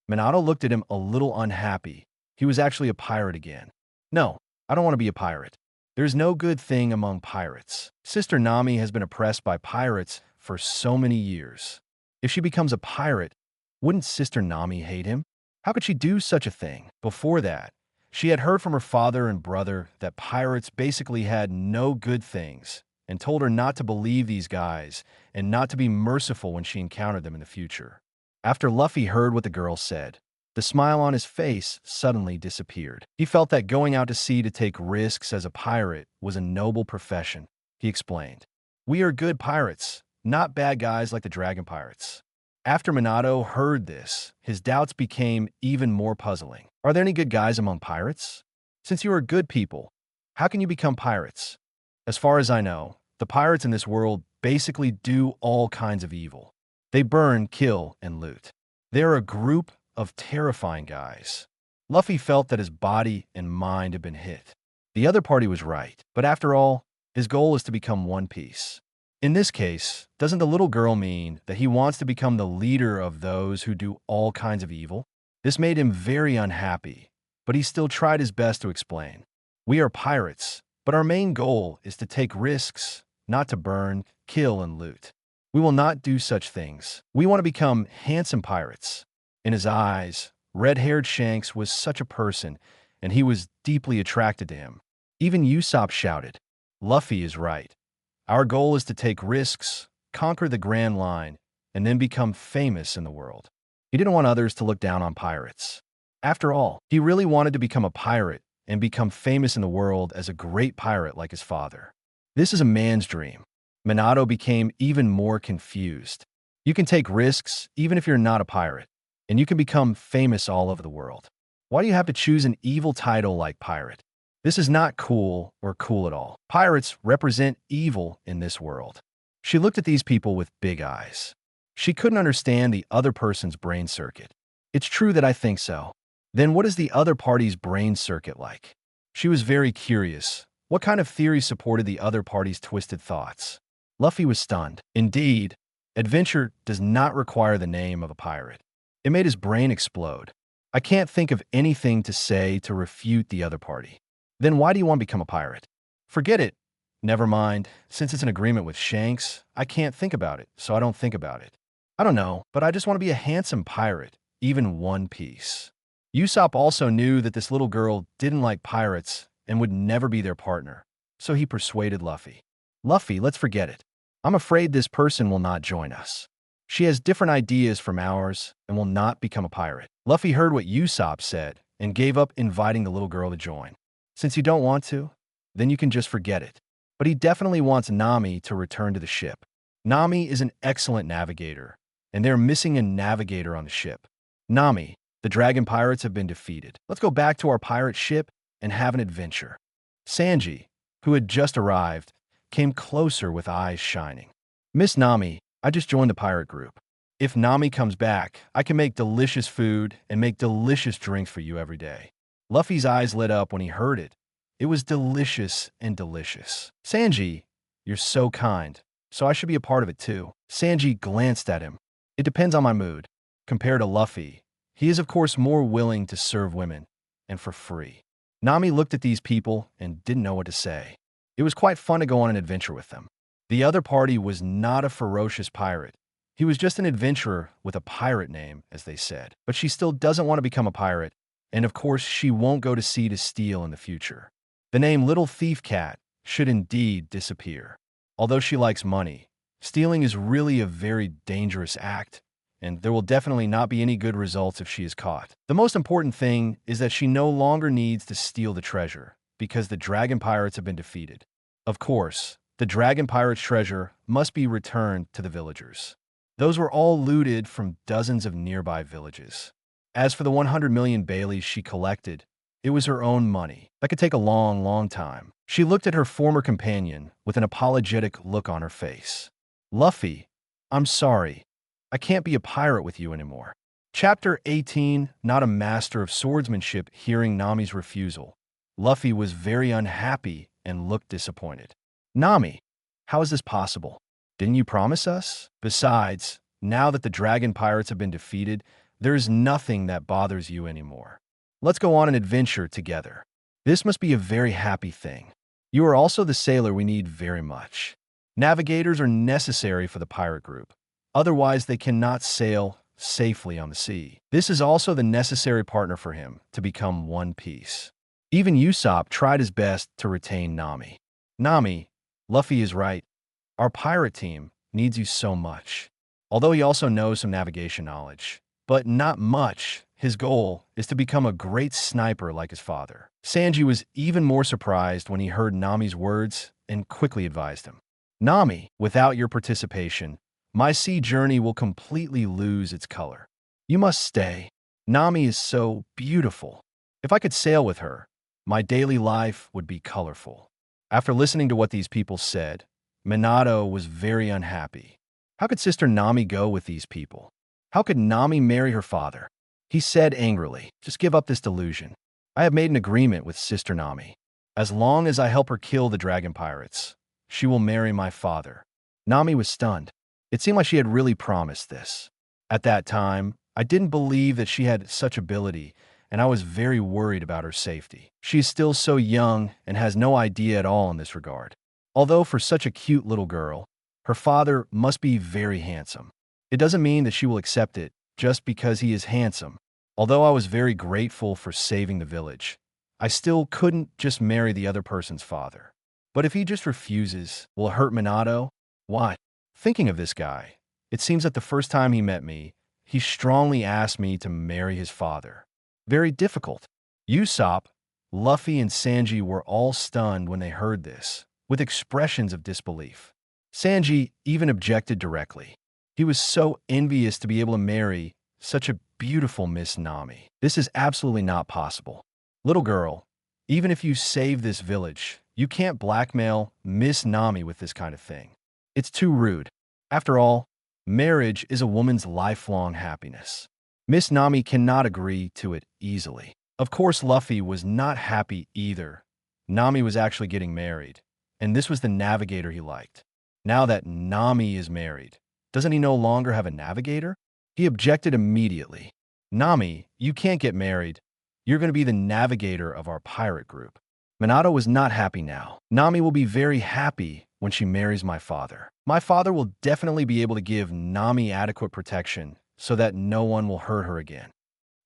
Minato looked at him a little unhappy. He was actually a pirate again. "No, I don't want to be a pirate. There's no good thing among pirates. Sister Nami has been oppressed by pirates for so many years. If she becomes a pirate, wouldn't Sister Nami hate him? How could she do such a thing?" Before that, she had heard from her father and brother that pirates basically had no good things and told her not to believe these guys and not to be merciful when she encountered them in the future. After Luffy heard what the girl said, the smile on his face suddenly disappeared. He felt that going out to sea to take risks as a pirate was a noble profession. He explained, "We are good pirates, not bad guys like the dragon pirates." After Minato heard this, his doubts became even more puzzling. Are there any good guys among pirates? Since you are good people, how can you become pirates? As far as I know, the pirates in this world basically do all kinds of evil. They burn, kill, and loot. They are a group of terrifying guys. Luffy felt that his body and mind had been hit. The other party was right, but after all, his goal is to become One Piece. In this case, doesn't the little girl mean that he wants to become the leader of those who do all kinds of evil? This made him very unhappy, but he still tried his best to explain. We are pirates, but our main goal is to take risks, not to burn, kill, and loot. We will not do such things. We want to become handsome pirates. In his eyes, red-haired Shanks was such a person, and he was deeply attracted to him. Even Usopp shouted, "Luffy is right. Our goal is to take risks, conquer the Grand Line, and then become famous in the world." He didn't want others to look down on pirates. After all, he really wanted to become a pirate and become famous in the world as a great pirate like his father. This is a man's dream. Minato became even more confused. You can take risks even if you're not a pirate, and you can become famous all over the world. Why do you have to choose an evil title like pirate? This is not cool or cool at all. Pirates represent evil in this world. She looked at these people with big eyes. She couldn't understand the other person's brain circuit. It's true that I think so. Then what is the other party's brain circuit like? She was very curious. What kind of theory supported the other party's twisted thoughts? Luffy was stunned. Indeed, adventure does not require the name of a pirate. It made his brain explode. I can't think of anything to say to refute the other party. Then why do you want to become a pirate? Forget it. Never mind. Since it's an agreement with Shanks, I can't think about it, so I don't think about it. I don't know, but I just want to be a handsome pirate, even One Piece. Usopp also knew that this little girl didn't like pirates and would never be their partner, so he persuaded Luffy. Luffy, let's forget it. I'm afraid this person will not join us. She has different ideas from ours and will not become a pirate. Luffy heard what Usopp said and gave up inviting the little girl to join. Since you don't want to, then you can just forget it. But he definitely wants Nami to return to the ship. Nami is an excellent navigator, and they're missing a navigator on the ship. Nami, the dragon pirates have been defeated. Let's go back to our pirate ship and have an adventure. Sanji, who had just arrived, came closer with eyes shining. Miss Nami, I just joined the pirate group. If Nami comes back, I can make delicious food and make delicious drinks for you every day. Luffy's eyes lit up when he heard it. It was delicious and delicious. Sanji, you're so kind, so I should be a part of it too. Sanji glanced at him. It depends on my mood. Compared to Luffy, he is of course more willing to serve women, and for free. Nami looked at these people and didn't know what to say. It was quite fun to go on an adventure with them. The other party was not a ferocious pirate. He was just an adventurer with a pirate name, as they said. But she still doesn't want to become a pirate, and of course she won't go to sea to steal in the future. The name Little Thief Cat should indeed disappear. Although she likes money, stealing is really a very dangerous act, and there will definitely not be any good results if she is caught. The most important thing is that she no longer needs to steal the treasure, because the dragon pirates have been defeated. Of course, the dragon pirates' treasure must be returned to the villagers. Those were all looted from dozens of nearby villages. As for the 100 million Baileys she collected, it was her own money. That could take a long, long time. She looked at her former companion with an apologetic look on her face. Luffy, I'm sorry. I can't be a pirate with you anymore. Chapter 18, Not a Master of Swordsmanship. Hearing Nami's refusal, Luffy was very unhappy and looked disappointed. Nami, how is this possible? Didn't you promise us? Besides, now that the dragon pirates have been defeated, there is nothing that bothers you anymore. Let's go on an adventure together. This must be a very happy thing. You are also the sailor we need very much. Navigators are necessary for the pirate group. Otherwise, they cannot sail safely on the sea. This is also the necessary partner for him to become One Piece. Even Usopp tried his best to retain Nami. Nami, Luffy is right. Our pirate team needs you so much. Although he also knows some navigation knowledge, but not much, his goal is to become a great sniper like his father. Sanji was even more surprised when he heard Nami's words and quickly advised him. Nami, without your participation, my sea journey will completely lose its color. You must stay. Nami is so beautiful. If I could sail with her, my daily life would be colorful. After listening to what these people said, Minato was very unhappy. How could Sister Nami go with these people? How could Nami marry her father? He said angrily, "Just give up this delusion. I have made an agreement with Sister Nami. As long as I help her kill the dragon pirates, she will marry my father." Nami was stunned. It seemed like she had really promised this. At that time, I didn't believe that she had such ability, and I was very worried about her safety. She is still so young and has no idea at all in this regard. Although for such a cute little girl, her father must be very handsome. It doesn't mean that she will accept it just because he is handsome. Although I was very grateful for saving the village, I still couldn't just marry the other person's father. But if he just refuses, will it hurt Minato? Why? Thinking of this guy, it seems that the first time he met me, he strongly asked me to marry his father. Very difficult. Usopp, Luffy, and Sanji were all stunned when they heard this, with expressions of disbelief. Sanji even objected directly. He was so envious to be able to marry such a beautiful Miss Nami. This is absolutely not possible. Little girl, even if you save this village, you can't blackmail Miss Nami with this kind of thing. It's too rude. After all, marriage is a woman's lifelong happiness. Miss Nami cannot agree to it easily. Of course, Luffy was not happy either. Nami was actually getting married, and this was the navigator he liked. Now that Nami is married, doesn't he no longer have a navigator? He objected immediately. "Nami, you can't get married. You're going to be the navigator of our pirate group." Minato was not happy now. "Nami will be very happy when she marries my father. My father will definitely be able to give Nami adequate protection so that no one will hurt her again.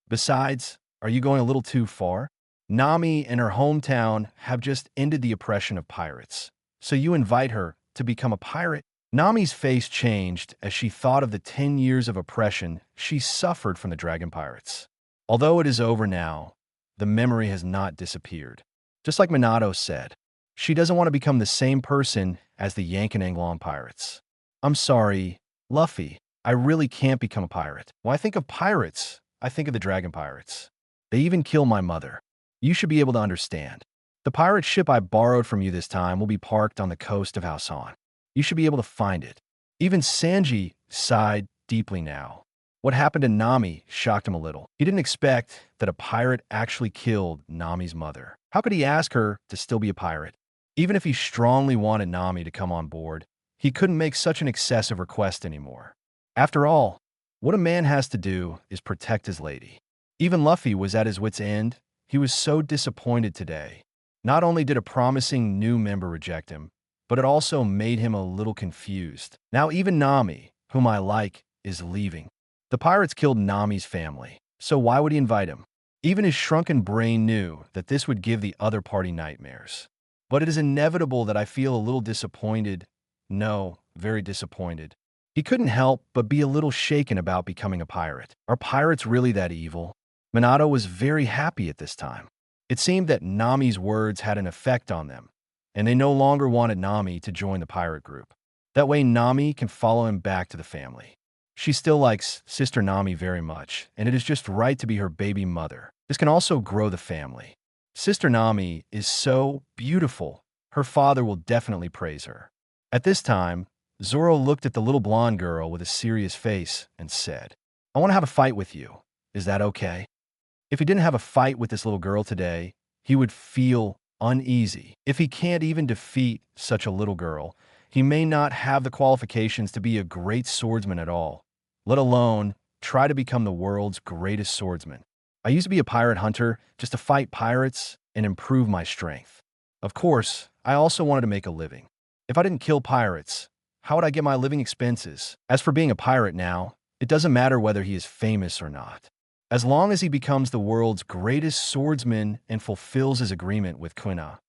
Besides, are you going a little too far? Nami and her hometown have just ended the oppression of pirates. So you invite her to become a pirate?" Nami's face changed as she thought of the 10 years of oppression she suffered from the dragon pirates. Although it is over now, the memory has not disappeared. Just like Minato said, she doesn't want to become the same person as the Yank and Anglong pirates. "I'm sorry, Luffy, I really can't become a pirate. When I think of pirates, I think of the dragon pirates. They even kill my mother. You should be able to understand. The pirate ship I borrowed from you this time will be parked on the coast of Hausan. You should be able to find it." Even Sanji sighed deeply now. What happened to Nami shocked him a little. He didn't expect that a pirate actually killed Nami's mother. How could he ask her to still be a pirate? Even if he strongly wanted Nami to come on board, he couldn't make such an excessive request anymore. After all, what a man has to do is protect his lady. Even Luffy was at his wit's end. He was so disappointed today. Not only did a promising new member reject him, but it also made him a little confused. Now even Nami, whom I like, is leaving. The pirates killed Nami's family, so why would he invite him? Even his shrunken brain knew that this would give the other party nightmares. But it is inevitable that I feel a little disappointed. No, very disappointed. He couldn't help but be a little shaken about becoming a pirate. Are pirates really that evil? Minato was very happy at this time. It seemed that Nami's words had an effect on them, and they no longer wanted Nami to join the pirate group. That way Nami can follow him back to the family. She still likes Sister Nami very much, and it is just right to be her baby mother. This can also grow the family. Sister Nami is so beautiful. Her father will definitely praise her. At this time, Zoro looked at the little blonde girl with a serious face and said, "I want to have a fight with you. Is that okay?" If he didn't have a fight with this little girl today, he would feel uneasy. If he can't even defeat such a little girl, he may not have the qualifications to be a great swordsman at all, let alone try to become the world's greatest swordsman. I used to be a pirate hunter just to fight pirates and improve my strength. Of course, I also wanted to make a living. If I didn't kill pirates, how would I get my living expenses? As for being a pirate now, it doesn't matter whether he is famous or not. As long as he becomes the world's greatest swordsman and fulfills his agreement with Kuina,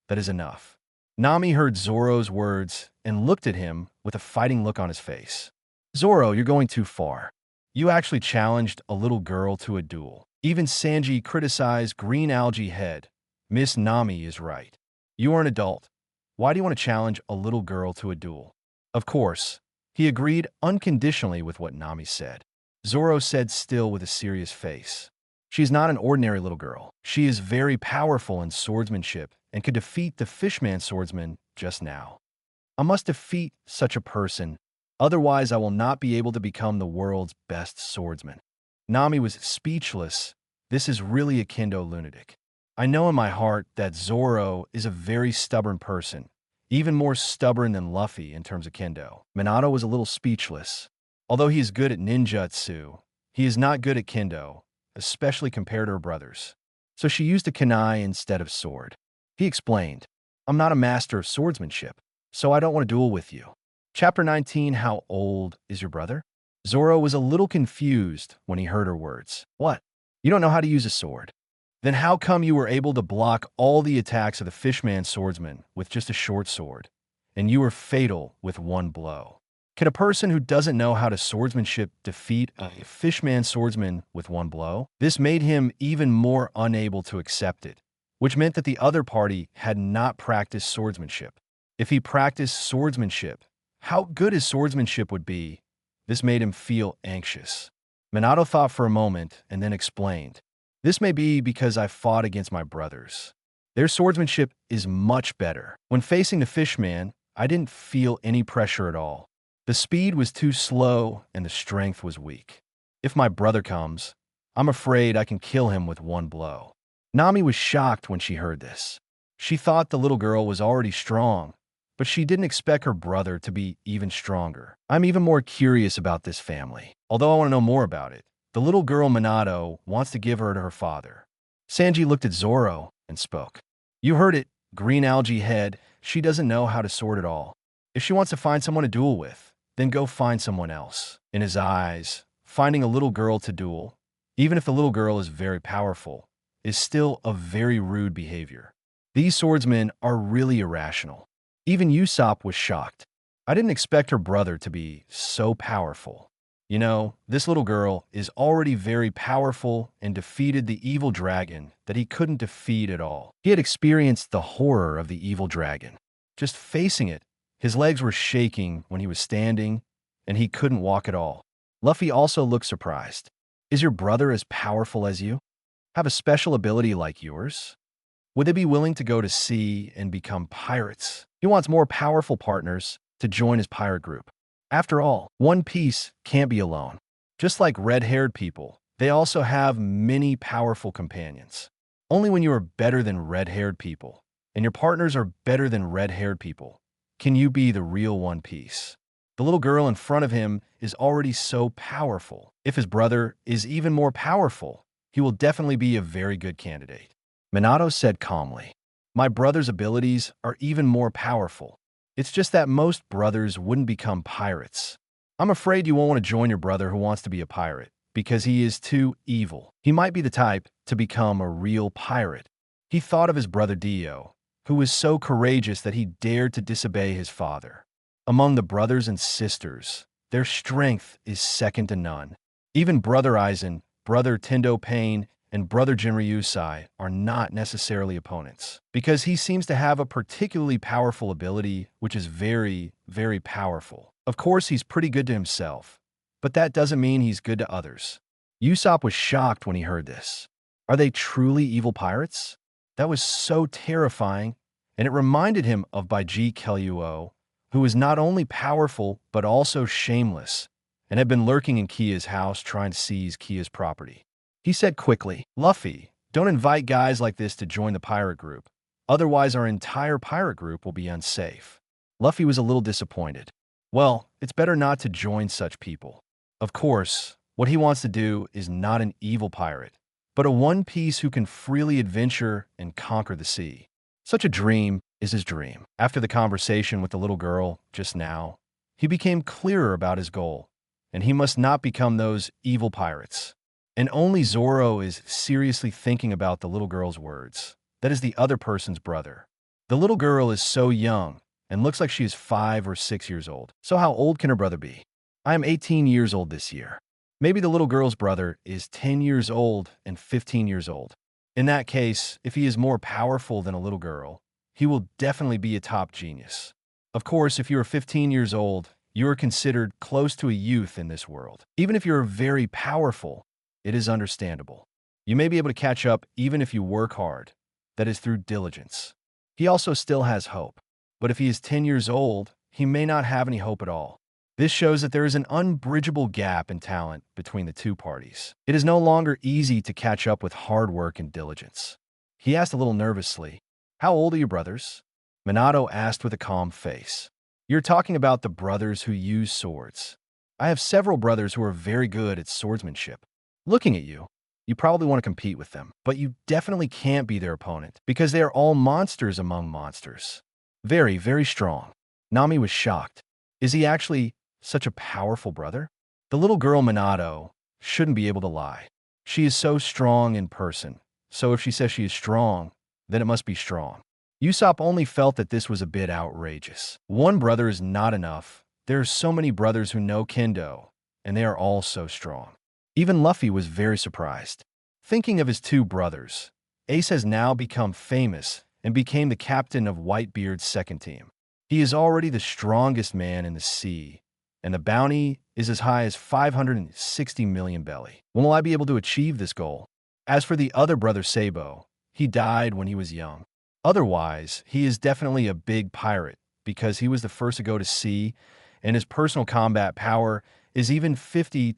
that is enough. Nami heard Zoro's words and looked at him with a fighting look on his face. "Zoro, you're going too far. You actually challenged a little girl to a duel." Even Sanji criticized Green Algae Head. "Miss Nami is right. You are an adult. Why do you want to challenge a little girl to a duel?" Of course, he agreed unconditionally with what Nami said. Zoro said still with a serious face, "She is not an ordinary little girl. She is very powerful in swordsmanship and could defeat the fishman swordsman just now. I must defeat such a person, otherwise I will not be able to become the world's best swordsman." Nami was speechless. This is really a kendo lunatic. I know in my heart that Zoro is a very stubborn person, even more stubborn than Luffy in terms of kendo. Minato was a little speechless. Although he is good at ninjutsu, he is not good at kendo, especially compared to her brothers. So she used a kunai instead of sword. He explained, I'm not a master of swordsmanship, so I don't want to duel with you. Chapter 19, How old is your brother? Zoro was a little confused when he heard her words. What? You don't know how to use a sword? Then how come you were able to block all the attacks of the fishman swordsman with just a short sword, and you were fatal with one blow? Can a person who doesn't know how to swordsmanship defeat a fishman swordsman with one blow? This made him even more unable to accept it, which meant that the other party had not practiced swordsmanship. If he practiced swordsmanship, how good his swordsmanship would be. This made him feel anxious. Minato thought for a moment and then explained, this may be because I fought against my brothers. Their swordsmanship is much better. When facing the fishman, I didn't feel any pressure at all. The speed was too slow and the strength was weak. If my brother comes, I'm afraid I can kill him with one blow. Nami was shocked when she heard this. She thought the little girl was already strong, but she didn't expect her brother to be even stronger. I'm even more curious about this family. Although I want to know more about it, the little girl Minato wants to give her to her father. Sanji looked at Zoro and spoke. You heard it, green algae head. She doesn't know how to sword at all. If she wants to find someone to duel with, then go find someone else. In his eyes, finding a little girl to duel, even if the little girl is very powerful, is still a very rude behavior. These swordsmen are really irrational. Even Usopp was shocked. I didn't expect her brother to be so powerful. You know, this little girl is already very powerful and defeated the evil dragon that he couldn't defeat at all. He had experienced the horror of the evil dragon. Just facing it, his legs were shaking when he was standing, and he couldn't walk at all. Luffy also looked surprised. Is your brother as powerful as you? Have a special ability like yours? Would they be willing to go to sea and become pirates? He wants more powerful partners to join his pirate group. After all, One Piece can't be alone. Just like red-haired people, they also have many powerful companions. Only when you are better than red-haired people, and your partners are better than red-haired people, can you be the real One Piece. The little girl in front of him is already so powerful. If his brother is even more powerful, he will definitely be a very good candidate. Minato said calmly, my brother's abilities are even more powerful. It's just that most brothers wouldn't become pirates. I'm afraid you won't want to join your brother who wants to be a pirate, because he is too evil. He might be the type to become a real pirate. He thought of his brother Dio, who was so courageous that he dared to disobey his father. Among the brothers and sisters, their strength is second to none. Even Brother Aizen, Brother Tendo Pain, and Brother Jinryusai are not necessarily opponents, because he seems to have a particularly powerful ability which is very, very powerful. Of course, he's pretty good to himself, but that doesn't mean he's good to others. Usopp was shocked when he heard this. Are they truly evil pirates? That was so terrifying, and it reminded him of Baiji Kelluo, who was not only powerful but also shameless, and had been lurking in Kia's house trying to seize Kia's property. He said quickly, Luffy, don't invite guys like this to join the pirate group. Otherwise, our entire pirate group will be unsafe. Luffy was a little disappointed. Well, it's better not to join such people. Of course, what he wants to do is not an evil pirate, but a One Piece who can freely adventure and conquer the sea. Such a dream is his dream. After the conversation with the little girl just now, he became clearer about his goal, and he must not become those evil pirates. And only Zoro is seriously thinking about the little girl's words. That is the other person's brother. The little girl is so young and looks like she is 5 or 6 years old. So how old can her brother be? I am 18 years old this year. Maybe the little girl's brother is 10 years old and 15 years old. In that case, if he is more powerful than a little girl, he will definitely be a top genius. Of course, if you are 15 years old, you are considered close to a youth in this world. Even if you are very powerful, it is understandable. You may be able to catch up even if you work hard. That is through diligence. He also still has hope. But if he is 10 years old, he may not have any hope at all. This shows that there is an unbridgeable gap in talent between the two parties. It is no longer easy to catch up with hard work and diligence. He asked a little nervously, "How old are your brothers?" Minato asked with a calm face. "You're talking about the brothers who use swords. I have several brothers who are very good at swordsmanship. Looking at you, you probably want to compete with them, but you definitely can't be their opponent because they are all monsters among monsters. Very, very strong." Nami was shocked. Is he actually such a powerful brother? The little girl Minato shouldn't be able to lie. She is so strong in person, so if she says she is strong, then it must be strong. Usopp only felt that this was a bit outrageous. One brother is not enough. There are so many brothers who know kendo, and they are all so strong. Even Luffy was very surprised. Thinking of his two brothers, Ace has now become famous and became the captain of Whitebeard's second team. He is already the strongest man in the sea, and the bounty is as high as 560 million belly. When will I be able to achieve this goal? As for the other brother Sabo, he died when he was young. Otherwise, he is definitely a big pirate because he was the first to go to sea, and his personal combat power is even 50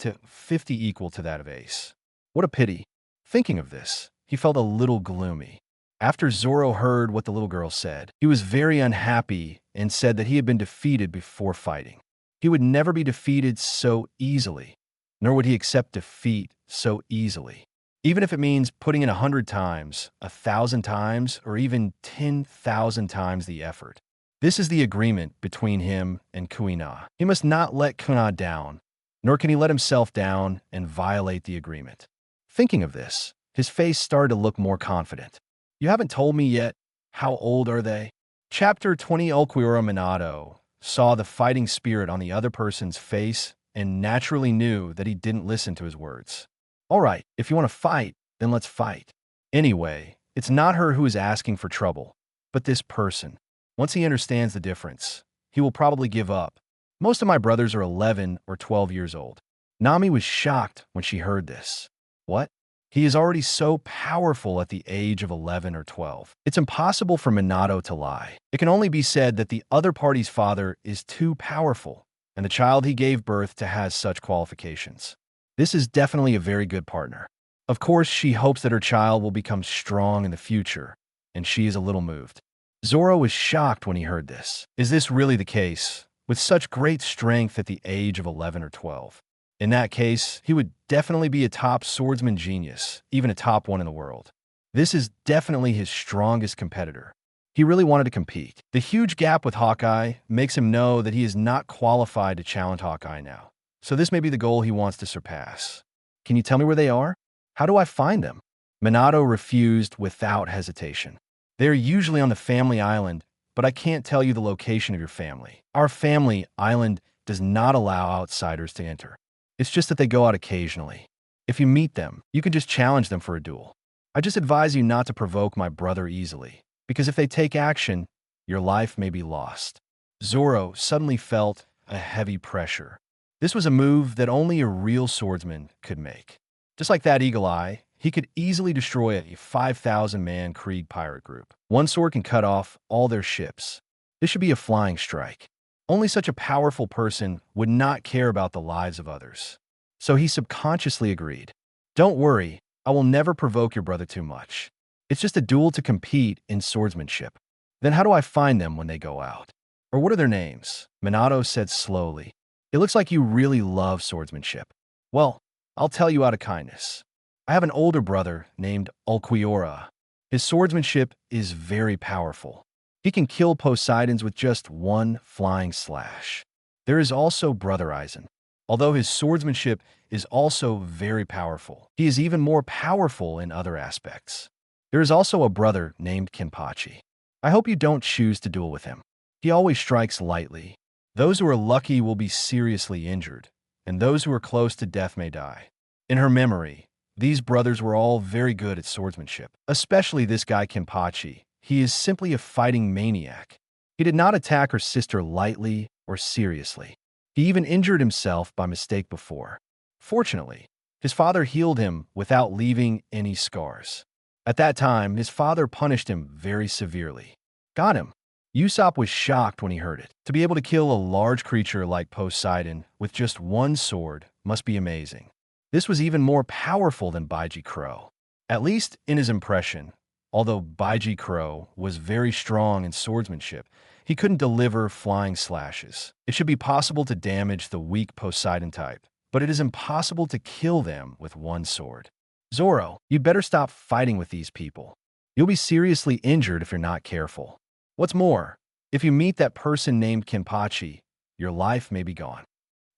equal to that of Ace. What a pity. Thinking of this, he felt a little gloomy. After Zoro heard what the little girl said, he was very unhappy and said that he had been defeated before fighting. He would never be defeated so easily, nor would he accept defeat so easily. Even if it means putting in 100 times, 1,000 times, or even 10,000 times the effort. This is the agreement between him and Kuina. He must not let Kuina down, nor can he let himself down and violate the agreement. Thinking of this, his face started to look more confident. You haven't told me yet. How old are they? Chapter 20. Orochimaru Minato saw the fighting spirit on the other person's face and naturally knew that he didn't listen to his words. All right, if you want to fight, then let's fight. Anyway, it's not her who is asking for trouble, but this person. Once he understands the difference, he will probably give up. Most of my brothers are 11 or 12 years old. Nami was shocked when she heard this. What? He is already so powerful at the age of 11 or 12. It's impossible for Minato to lie. It can only be said that the other party's father is too powerful, and the child he gave birth to has such qualifications. This is definitely a very good partner. Of course, she hopes that her child will become strong in the future, and she is a little moved. Zoro was shocked when he heard this. Is this really the case? With such great strength at the age of 11 or 12? In that case, he would definitely be a top swordsman genius, even a top one in the world. This is definitely his strongest competitor. He really wanted to compete. The huge gap with Hawkeye makes him know that he is not qualified to challenge Hawkeye now. So this may be the goal he wants to surpass. Can you tell me where they are? How do I find them? Minato refused without hesitation. They are usually on the family island, but I can't tell you the location of your family. Our family island does not allow outsiders to enter. It's just that they go out occasionally. If you meet them, you can just challenge them for a duel. I just advise you not to provoke my brother easily, because if they take action, your life may be lost. Zoro suddenly felt a heavy pressure. This was a move that only a real swordsman could make. Just like that Eagle Eye, he could easily destroy a 5,000-man Krieg pirate group. One sword can cut off all their ships. This should be a flying strike. Only such a powerful person would not care about the lives of others. So he subconsciously agreed. Don't worry, I will never provoke your brother too much. It's just a duel to compete in swordsmanship. Then how do I find them when they go out? Or what are their names? Minato said slowly. It looks like you really love swordsmanship. Well, I'll tell you out of kindness. I have an older brother named Orochimaru. His swordsmanship is very powerful. He can kill Poseidons with just one flying slash. There is also Brother Aizen. Although his swordsmanship is also very powerful, he is even more powerful in other aspects. There is also a brother named Kenpachi. I hope you don't choose to duel with him. He always strikes lightly. Those who are lucky will be seriously injured, and those who are close to death may die. In her memory, these brothers were all very good at swordsmanship, especially this guy Kenpachi. He is simply a fighting maniac. He did not attack her sister lightly or seriously. He even injured himself by mistake before. Fortunately, his father healed him without leaving any scars. At that time, his father punished him very severely. Got him. Usopp was shocked when he heard it. To be able to kill a large creature like Poseidon with just one sword must be amazing. This was even more powerful than Baiji Crow, at least in his impression. Although Baiji Crow was very strong in swordsmanship, he couldn't deliver flying slashes. It should be possible to damage the weak Poseidon type, but it is impossible to kill them with one sword. Zoro, you'd better stop fighting with these people. You'll be seriously injured if you're not careful. What's more, if you meet that person named Kenpachi, your life may be gone.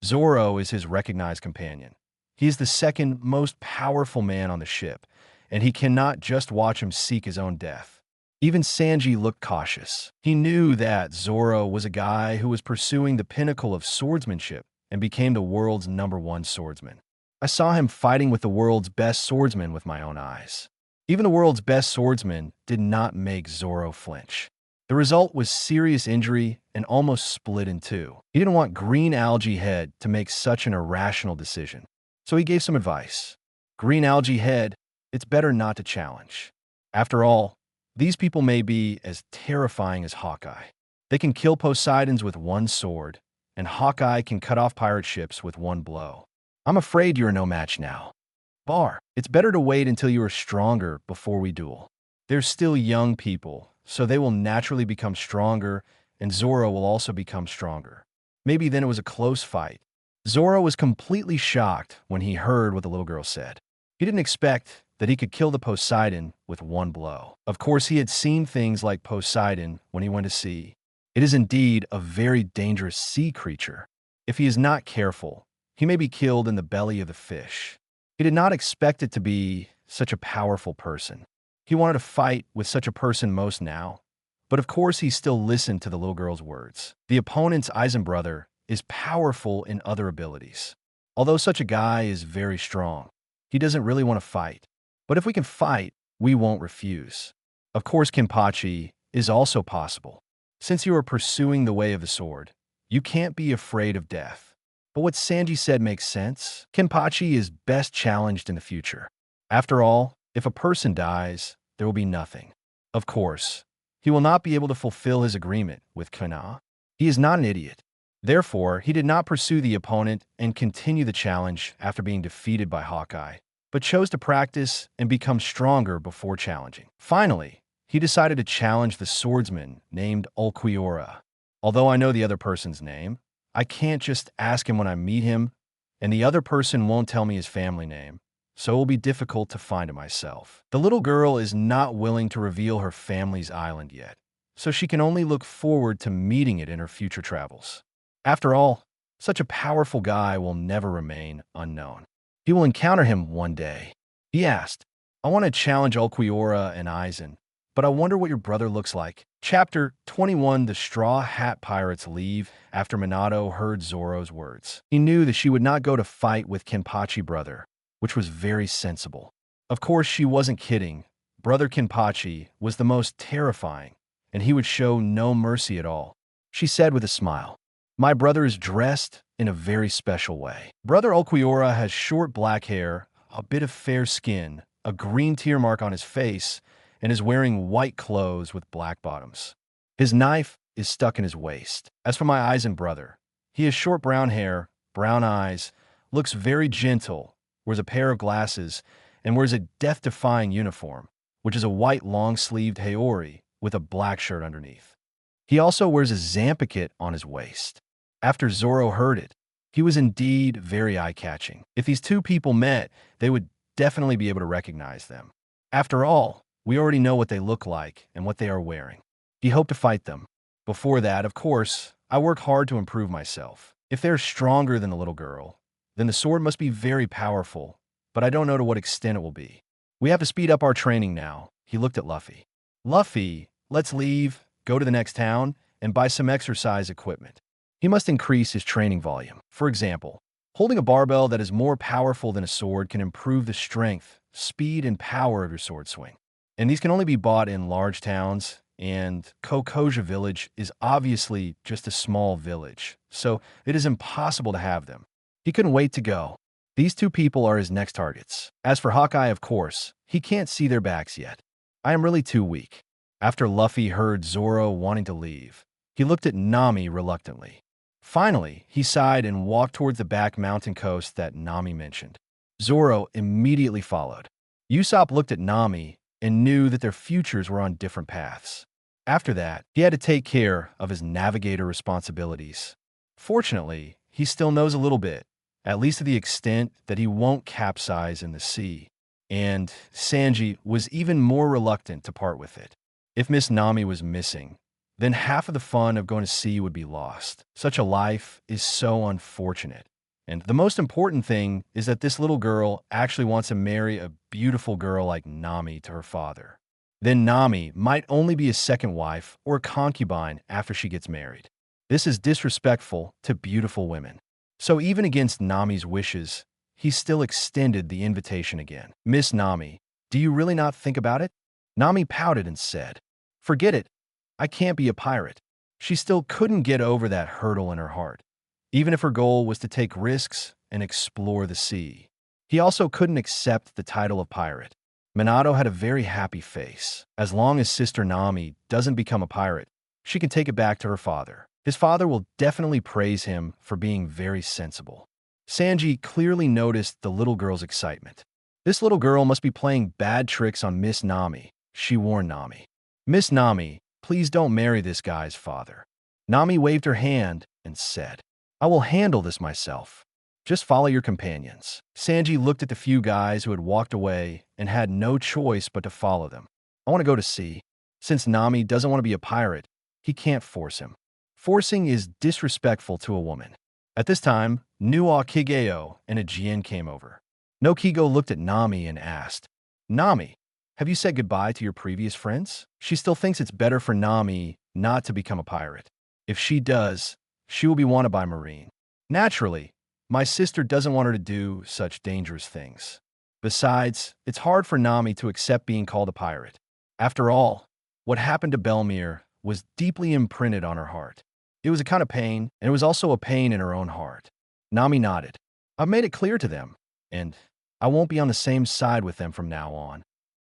Zoro is his recognized companion. He is the second most powerful man on the ship, and he cannot just watch him seek his own death. Even Sanji looked cautious. He knew that Zoro was a guy who was pursuing the pinnacle of swordsmanship and became the world's #1 swordsman. I saw him fighting with the world's best swordsman with my own eyes. Even the world's best swordsman did not make Zoro flinch. The result was serious injury and almost split in two. He didn't want Green Algae Head to make such an irrational decision, so he gave some advice. Green Algae Head, it's better not to challenge. After all, these people may be as terrifying as Hawkeye. They can kill Poseidons with one sword, and Hawkeye can cut off pirate ships with one blow. I'm afraid you are no match now. Bar, it's better to wait until you are stronger before we duel. They're still young people, so they will naturally become stronger, and Zoro will also become stronger. Maybe then it was a close fight. Zoro was completely shocked when he heard what the little girl said. He didn't expect that he could kill the Poseidon with one blow. Of course, he had seen things like Poseidon when he went to sea. It is indeed a very dangerous sea creature. If he is not careful, he may be killed in the belly of the fish. He did not expect it to be such a powerful person. He wanted to fight with such a person most now, but of course he still listened to the little girl's words. The opponent's Aizen brother is powerful in other abilities. Although such a guy is very strong, he doesn't really want to fight. But if we can fight, we won't refuse. Of course, Kenpachi is also possible. Since you are pursuing the way of the sword, you can't be afraid of death. But what Sanji said makes sense. Kenpachi is best challenged in the future. After all, if a person dies, there will be nothing. Of course, he will not be able to fulfill his agreement with Kuina. He is not an idiot. Therefore, he did not pursue the opponent and continue the challenge after being defeated by Hawkeye, but chose to practice and become stronger before challenging. Finally, he decided to challenge the swordsman named Ulquiorra. Although I know the other person's name, I can't just ask him when I meet him, and the other person won't tell me his family name, so it will be difficult to find it myself. The little girl is not willing to reveal her family's island yet, so she can only look forward to meeting it in her future travels. After all, such a powerful guy will never remain unknown. He will encounter him one day. He asked, I want to challenge Ulquiorra and Aizen, but I wonder what your brother looks like. Chapter 21. The Straw Hat Pirates leave after Minato heard Zoro's words. He knew that she would not go to fight with Kenpachi brother, which was very sensible. Of course, she wasn't kidding. Brother Kenpachi was the most terrifying, and he would show no mercy at all. She said with a smile, my brother is dressed in a very special way. Brother Ulquiorra has short black hair, a bit of fair skin, a green tear mark on his face, and is wearing white clothes with black bottoms. His knife is stuck in his waist. As for my Aizen brother, he has short brown hair, brown eyes, looks very gentle, wears a pair of glasses, and wears a death-defying uniform, which is a white long-sleeved haori with a black shirt underneath. He also wears a Zampiket on his waist. After Zoro heard it, he was indeed very eye-catching. If these two people met, they would definitely be able to recognize them. After all, we already know what they look like and what they are wearing. He hoped to fight them. Before that, of course, I work hard to improve myself. If they're stronger than the little girl, then the sword must be very powerful, but I don't know to what extent it will be. We have to speed up our training now. He looked at Luffy. Luffy, let's leave, go to the next town, and buy some exercise equipment. He must increase his training volume. For example, holding a barbell that is more powerful than a sword can improve the strength, speed, and power of your sword swing. And these can only be bought in large towns, and Kokoja village is obviously just a small village, so it is impossible to have them. He couldn't wait to go. These two people are his next targets. As for Hawkeye, of course, he can't see their backs yet. I am really too weak. After Luffy heard Zoro wanting to leave, he looked at Nami reluctantly. Finally, he sighed and walked towards the back mountain coast that Nami mentioned. Zoro immediately followed. Usopp looked at Nami and knew that their futures were on different paths. After that, he had to take care of his navigator responsibilities. Fortunately, he still knows a little bit, at least to the extent that he won't capsize in the sea. And Sanji was even more reluctant to part with it. If Miss Nami was missing, then half of the fun of going to sea would be lost. Such a life is so unfortunate. And the most important thing is that this little girl actually wants to marry a beautiful girl like Nami to her father. Then Nami might only be a second wife or a concubine after she gets married. This is disrespectful to beautiful women. So even against Nami's wishes, he still extended the invitation again. Miss Nami, do you really not think about it? Nami pouted and said, forget it. I can't be a pirate. She still couldn't get over that hurdle in her heart, even if her goal was to take risks and explore the sea. He also couldn't accept the title of pirate. Minato had a very happy face. As long as Sister Nami doesn't become a pirate, she can take it back to her father. His father will definitely praise him for being very sensible. Sanji clearly noticed the little girl's excitement. This little girl must be playing bad tricks on Miss Nami, she warned Nami. Miss Nami, please don't marry this guy's father. Nami waved her hand and said, I will handle this myself. Just follow your companions. Sanji looked at the few guys who had walked away and had no choice but to follow them. I want to go to sea. Since Nami doesn't want to be a pirate, he can't force him. Forcing is disrespectful to a woman. At this time, Nuo Kigeo and a Jien came over. No Kigo looked at Nami and asked, Nami, have you said goodbye to your previous friends? She still thinks it's better for Nami not to become a pirate. If she does, she will be wanted by Marine. Naturally, my sister doesn't want her to do such dangerous things. Besides, it's hard for Nami to accept being called a pirate. After all, what happened to Belmere was deeply imprinted on her heart. It was a kind of pain, and it was also a pain in her own heart. Nami nodded. I've made it clear to them, and I won't be on the same side with them from now on.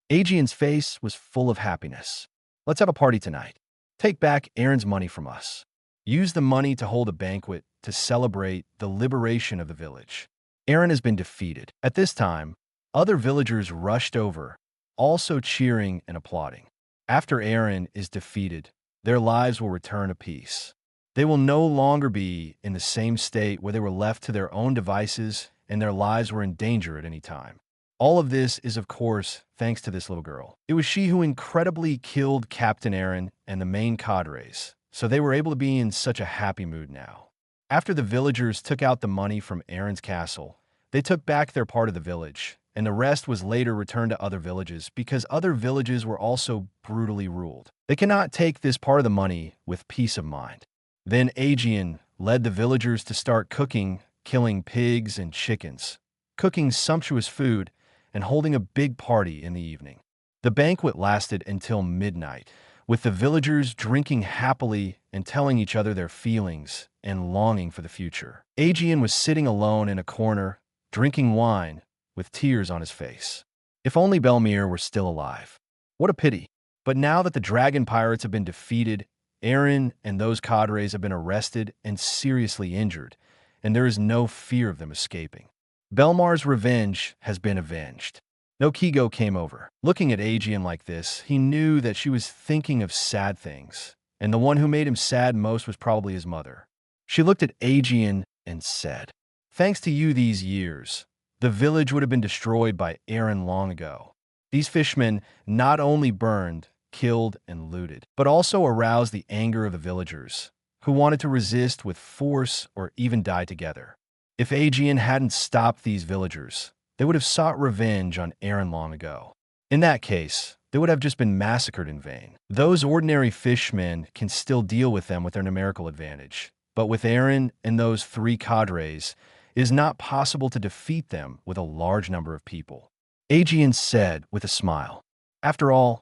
Aegean's face was full of happiness. Let's have a party tonight. Take back Aaron's money from us. Use the money to hold a banquet to celebrate the liberation of the village. Aaron has been defeated. At this time, other villagers rushed over, also cheering and applauding. After Aaron is defeated, their lives will return to peace. They will no longer be in the same state where they were left to their own devices and their lives were in danger at any time. All of this is, of course, thanks to this little girl. It was she who incredibly killed Captain Aaron and the main cadres, so they were able to be in such a happy mood now. After the villagers took out the money from Aaron's castle, they took back their part of the village, and the rest was later returned to other villages because other villages were also brutally ruled. They cannot take this part of the money with peace of mind. Then Aegean led the villagers to start cooking, killing pigs and chickens, cooking sumptuous food, and holding a big party in the evening. The banquet lasted until midnight, with the villagers drinking happily and telling each other their feelings and longing for the future. Aegean was sitting alone in a corner, drinking wine, with tears on his face. If only Belmere were still alive. What a pity. But now that the dragon pirates have been defeated, Aaron and those cadres have been arrested and seriously injured, and there is no fear of them escaping. Belmar's revenge has been avenged. No Kigo came over. Looking at Aegean like this, he knew that she was thinking of sad things, and the one who made him sad most was probably his mother. She looked at Aegean and said, thanks to you these years, the village would have been destroyed by Aaron long ago. These fishmen not only burned, killed, and looted, but also aroused the anger of the villagers, who wanted to resist with force or even die together. If Aegean hadn't stopped these villagers, they would have sought revenge on Aaron long ago. In that case, they would have just been massacred in vain. Those ordinary fishmen can still deal with them with their numerical advantage, but with Aaron and those 3 cadres, it is not possible to defeat them with a large number of people. Aegean said with a smile, after all,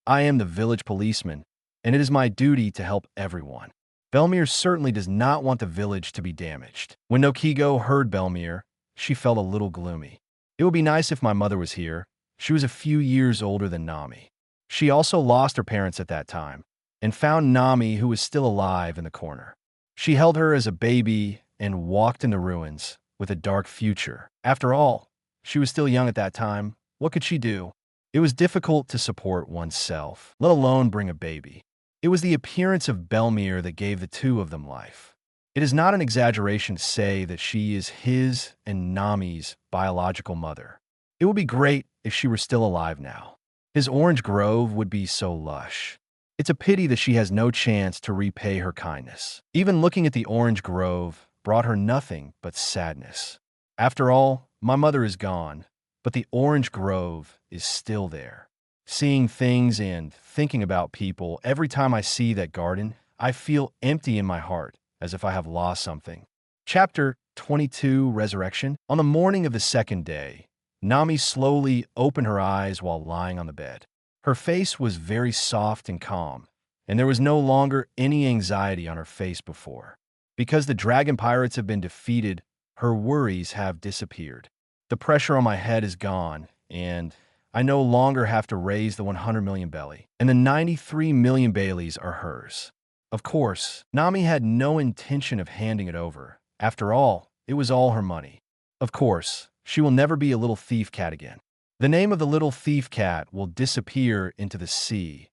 I am the village policeman, and it is my duty to help everyone. Belmere certainly does not want the village to be damaged. When Nokigo heard Belmere, she felt a little gloomy. It would be nice if my mother was here. She was a few years older than Nami. She also lost her parents at that time and found Nami, who was still alive, in the corner. She held her as a baby and walked in the ruins with a dark future. After all, she was still young at that time. What could she do? It was difficult to support oneself, let alone bring a baby. It was the appearance of Belmir that gave the two of them life. It is not an exaggeration to say that she is his and Nami's biological mother. It would be great if she were still alive now. His orange grove would be so lush. It's a pity that she has no chance to repay her kindness. Even looking at the orange grove brought her nothing but sadness. After all, my mother is gone, but the orange grove is still there. Seeing things and thinking about people, every time I see that garden, I feel empty in my heart, as if I have lost something. Chapter 22, Resurrection. On the morning of the second day, Nami slowly opened her eyes while lying on the bed. Her face was very soft and calm, and there was no longer any anxiety on her face before. Because the dragon pirates have been defeated, her worries have disappeared. The pressure on my head is gone, and I no longer have to raise the 100 million belly, and the 93 million Baileys are hers. Of course, Nami had no intention of handing it over. After all, it was all her money. Of course, she will never be a little thief cat again. The name of the little thief cat will disappear into the sea,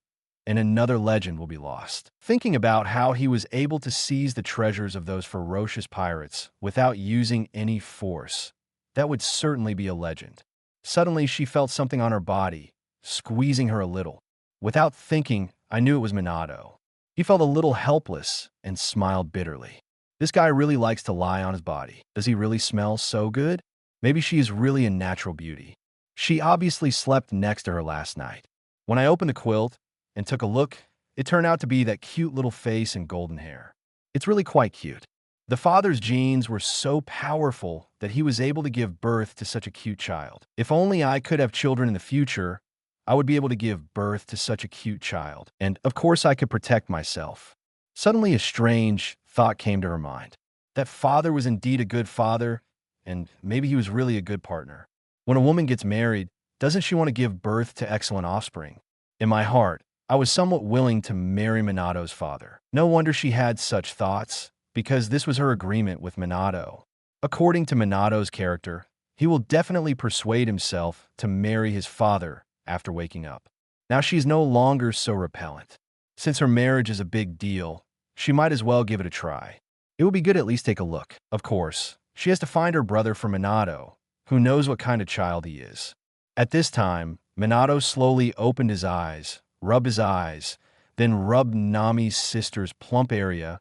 and another legend will be lost. Thinking about how he was able to seize the treasures of those ferocious pirates without using any force, that would certainly be a legend. Suddenly, she felt something on her body, squeezing her a little. Without thinking, I knew it was Minato. He felt a little helpless and smiled bitterly. This guy really likes to lie on his body. Does he really smell so good? Maybe she is really a natural beauty. She obviously slept next to her last night. When I opened the quilt and took a look, it turned out to be that cute little face and golden hair. It's really quite cute. The father's genes were so powerful that he was able to give birth to such a cute child. If only I could have children in the future, I would be able to give birth to such a cute child. And, of course, I could protect myself. Suddenly, a strange thought came to her mind. That father was indeed a good father, and maybe he was really a good partner. When a woman gets married, doesn't she want to give birth to excellent offspring? In my heart, I was somewhat willing to marry Minato's father. No wonder she had such thoughts, because this was her agreement with Minato. According to Minato's character, he will definitely persuade himself to marry his father after waking up. Now she's no longer so repellent. Since her marriage is a big deal, she might as well give it a try. It would be good to at least take a look. Of course, she has to find her brother from Minato, who knows what kind of child he is. At this time, Minato slowly opened his eyes, rubbed his eyes, then rubbed Nami's sister's plump area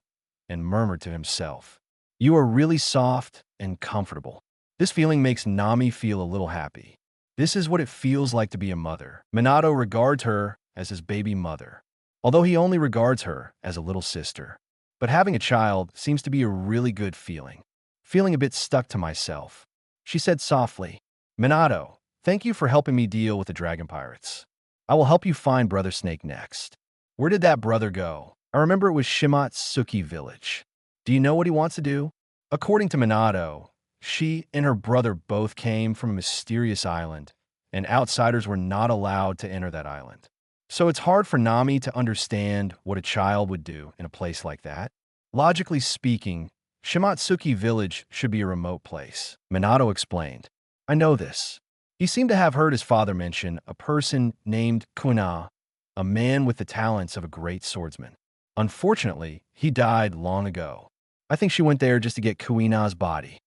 and murmured to himself, "You are really soft and comfortable." This feeling makes Nami feel a little happy. This is what it feels like to be a mother. Minato regards her as his baby mother, although he only regards her as a little sister. But having a child seems to be a really good feeling. Feeling a bit stuck to myself, she said softly, "Minato, thank you for helping me deal with the dragon pirates. I will help you find Brother Snake next." Where did that brother go? I remember it was Shimatsuki village. Do you know what he wants to do? According to Minato, she and her brother both came from a mysterious island, and outsiders were not allowed to enter that island. So it's hard for Nami to understand what a child would do in a place like that. Logically speaking, Shimatsuki village should be a remote place. Minato explained, "I know this." He seemed to have heard his father mention a person named Kuina, a man with the talents of a great swordsman. Unfortunately, he died long ago. I think she went there just to get Kuina's body.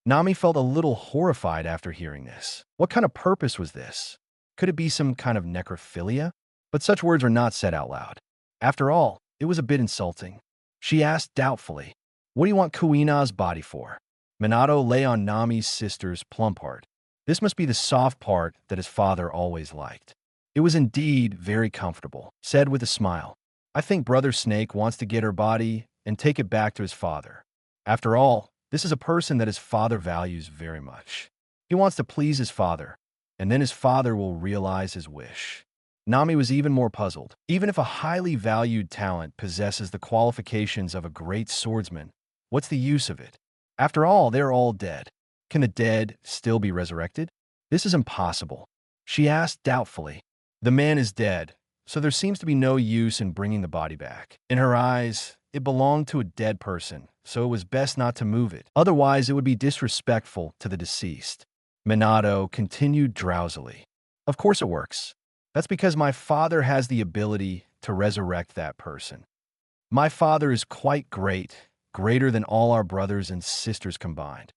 Nami felt a little horrified after hearing this. What kind of purpose was this? Could it be some kind of necrophilia? But such words were not said out loud. After all, it was a bit insulting. She asked doubtfully, "What do you want Kuina's body for?" Minato lay on Nami's sister's plump part. This must be the soft part that his father always liked. It was indeed very comfortable, said with a smile. "I think Brother Snake wants to get her body and take it back to his father. After all, this is a person that his father values very much. He wants to please his father, and then his father will realize his wish." Nami was even more puzzled. Even if a highly valued talent possesses the qualifications of a great swordsman, what's the use of it? After all, they're all dead. Can the dead still be resurrected? This is impossible. She asked doubtfully. "The man is dead, so there seems to be no use in bringing the body back. In her eyes, it belonged to a dead person, so it was best not to move it. Otherwise, it would be disrespectful to the deceased. Minato continued drowsily. Of course it works. That's because my father has the ability to resurrect that person. My father is quite great, greater than all our brothers and sisters combined.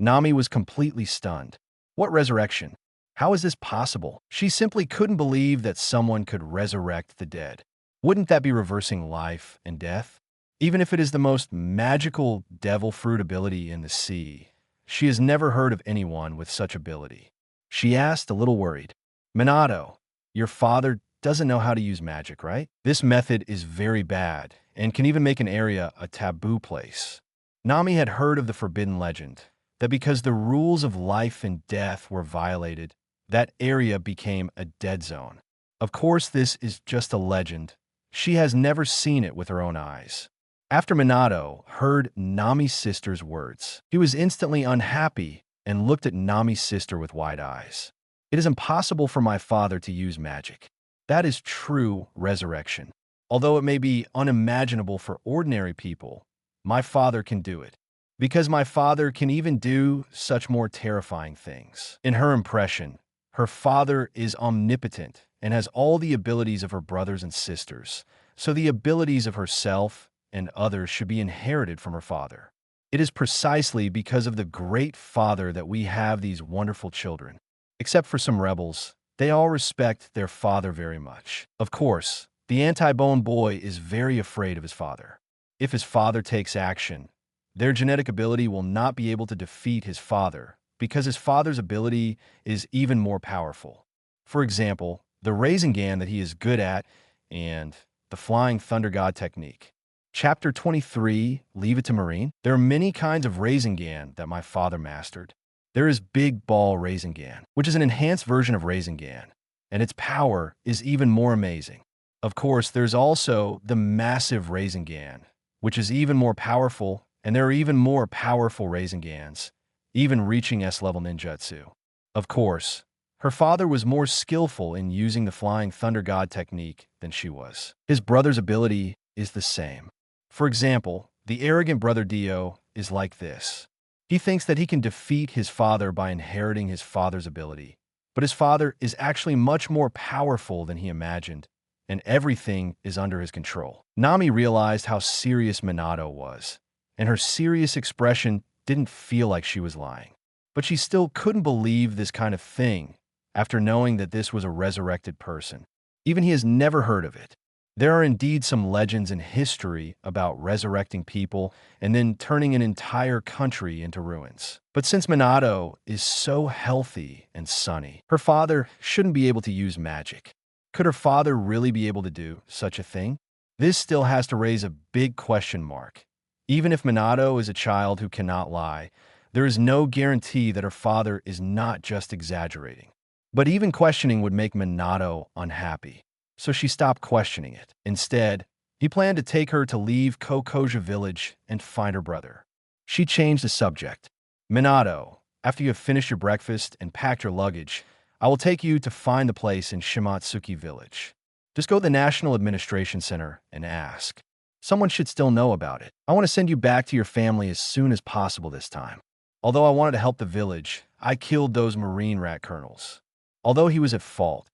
Nami was completely stunned. What resurrection? How is this possible? She simply couldn't believe that someone could resurrect the dead. Wouldn't that be reversing life and death? Even if it is the most magical devil fruit ability in the sea, she has never heard of anyone with such ability. She asked, a little worried, Minato, your father doesn't know how to use magic, right? This method is very bad and can even make an area a taboo place. Nami had heard of the forbidden legend that because the rules of life and death were violated, that area became a dead zone. Of course, this is just a legend. She has never seen it with her own eyes. After Minato heard Nami's sister's words, he was instantly unhappy and looked at Nami's sister with wide eyes. It is impossible for my father to use magic. That is true resurrection. Although it may be unimaginable for ordinary people, my father can do it. Because my father can even do such more terrifying things. In her impression, her father is omnipotent and has all the abilities of her brothers and sisters, so the abilities of herself and others should be inherited from her father. It is precisely because of the great father that we have these wonderful children. Except for some rebels, they all respect their father very much. Of course, the anti-bone boy is very afraid of his father. If his father takes action, their genetic ability will not be able to defeat his father because his father's ability is even more powerful. For example, the Rasengan that he is good at and the Flying Thunder God technique. Chapter 23, Leave It to Marine. There are many kinds of Rasengan that my father mastered. There is Big Ball Rasengan, which is an enhanced version of Rasengan, and its power is even more amazing. Of course, there's also the Massive Rasengan, which is even more powerful, and there are even more powerful Rasengans, even reaching S-level ninjutsu. Of course, her father was more skillful in using the Flying Thunder God technique than she was. His brother's ability is the same. For example, the arrogant brother Dio is like this. He thinks that he can defeat his father by inheriting his father's ability, but his father is actually much more powerful than he imagined, and everything is under his control. Nami realized how serious Minato was, and her serious expression didn't feel like she was lying. But she still couldn't believe this kind of thing after knowing that this was a resurrected person. Even he has never heard of it. There are indeed some legends in history about resurrecting people and then turning an entire country into ruins. But since Minato is so healthy and sunny, her father shouldn't be able to use magic. Could her father really be able to do such a thing? This still has to raise a big question mark. Even if Minato is a child who cannot lie, there is no guarantee that her father is not just exaggerating. But even questioning would make Minato unhappy, so she stopped questioning it. Instead, he planned to take her to leave Kokoja village and find her brother. She changed the subject. Minato, after you have finished your breakfast and packed your luggage, I will take you to find the place in Shimatsuki village. Just go to the National Administration Center and ask. Someone should still know about it. I want to send you back to your family as soon as possible this time. Although I wanted to help the village, I killed those Marine rat colonels. Although he was at fault,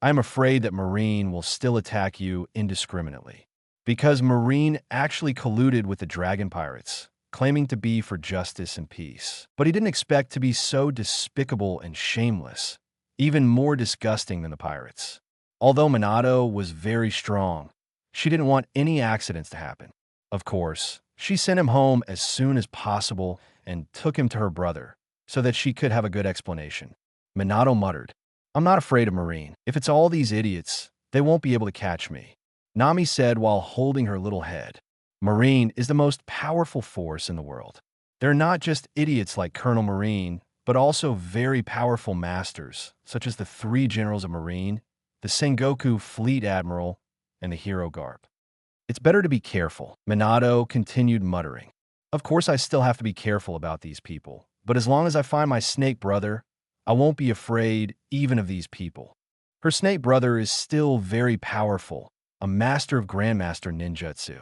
I am afraid that Marine will still attack you indiscriminately. Because Marine actually colluded with the dragon pirates, claiming to be for justice and peace. But he didn't expect to be so despicable and shameless, even more disgusting than the pirates. Although Minato was very strong, she didn't want any accidents to happen. Of course, she sent him home as soon as possible and took him to her brother so that she could have a good explanation. Minato muttered, I'm not afraid of Marine. If it's all these idiots, they won't be able to catch me. Nami said while holding her little head. Marine is the most powerful force in the world. They're not just idiots like Colonel Marine, but also very powerful masters, such as the 3 generals of Marine, the Sengoku Fleet Admiral, and the Hero Garp. It's better to be careful, Minato continued muttering. Of course I still have to be careful about these people, but as long as I find my snake brother, I won't be afraid even of these people. Her snake brother is still very powerful, a master of Grandmaster Ninjutsu.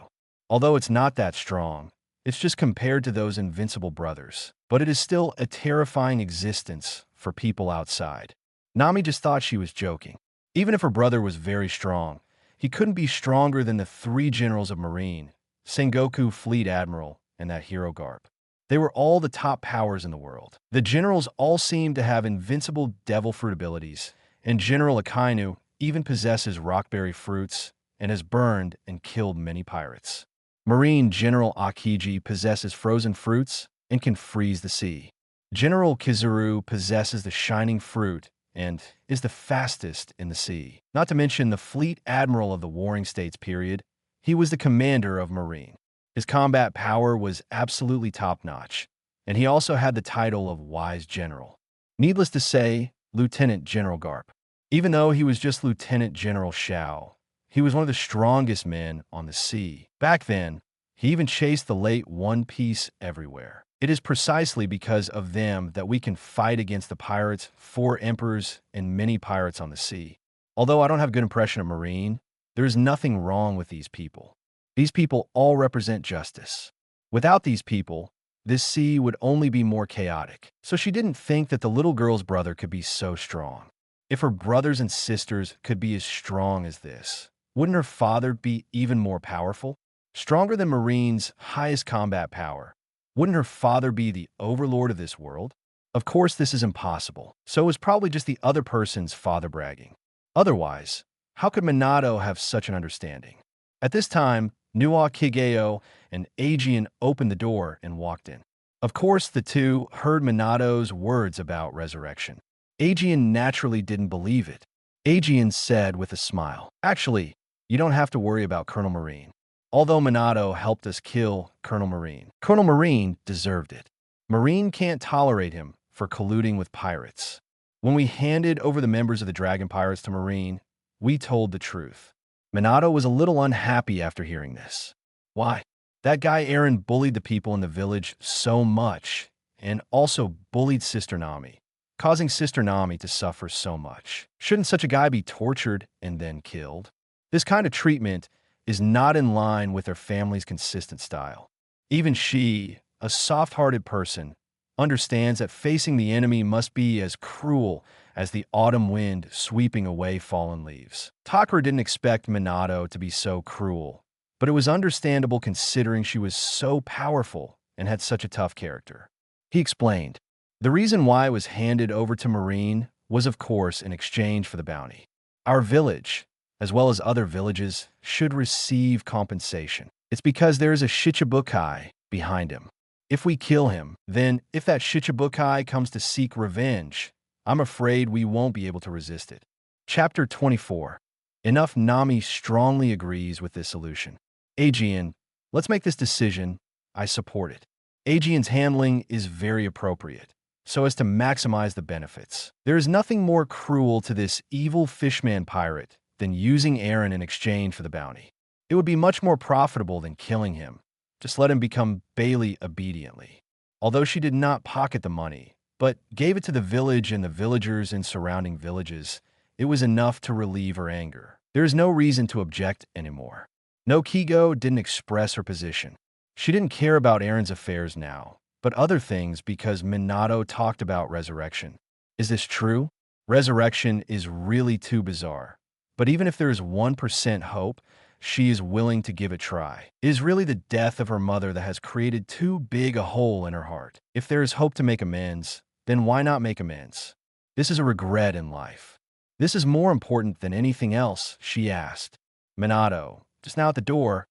Although it's not that strong, it's just compared to those invincible brothers. But it is still a terrifying existence for people outside. Nami just thought she was joking. Even if her brother was very strong, he couldn't be stronger than the 3 generals of Marine, Sengoku Fleet Admiral, and that hero garb. They were all the top powers in the world. The generals all seemed to have invincible devil fruit abilities, and General Akainu even possesses rockberry fruits and has burned and killed many pirates. Marine General Akiji possesses frozen fruits and can freeze the sea. General Kizaru possesses the shining fruit and is the fastest in the sea. Not to mention the fleet admiral of the Warring States period, he was the commander of Marine. His combat power was absolutely top-notch, and he also had the title of Wise General. Needless to say, Lieutenant General Garp. Even though he was just Lieutenant General Shao, he was one of the strongest men on the sea. Back then, he even chased the late One Piece everywhere. It is precisely because of them that we can fight against the pirates, 4 emperors, and many pirates on the sea. Although I don't have a good impression of Marine, there is nothing wrong with these people. These people all represent justice. Without these people, this sea would only be more chaotic. So she didn't think that the little girl's brother could be so strong. If her brothers and sisters could be as strong as this, wouldn't her father be even more powerful? Stronger than Marine's highest combat power. Wouldn't her father be the overlord of this world? Of course, this is impossible. So it was probably just the other person's father bragging. Otherwise, how could Minato have such an understanding? At this time, Nuwa Kigeo and Aegean opened the door and walked in. Of course, the two heard Minato's words about resurrection. Aegean naturally didn't believe it. Aegean said with a smile, "Actually, you don't have to worry about Colonel Marine. Although Minato helped us kill Colonel Marine deserved it. Marine can't tolerate him for colluding with pirates. When we handed over the members of the Dragon Pirates to Marine, we told the truth." Minato was a little unhappy after hearing this. Why? That guy Aaron bullied the people in the village so much, and also bullied Sister Nami, causing Sister Nami to suffer so much. Shouldn't such a guy be tortured and then killed? This kind of treatment is not in line with her family's consistent style. Even she, a soft-hearted person, understands that facing the enemy must be as cruel as the autumn wind sweeping away fallen leaves. Takara didn't expect Minato to be so cruel, but it was understandable considering she was so powerful and had such a tough character. He explained, "The reason why it was handed over to Marine was of course in exchange for the bounty. Our village, as well as other villages, should receive compensation. It's because there is a Shichibukai behind him. If we kill him, then if that Shichibukai comes to seek revenge, I'm afraid we won't be able to resist it." Chapter 24. Enough. Nami strongly agrees with this solution. Aegean, let's make this decision. I support it. Aegean's handling is very appropriate, so as to maximize the benefits. There is nothing more cruel to this evil fishman pirate than using Aaron in exchange for the bounty. It would be much more profitable than killing him. Just let him become Bailey obediently. Although she did not pocket the money, but gave it to the village and the villagers in surrounding villages, it was enough to relieve her anger. There is no reason to object anymore. No, Kigo didn't express her position. She didn't care about Aaron's affairs now, but other things because Minato talked about resurrection. Is this true? Resurrection is really too bizarre. But even if there is 1% hope, she is willing to give it a try. It is really the death of her mother that has created too big a hole in her heart. If there is hope to make amends, then why not make amends? This is a regret in life. This is more important than anything else, she asked. Minato, just now at the door,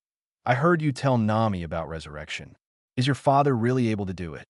I heard you tell Nami about resurrection. Is your father really able to do it?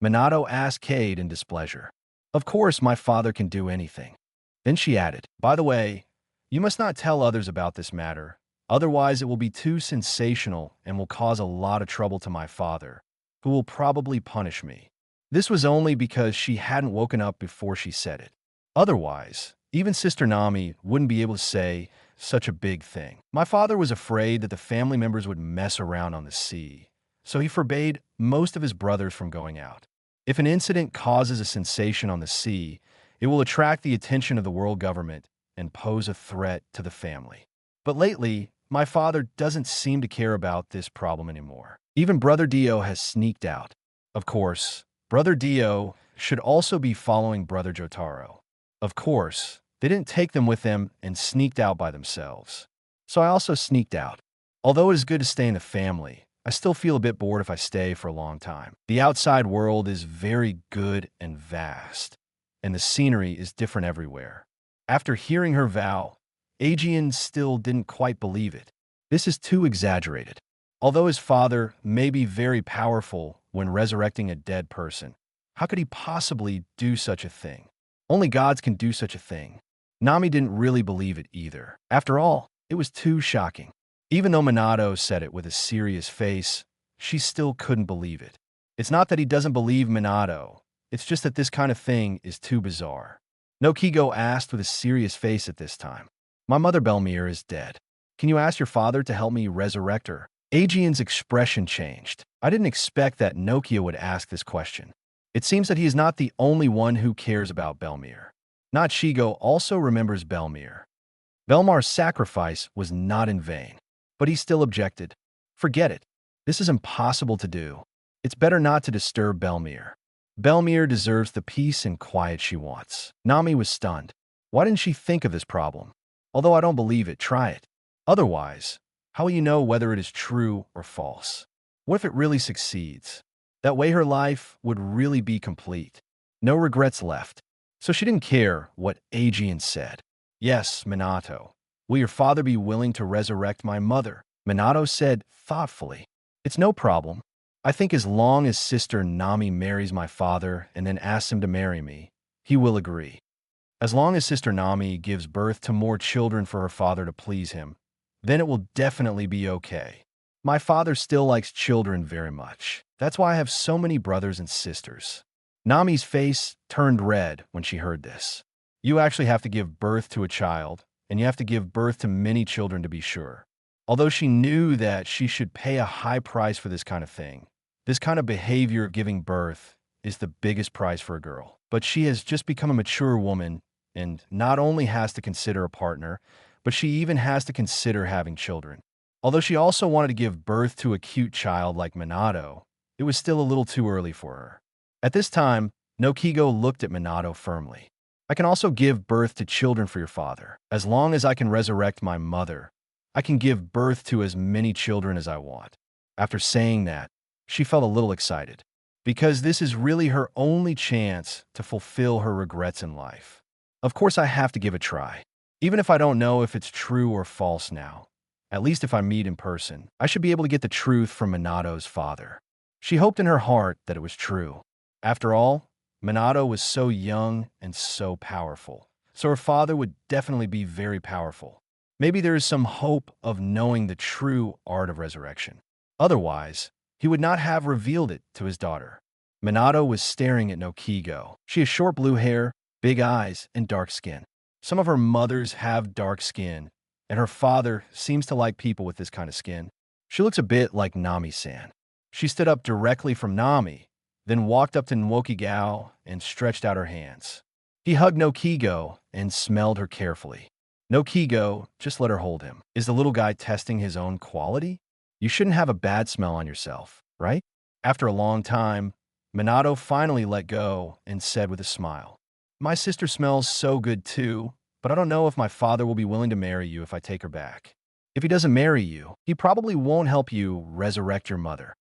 Minato asked Cade in displeasure. Of course my father can do anything. Then she added, by the way, you must not tell others about this matter. Otherwise, it will be too sensational and will cause a lot of trouble to my father, who will probably punish me. This was only because she hadn't woken up before she said it. Otherwise, even Sister Nami wouldn't be able to say such a big thing. My father was afraid that the family members would mess around on the sea, so he forbade most of his brothers from going out. If an incident causes a sensation on the sea, it will attract the attention of the world government, and pose a threat to the family. But lately, my father doesn't seem to care about this problem anymore. Even Brother Dio has sneaked out. Of course, Brother Dio should also be following Brother Jotaro. Of course, they didn't take them with them and sneaked out by themselves. So I also sneaked out. Although it is good to stay in the family, I still feel a bit bored if I stay for a long time. The outside world is very good and vast, and the scenery is different everywhere. After hearing her vow, Aegean still didn't quite believe it. This is too exaggerated. Although his father may be very powerful when resurrecting a dead person, how could he possibly do such a thing? Only gods can do such a thing. Nami didn't really believe it either. After all, it was too shocking. Even though Minato said it with a serious face, she still couldn't believe it. It's not that he doesn't believe Minato, it's just that this kind of thing is too bizarre. No Kigo asked with a serious face at this time. My mother Belmir is dead. Can you ask your father to help me resurrect her? Aegean's expression changed. I didn't expect that Nokia would ask this question. It seems that he is not the only one who cares about Belmir. Not Shigo also remembers Belmir. Belmar's sacrifice was not in vain. But he still objected. Forget it. This is impossible to do. It's better not to disturb Belmir. Belmir deserves the peace and quiet she wants. Nami was stunned. Why didn't she think of this problem? Although I don't believe it, try it. Otherwise, how will you know whether it is true or false? What if it really succeeds? That way her life would really be complete. No regrets left. So she didn't care what Aegean said. Yes, Minato. Will your father be willing to resurrect my mother? Minato said thoughtfully. It's no problem. I think as long as Sister Nami marries my father and then asks him to marry me, he will agree. As long as Sister Nami gives birth to more children for her father to please him, then it will definitely be okay. My father still likes children very much. That's why I have so many brothers and sisters. Nami's face turned red when she heard this. You actually have to give birth to a child, and you have to give birth to many children to be sure. Although she knew that she should pay a high price for this kind of thing, this kind of behavior of giving birth is the biggest price for a girl. But she has just become a mature woman and not only has to consider a partner, but she even has to consider having children. Although she also wanted to give birth to a cute child like Minato, it was still a little too early for her. At this time, Nokigo looked at Minato firmly. I can also give birth to children for your father. As long as I can resurrect my mother, I can give birth to as many children as I want. After saying that, she felt a little excited, because this is really her only chance to fulfill her regrets in life. Of course, I have to give a try. Even if I don't know if it's true or false now, at least if I meet in person, I should be able to get the truth from Minato's father. She hoped in her heart that it was true. After all, Minato was so young and so powerful, so her father would definitely be very powerful. Maybe there is some hope of knowing the true art of resurrection. Otherwise, he would not have revealed it to his daughter. Minato was staring at Nokigo. She has short blue hair, big eyes, and dark skin. Some of her mothers have dark skin, and her father seems to like people with this kind of skin. She looks a bit like Nami-san. She stood up directly from Nami, then walked up to Nwokigao and stretched out her hands. He hugged Nokigo and smelled her carefully. Nokigo, just let her hold him. Is the little guy testing his own quality? You shouldn't have a bad smell on yourself, right? After a long time, Minato finally let go and said with a smile, My sister smells so good too, but I don't know if my father will be willing to marry you if I take her back. If he doesn't marry you, he probably won't help you resurrect your mother.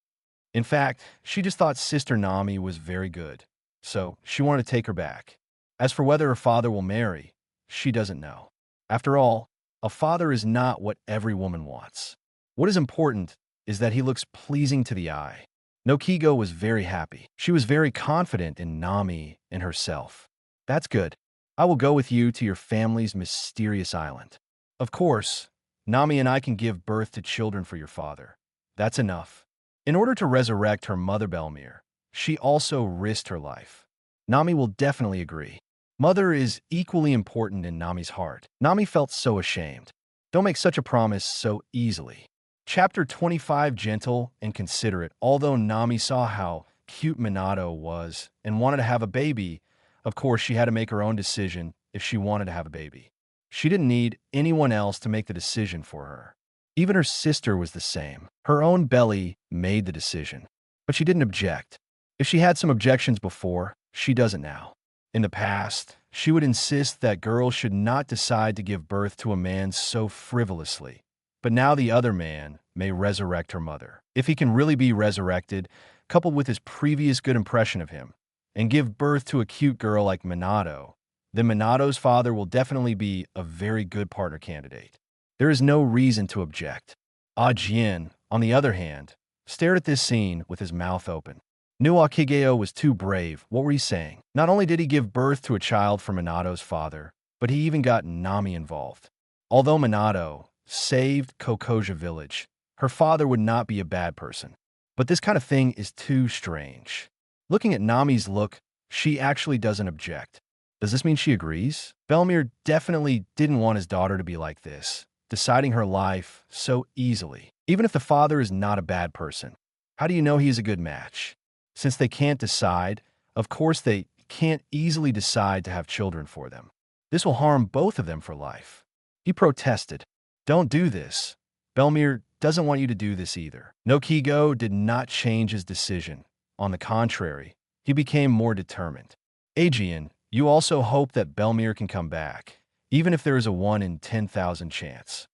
In fact, she just thought Sister Nami was very good, so she wanted to take her back. As for whether her father will marry, she doesn't know. After all, a father is not what every woman wants. What is important is that he looks pleasing to the eye. Nokigo was very happy. She was very confident in Nami and herself. That's good. I will go with you to your family's mysterious island. Of course, Nami and I can give birth to children for your father. That's enough. In order to resurrect her mother Belmir, she also risked her life. Nami will definitely agree. Mother is equally important in Nami's heart. Nami felt so ashamed. Don't make such a promise so easily. Chapter 25, gentle and considerate. Although Nami saw how cute Minato was and wanted to have a baby, of course she had to make her own decision if she wanted to have a baby. She didn't need anyone else to make the decision for her. Even her sister was the same. Her own belly made the decision. But she didn't object. If she had some objections before, she doesn't now. In the past, she would insist that girls should not decide to give birth to a man so frivolously. But now the other man may resurrect her mother. If he can really be resurrected, coupled with his previous good impression of him, and give birth to a cute girl like Minato, then Minato's father will definitely be a very good partner candidate. There is no reason to object. Ah Jin, on the other hand, stared at this scene with his mouth open. Knew Akigeo was too brave. What were you saying? Not only did he give birth to a child for Minato's father, but he even got Nami involved. Although Minato saved Kokoja village, her father would not be a bad person. But this kind of thing is too strange. Looking at Nami's look, she actually doesn't object. Does this mean she agrees? Belmir definitely didn't want his daughter to be like this, deciding her life so easily. Even if the father is not a bad person, how do you know he is a good match? Since they can't decide, of course they can't easily decide to have children for them. This will harm both of them for life. He protested. Don't do this. Belmir doesn't want you to do this either. No Kigo did not change his decision. On the contrary, he became more determined. Aegean, you also hope that Belmir can come back, even if there is a 1 in 10,000 chance.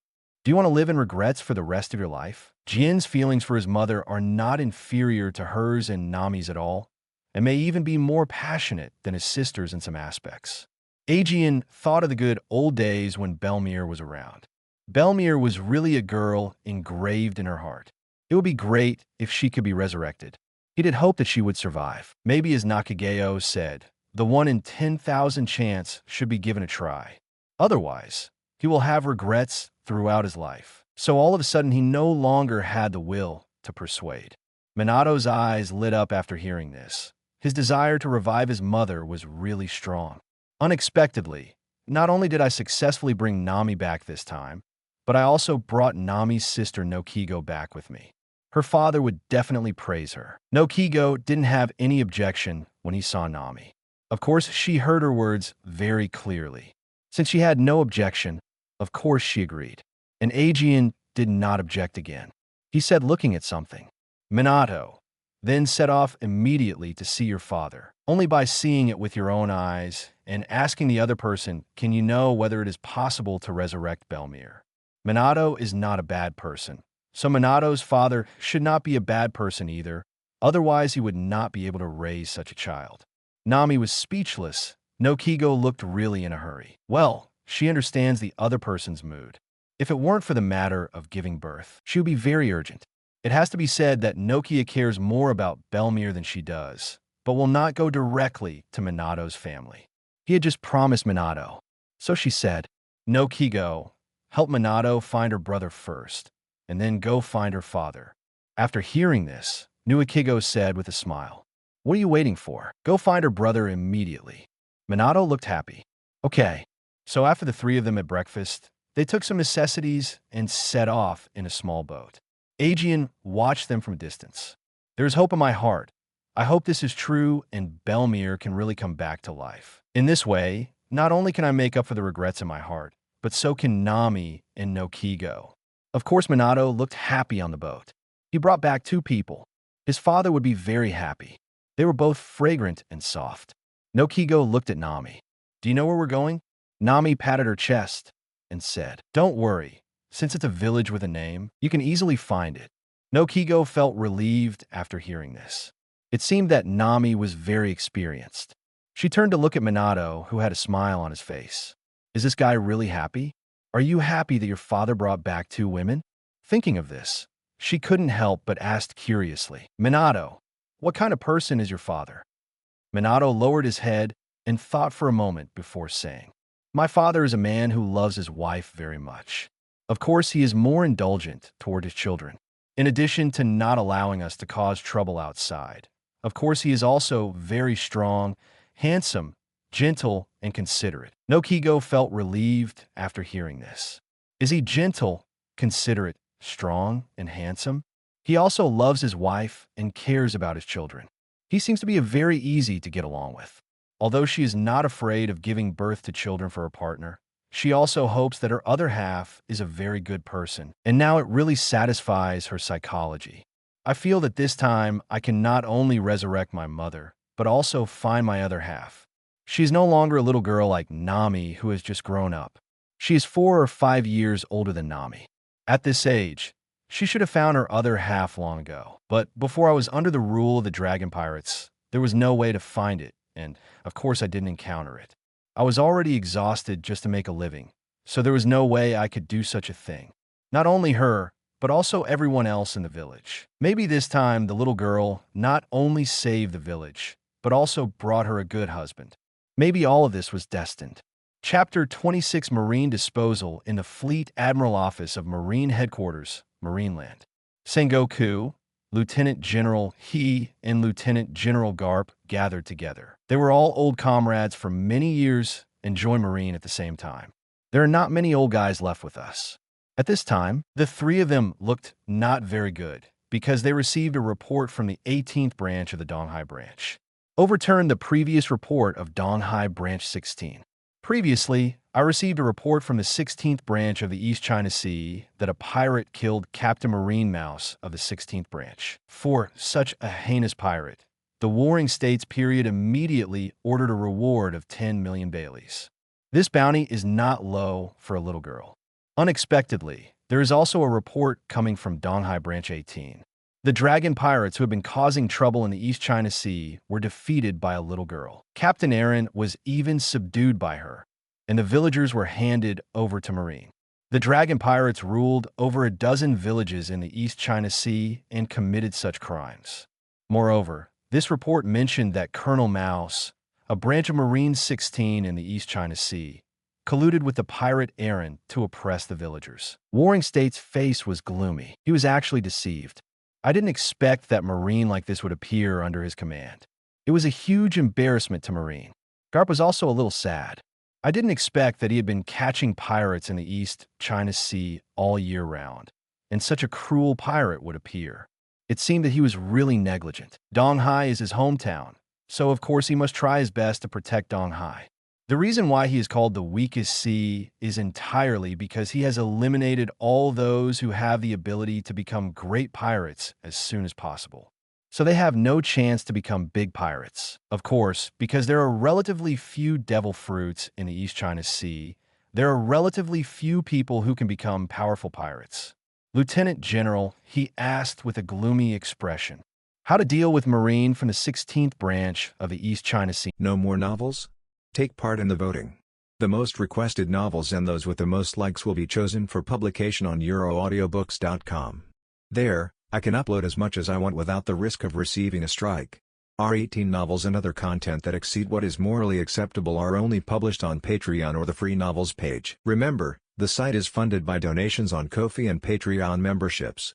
Do you want to live in regrets for the rest of your life? Jin's feelings for his mother are not inferior to hers and Nami's at all, and may even be more passionate than his sister's in some aspects. Aegean thought of the good old days when Belmir was around. Belmir was really a girl engraved in her heart. It would be great if she could be resurrected. He did hope that she would survive. Maybe as Nakageo said, the 1 in 10,000 chance should be given a try. Otherwise, he will have regrets throughout his life. So all of a sudden, he no longer had the will to persuade. Minato's eyes lit up after hearing this. His desire to revive his mother was really strong. Unexpectedly, not only did I successfully bring Nami back this time, but I also brought Nami's sister Nokigo back with me. Her father would definitely praise her. Nokigo didn't have any objection when he saw Nami. Of course, she heard her words very clearly. Since she had no objection, of course she agreed. And Aegean did not object again. He said, looking at something, Minato, then set off immediately to see your father. Only by seeing it with your own eyes and asking the other person, can you know whether it is possible to resurrect Belmir? Minato is not a bad person. So Minato's father should not be a bad person either. Otherwise, he would not be able to raise such a child. Nami was speechless. Nokigo looked really in a hurry. Well, she understands the other person's mood. If it weren't for the matter of giving birth, she would be very urgent. It has to be said that Nokia cares more about Belmir than she does, but will not go directly to Minato's family. He had just promised Minato. So she said, Nokigo, help Minato find her brother first, and then go find her father. After hearing this, Nuikigo said with a smile, what are you waiting for? Go find her brother immediately. Minato looked happy. Okay. So after the three of them had breakfast, they took some necessities and set off in a small boat. Aegean watched them from a distance. There is hope in my heart. I hope this is true and Belmir can really come back to life. In this way, not only can I make up for the regrets in my heart, but so can Nami and Nokigo. Of course, Minato looked happy on the boat. He brought back 2 people. His father would be very happy. They were both fragrant and soft. Nokigo looked at Nami. Do you know where we're going? Nami patted her chest and said, don't worry. Since it's a village with a name, you can easily find it. Nokigo felt relieved after hearing this. It seemed that Nami was very experienced. She turned to look at Minato, who had a smile on his face. Is this guy really happy? Are you happy that your father brought back 2 women? Thinking of this, she couldn't help but asked curiously, Minato, what kind of person is your father? Minato lowered his head and thought for a moment before saying, my father is a man who loves his wife very much. Of course, he is more indulgent toward his children. In addition to not allowing us to cause trouble outside, of course, he is also very strong, handsome, gentle, and considerate. Nokigo felt relieved after hearing this. Is he gentle, considerate, strong, and handsome? He also loves his wife and cares about his children. He seems to be very easy to get along with. Although she is not afraid of giving birth to children for her partner, She also hopes that her other half is a very good person, and now it really satisfies her psychology. I feel that this time I can not only resurrect my mother, but also find my other half. She is no longer a little girl like Nami who has just grown up. She is 4 or 5 years older than Nami. At this age, she should have found her other half long ago. But before I was under the rule of the Dragon Pirates, there was no way to find it, and of course I didn't encounter it. I was already exhausted just to make a living, so there was no way I could do such a thing. Not only her, but also everyone else in the village. Maybe this time the little girl not only saved the village, but also brought her a good husband. Maybe all of this was destined. Chapter 26 Marine Disposal in the Fleet Admiral Office of Marine Headquarters, Marineland. Sengoku, Lieutenant General He, and Lieutenant General Garp gathered together. They were all old comrades for many years and joined Marine at the same time. There are not many old guys left with us. At this time, the three of them looked not very good because they received a report from the 18th branch of the Donghai branch. Overturned the previous report of Donghai Branch 16. Previously, I received a report from the 16th branch of the East China Sea that a pirate killed Captain Marine Mouse of the 16th branch. For such a heinous pirate, the Warring States period immediately ordered a reward of 10 million Baileys. This bounty is not low for a little girl. Unexpectedly, there is also a report coming from Donghai Branch 18. The dragon pirates who had been causing trouble in the East China Sea were defeated by a little girl. Captain Aaron was even subdued by her, and the villagers were handed over to Marine. The dragon pirates ruled over a dozen villages in the East China Sea and committed such crimes. Moreover, this report mentioned that Colonel Mouse, a branch of Marine 16 in the East China Sea, colluded with the pirate Aaron to oppress the villagers. Warring State's face was gloomy. He was actually deceived. I didn't expect that Marine like this would appear under his command. It was a huge embarrassment to Marine. Garp was also a little sad. I didn't expect that he had been catching pirates in the East China Sea all year round, and such a cruel pirate would appear. It seemed that he was really negligent. Donghai is his hometown, so of course he must try his best to protect Donghai. The reason why he is called the weakest sea is entirely because he has eliminated all those who have the ability to become great pirates as soon as possible. So they have no chance to become big pirates. Of course, because there are relatively few devil fruits in the East China Sea, there are relatively few people who can become powerful pirates. Lieutenant General, he asked with a gloomy expression, how to deal with Marine from the 16th branch of the East China Sea. No more novels? Take part in the voting. The most requested novels and those with the most likes will be chosen for publication on euroaudiobooks.com. There, I can upload as much as I want without the risk of receiving a strike. Our 18 novels and other content that exceed what is morally acceptable are only published on Patreon or the free novels page. Remember, the site is funded by donations on Ko-fi and Patreon memberships.